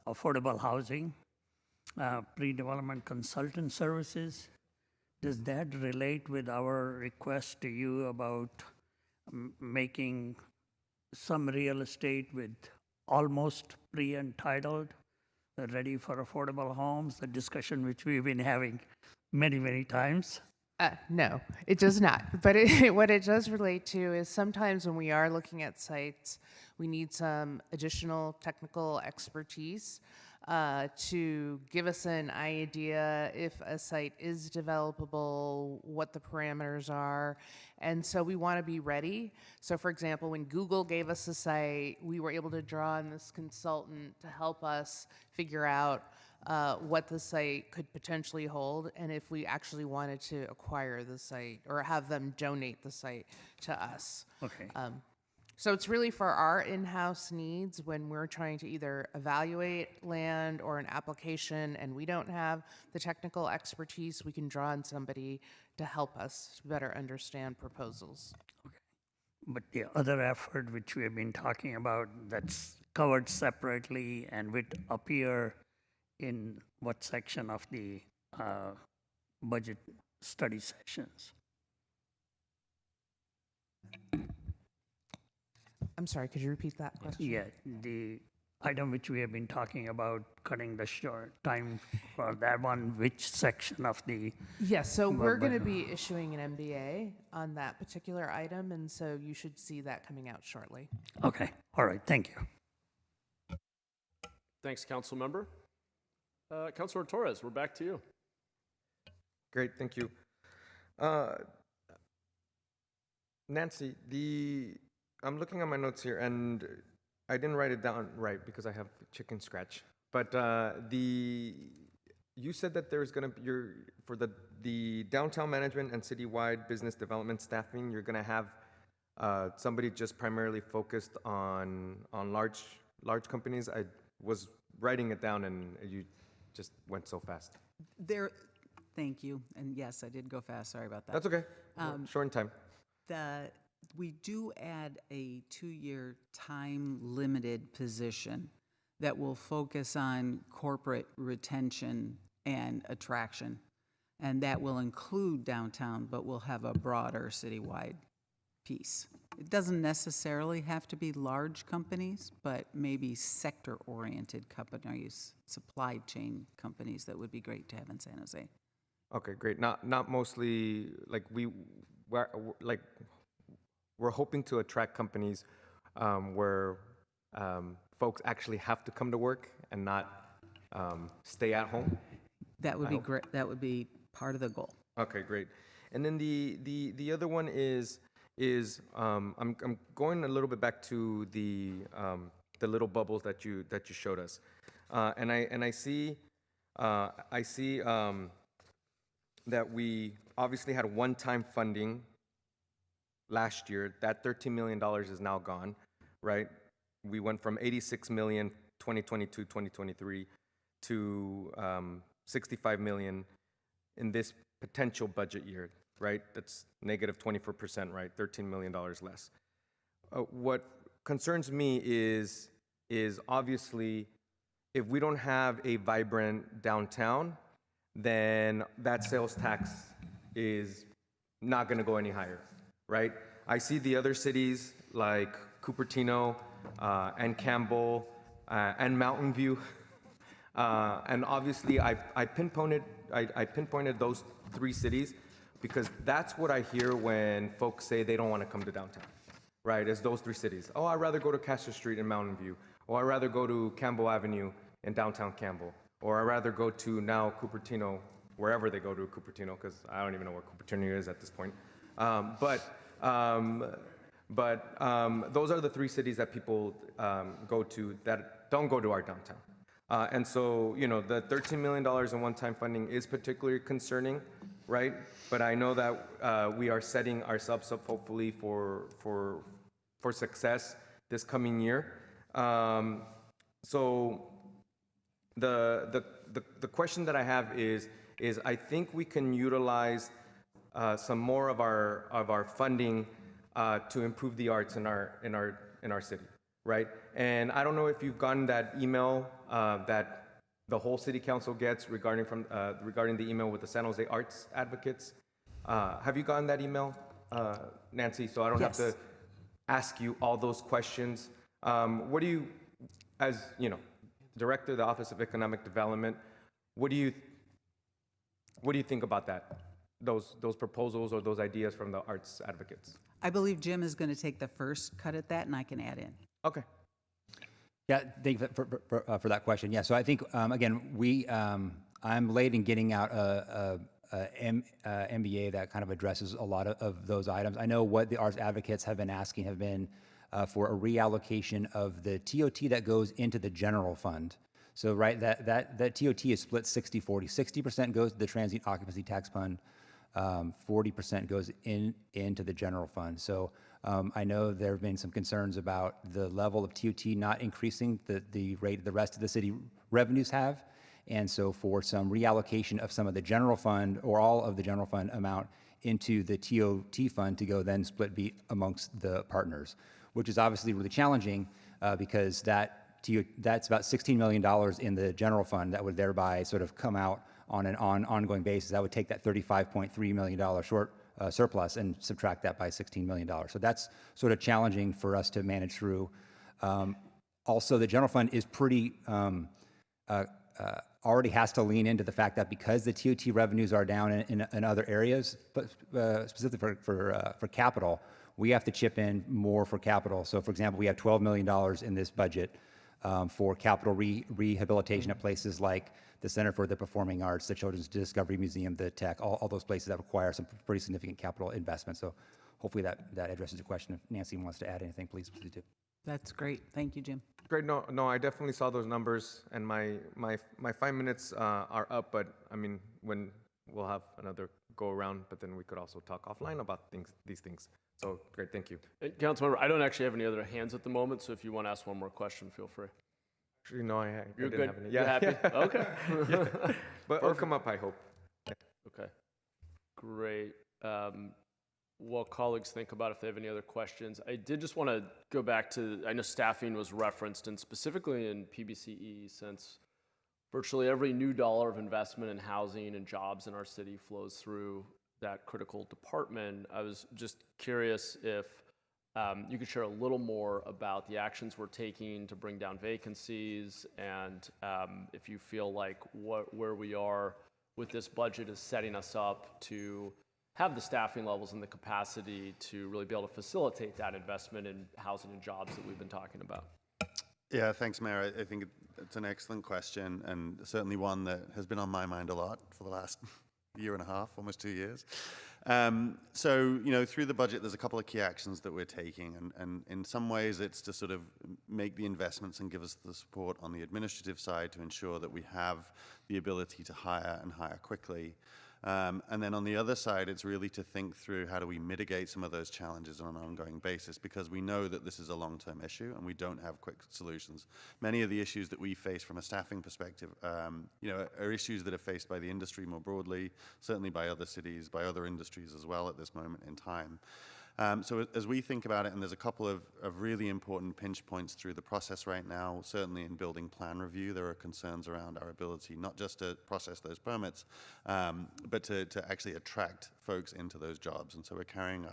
affordable housing, pre-development consultant services, does that relate with our request to you about making some real estate with almost pre-entitled, ready for affordable homes, the discussion which we've been having many, many times? No, it does not. But what it does relate to is sometimes when we are looking at sites, we need some additional technical expertise to give us an idea if a site is developable, what the parameters are. And so we want to be ready. So for example, when Google gave us a site, we were able to draw on this consultant to help us figure out what the site could potentially hold and if we actually wanted to acquire the site or have them donate the site to us. Okay. So it's really for our in-house needs when we're trying to either evaluate land or an application and we don't have the technical expertise, we can draw on somebody to help us to better understand proposals. Okay. But the other effort which we have been talking about that's covered separately and would appear in what section of the budget study sessions? I'm sorry, could you repeat that question? Yeah, the item which we have been talking about, cutting the short time for that one, which section of the? Yes, so we're going to be issuing an MBA on that particular item, and so you should see that coming out shortly. Okay, all right, thank you. Thanks, Council Member. Councilor Torres, we're back to you. Great, thank you. Nancy, I'm looking at my notes here, and I didn't write it down right because I have chicken scratch. But you said that there's going to be for the downtown management and citywide business development staffing, you're going to have somebody just primarily focused on large companies. I was writing it down, and you just went so fast. Thank you. And yes, I did go fast. Sorry about that. That's okay. Short in time. We do add a 2-year time-limited position that will focus on corporate retention and attraction. And that will include downtown, but will have a broader citywide piece. It doesn't necessarily have to be large companies, but maybe sector-oriented companies, supply chain companies that would be great to have in San Jose. Okay, great. Not mostly we're hoping to attract companies where folks actually have to come to work and not stay at home. That would be great. That would be part of the goal. Okay, great. And then the other one is is I'm going a little bit back to the little bubbles that you showed us, and I see that we obviously had one-time funding last year. That $13 million is now gone, right? We went from 86 million 2022, 2023 to 65 million in this potential budget year, right? That's negative 24%, right? $13 million less. What concerns me is obviously if we don't have a vibrant downtown, then that sales tax is not going to go any higher, right? I see the other cities like Cupertino and Campbell and Mountain View, and obviously I pinpointed those three cities because that's what I hear when folks say they don't want to come to downtown, right? It's those three cities. Oh, I'd rather go to Castro Street in Mountain View, or I'd rather go to Campbell Avenue in downtown Campbell, or I'd rather go to now Cupertino, wherever they go to Cupertino, because I don't even know where Cupertino is at this point. But those are the three cities that people go to that don't go to our downtown. And so, you know, the $13 million in one-time funding is particularly concerning, right? But I know that we are setting ourselves up hopefully for success this coming year. So the question that I have is I think we can utilize some more of our funding to improve the arts in our city, right? And I don't know if you've gotten that email that the whole city council gets regarding the email with the San Jose Arts Advocates. Have you gotten that email, Nancy? So I don't have to ask you all those questions. What do you, as you know, Director of the Office of Economic Development, what do you think about that? Those proposals or those ideas from the arts advocates? I believe Jim is going to take the first cut at that, and I can add in. Okay. Yeah, thank you for that question. Yeah, so I think, again, I'm late in getting out a MBA that kind of addresses a lot of those items. I know what the arts advocates have been asking have been for a reallocation of the TOT that goes into the general fund. So, right, that TOT is split 60-40. 60% goes to the transient occupancy tax fund, 40% goes into the general fund. So I know there have been some concerns about the level of TOT not increasing the rate the rest of the city revenues have. And so for some reallocation of some of the general fund or all of the general fund amount into the TOT fund to go then split amongst the partners, which is obviously really challenging because that's about $16 million in the general fund that would thereby sort of come out on an ongoing basis. That would take that $35.3 million surplus and subtract that by $16 million. So that's sort of challenging for us to manage through. Also, the general fund is pretty, already has to lean into the fact that because the TOT revenues are down in other areas, but specifically for capital, we have to chip in more for capital. So for example, we have $12 million in this budget for capital rehabilitation at places like the Center for the Performing Arts, the Children's Discovery Museum, the Tech, all those places that require some pretty significant capital investment. So hopefully that addresses your question. If Nancy wants to add anything, please do. That's great. Thank you, Jim. Great. No, I definitely saw those numbers, and my 5 minutes are up. But I mean, when we'll have another go around, but then we could also talk offline about these things. So great, thank you. Councilmember, I don't actually have any other hands at the moment, so if you want to ask one more question, feel free. Actually, no, I You're didn't good. have any. You're happy? Okay. Yeah. But it'll come up, I hope. Okay. Great. While colleagues think about if they have any other questions, I did just want to go back to, I know staffing was referenced, and specifically in PBCE, since virtually every new dollar of investment in housing and jobs in our city flows through that critical department. I was just curious if you could share a little more about the actions we're taking to bring down vacancies, and if you feel like where we are with this budget is setting us up to have the staffing levels and the capacity to really be able to facilitate that investment in housing and jobs that we've been talking about. Yeah, thanks, Mayor. I think it's an excellent question, and certainly one that has been on my mind a lot for the last year and a half, almost 2 years. So, through the budget, there's a couple of key actions that we're taking, and in some ways it's to sort of make the investments and give us the support on the administrative side to ensure that we have the ability to hire and hire quickly. And then on the other side, it's really to think through how do we mitigate some of those challenges on an ongoing basis, because we know that this is a long-term issue and we don't have quick solutions. Many of the issues that we face from a staffing perspective, are issues that are faced by the industry more broadly, certainly by other cities, by other industries as well at this moment in time. So as we think about it, and there's a couple of really important pinch points through the process right now, certainly in building plan review, there are concerns around our ability not just to process those permits, but to actually attract folks into those jobs. And so we're carrying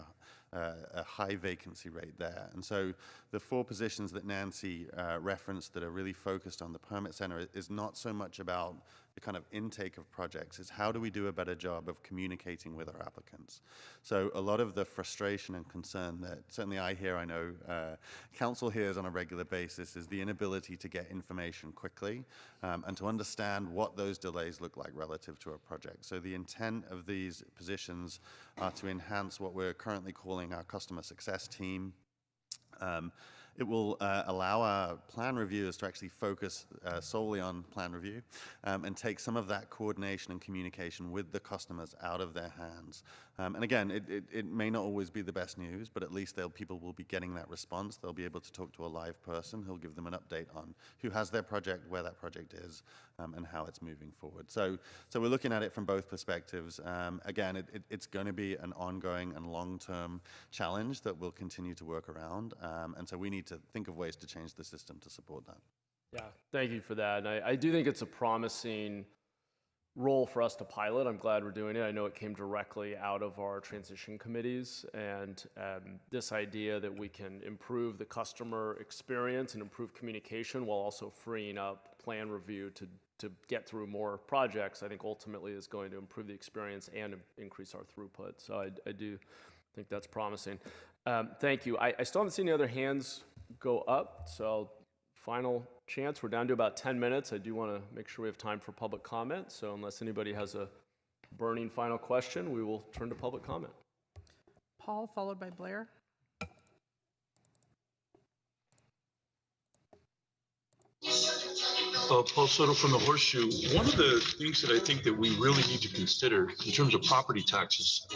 a high vacancy rate there. And so the 4 positions that Nancy referenced that are really focused on the permit center is not so much about the kind of intake of projects, is how do we do a better job of communicating with our applicants. So a lot of the frustration and concern that certainly I hear, I know council hears on a regular basis, is the inability to get information quickly and to understand what those delays look like relative to a project. So the intent of these positions are to enhance what we're currently calling our customer success team. It will allow our plan reviewers to actually focus solely on plan review and take some of that coordination and communication with the customers out of their hands. And again, it may not always be the best news, but at least people will be getting that response. They'll be able to talk to a live person who'll give them an update on who has their project, where that project is, and how it's moving forward. So we're looking at it from both perspectives. Again, it's going to be an ongoing and long-term challenge that we'll continue to work around. And so we need to think of ways to change the system to support that. Yeah, thank you for that. And I do think it's a promising role for us to pilot. I'm glad we're doing it. I know it came directly out of our transition committees, and this idea that we can improve the customer experience and improve communication while also freeing up plan review to get through more projects, I think ultimately is going to improve the experience and increase our throughput. So I do think that's promising. Thank you. I still haven't seen any other hands go up, so final chance. We're down to about 10 minutes. I do want to make sure we have time for public comment, so unless anybody has a burning final question, we will turn to public comment. Paul, followed by Blair. Paul Soto from the Horseshoe. One of the things that I think that we really need to consider in terms of property taxes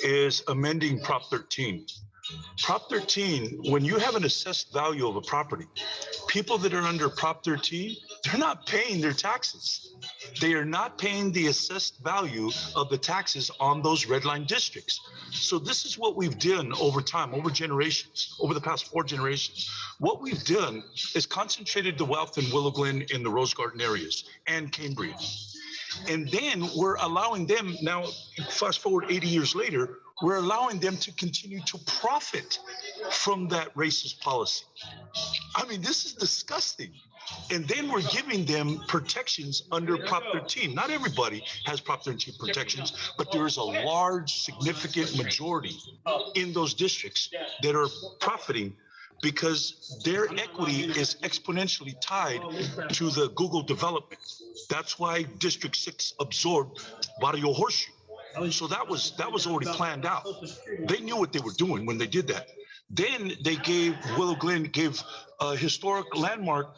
is amending Prop 13. Prop 13, when you have an assessed value of a property, people that are under Prop 13, they're not paying their taxes. They are not paying the assessed value of the taxes on those red line districts. So this is what we've done over time, over generations, over the past 4 generations. What we've done is concentrated the wealth in Willow Glen in the Rose Garden areas and Cambria. And then we're allowing them now, fast forward 80 years later, we're allowing them to continue to profit from that racist policy. I mean, this is disgusting. And then we're giving them protections under Prop 13. Not everybody has Prop 13 protections, but there is a large, significant majority in those districts that are profiting because their equity is exponentially tied to the Google development. That's why District 6 absorbed Barrio Horseshoe. So that was already planned out. They knew what they were doing when they did that. Then they gave, Willow Glen gave historic landmark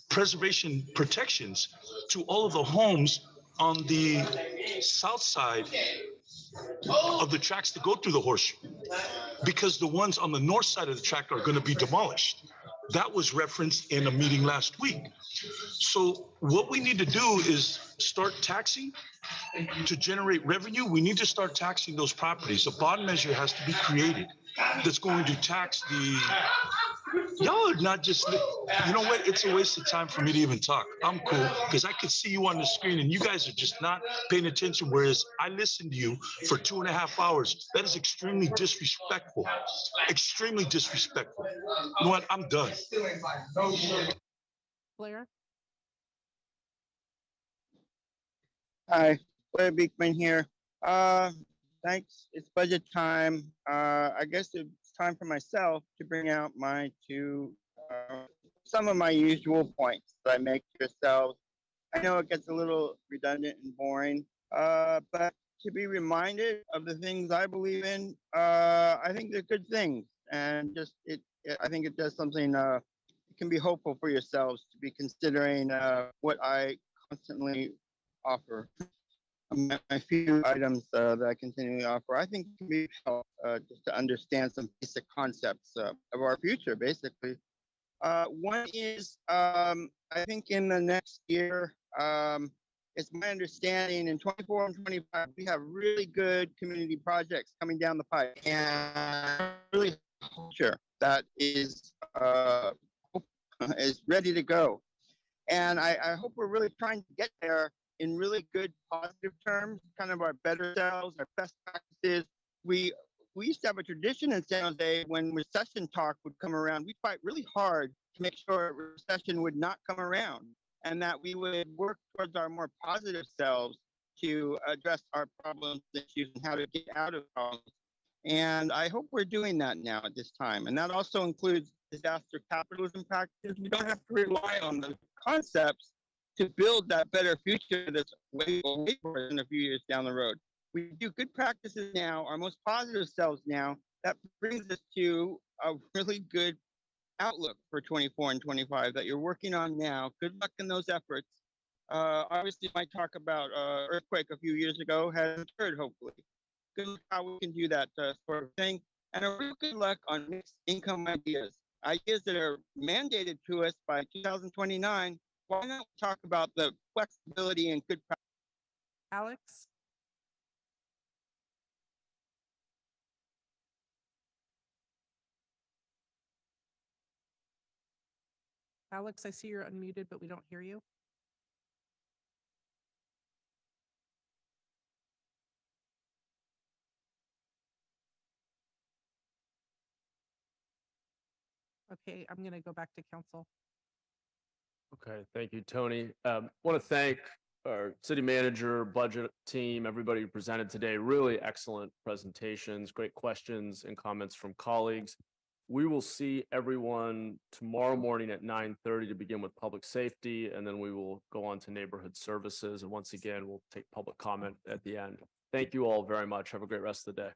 preservation protections to all of the homes on the south side of the tracks that go through the Horseshoe, because the ones on the north side of the track are going to be demolished. That was referenced in a meeting last week. So what we need to do is start taxing to generate revenue. We need to start taxing those properties. A bond measure has to be created that's going to tax the, y'all are not just, you know what? It's a waste of time for me to even talk. I'm cool because I can see you on the screen and you guys are just not paying attention. Whereas I listened to you for 2.5 hours. That is extremely disrespectful. Extremely disrespectful. You know what? I'm done. Blair. Hi, Blair Beekman here. Thanks. It's budget time. I guess it's time for myself to bring out my some of my usual points that I make to yourselves. I know it gets a little redundant and boring, but to be reminded of the things I believe in, I think they're good things. And I think it does something, it can be hopeful for yourselves to be considering what I constantly offer. My few items that I continually offer, I think can be helpful just to understand some basic concepts of our future, basically. One is, I think in the next year, it's my understanding in 24 and 25, we have really good community projects coming down the pipe and really culture that is ready to go. And I hope we're really trying to get there in really good positive terms, kind of our better selves, our best practices. We used to have a tradition in San Jose when recession talk would come around, we'd fight really hard to make sure recession would not come around and that we would work towards our more positive selves to address our problems, issues, and how to get out of problems. And I hope we're doing that now at this time. And that also includes disaster capitalism practices. We don't have to rely on the concepts to build that better future that's way for us in a few years down the road. We do good practices now, our most positive selves now. That brings us to a really good outlook for 24 and 25 that you're working on now. Good luck in those efforts. Obviously, my talk about earthquake a few years ago has occurred, hopefully. Good luck how we can do that sort of thing. And a real good luck on mixed income ideas that are mandated to us by 2029. Why not talk about the flexibility and good practice? Alex? Alex, I see you're unmuted, but we don't hear you. Okay, I'm going to go back to council. Okay, thank you, Tony. Want to thank our city manager, budget team, everybody who presented today. Really excellent presentations, great questions and comments from colleagues. We will see everyone tomorrow morning at 9:30 to begin with public safety, and then we will go on to neighborhood services. And once again, we'll take public comment at the end. Thank you all very much. Have a great rest of the day.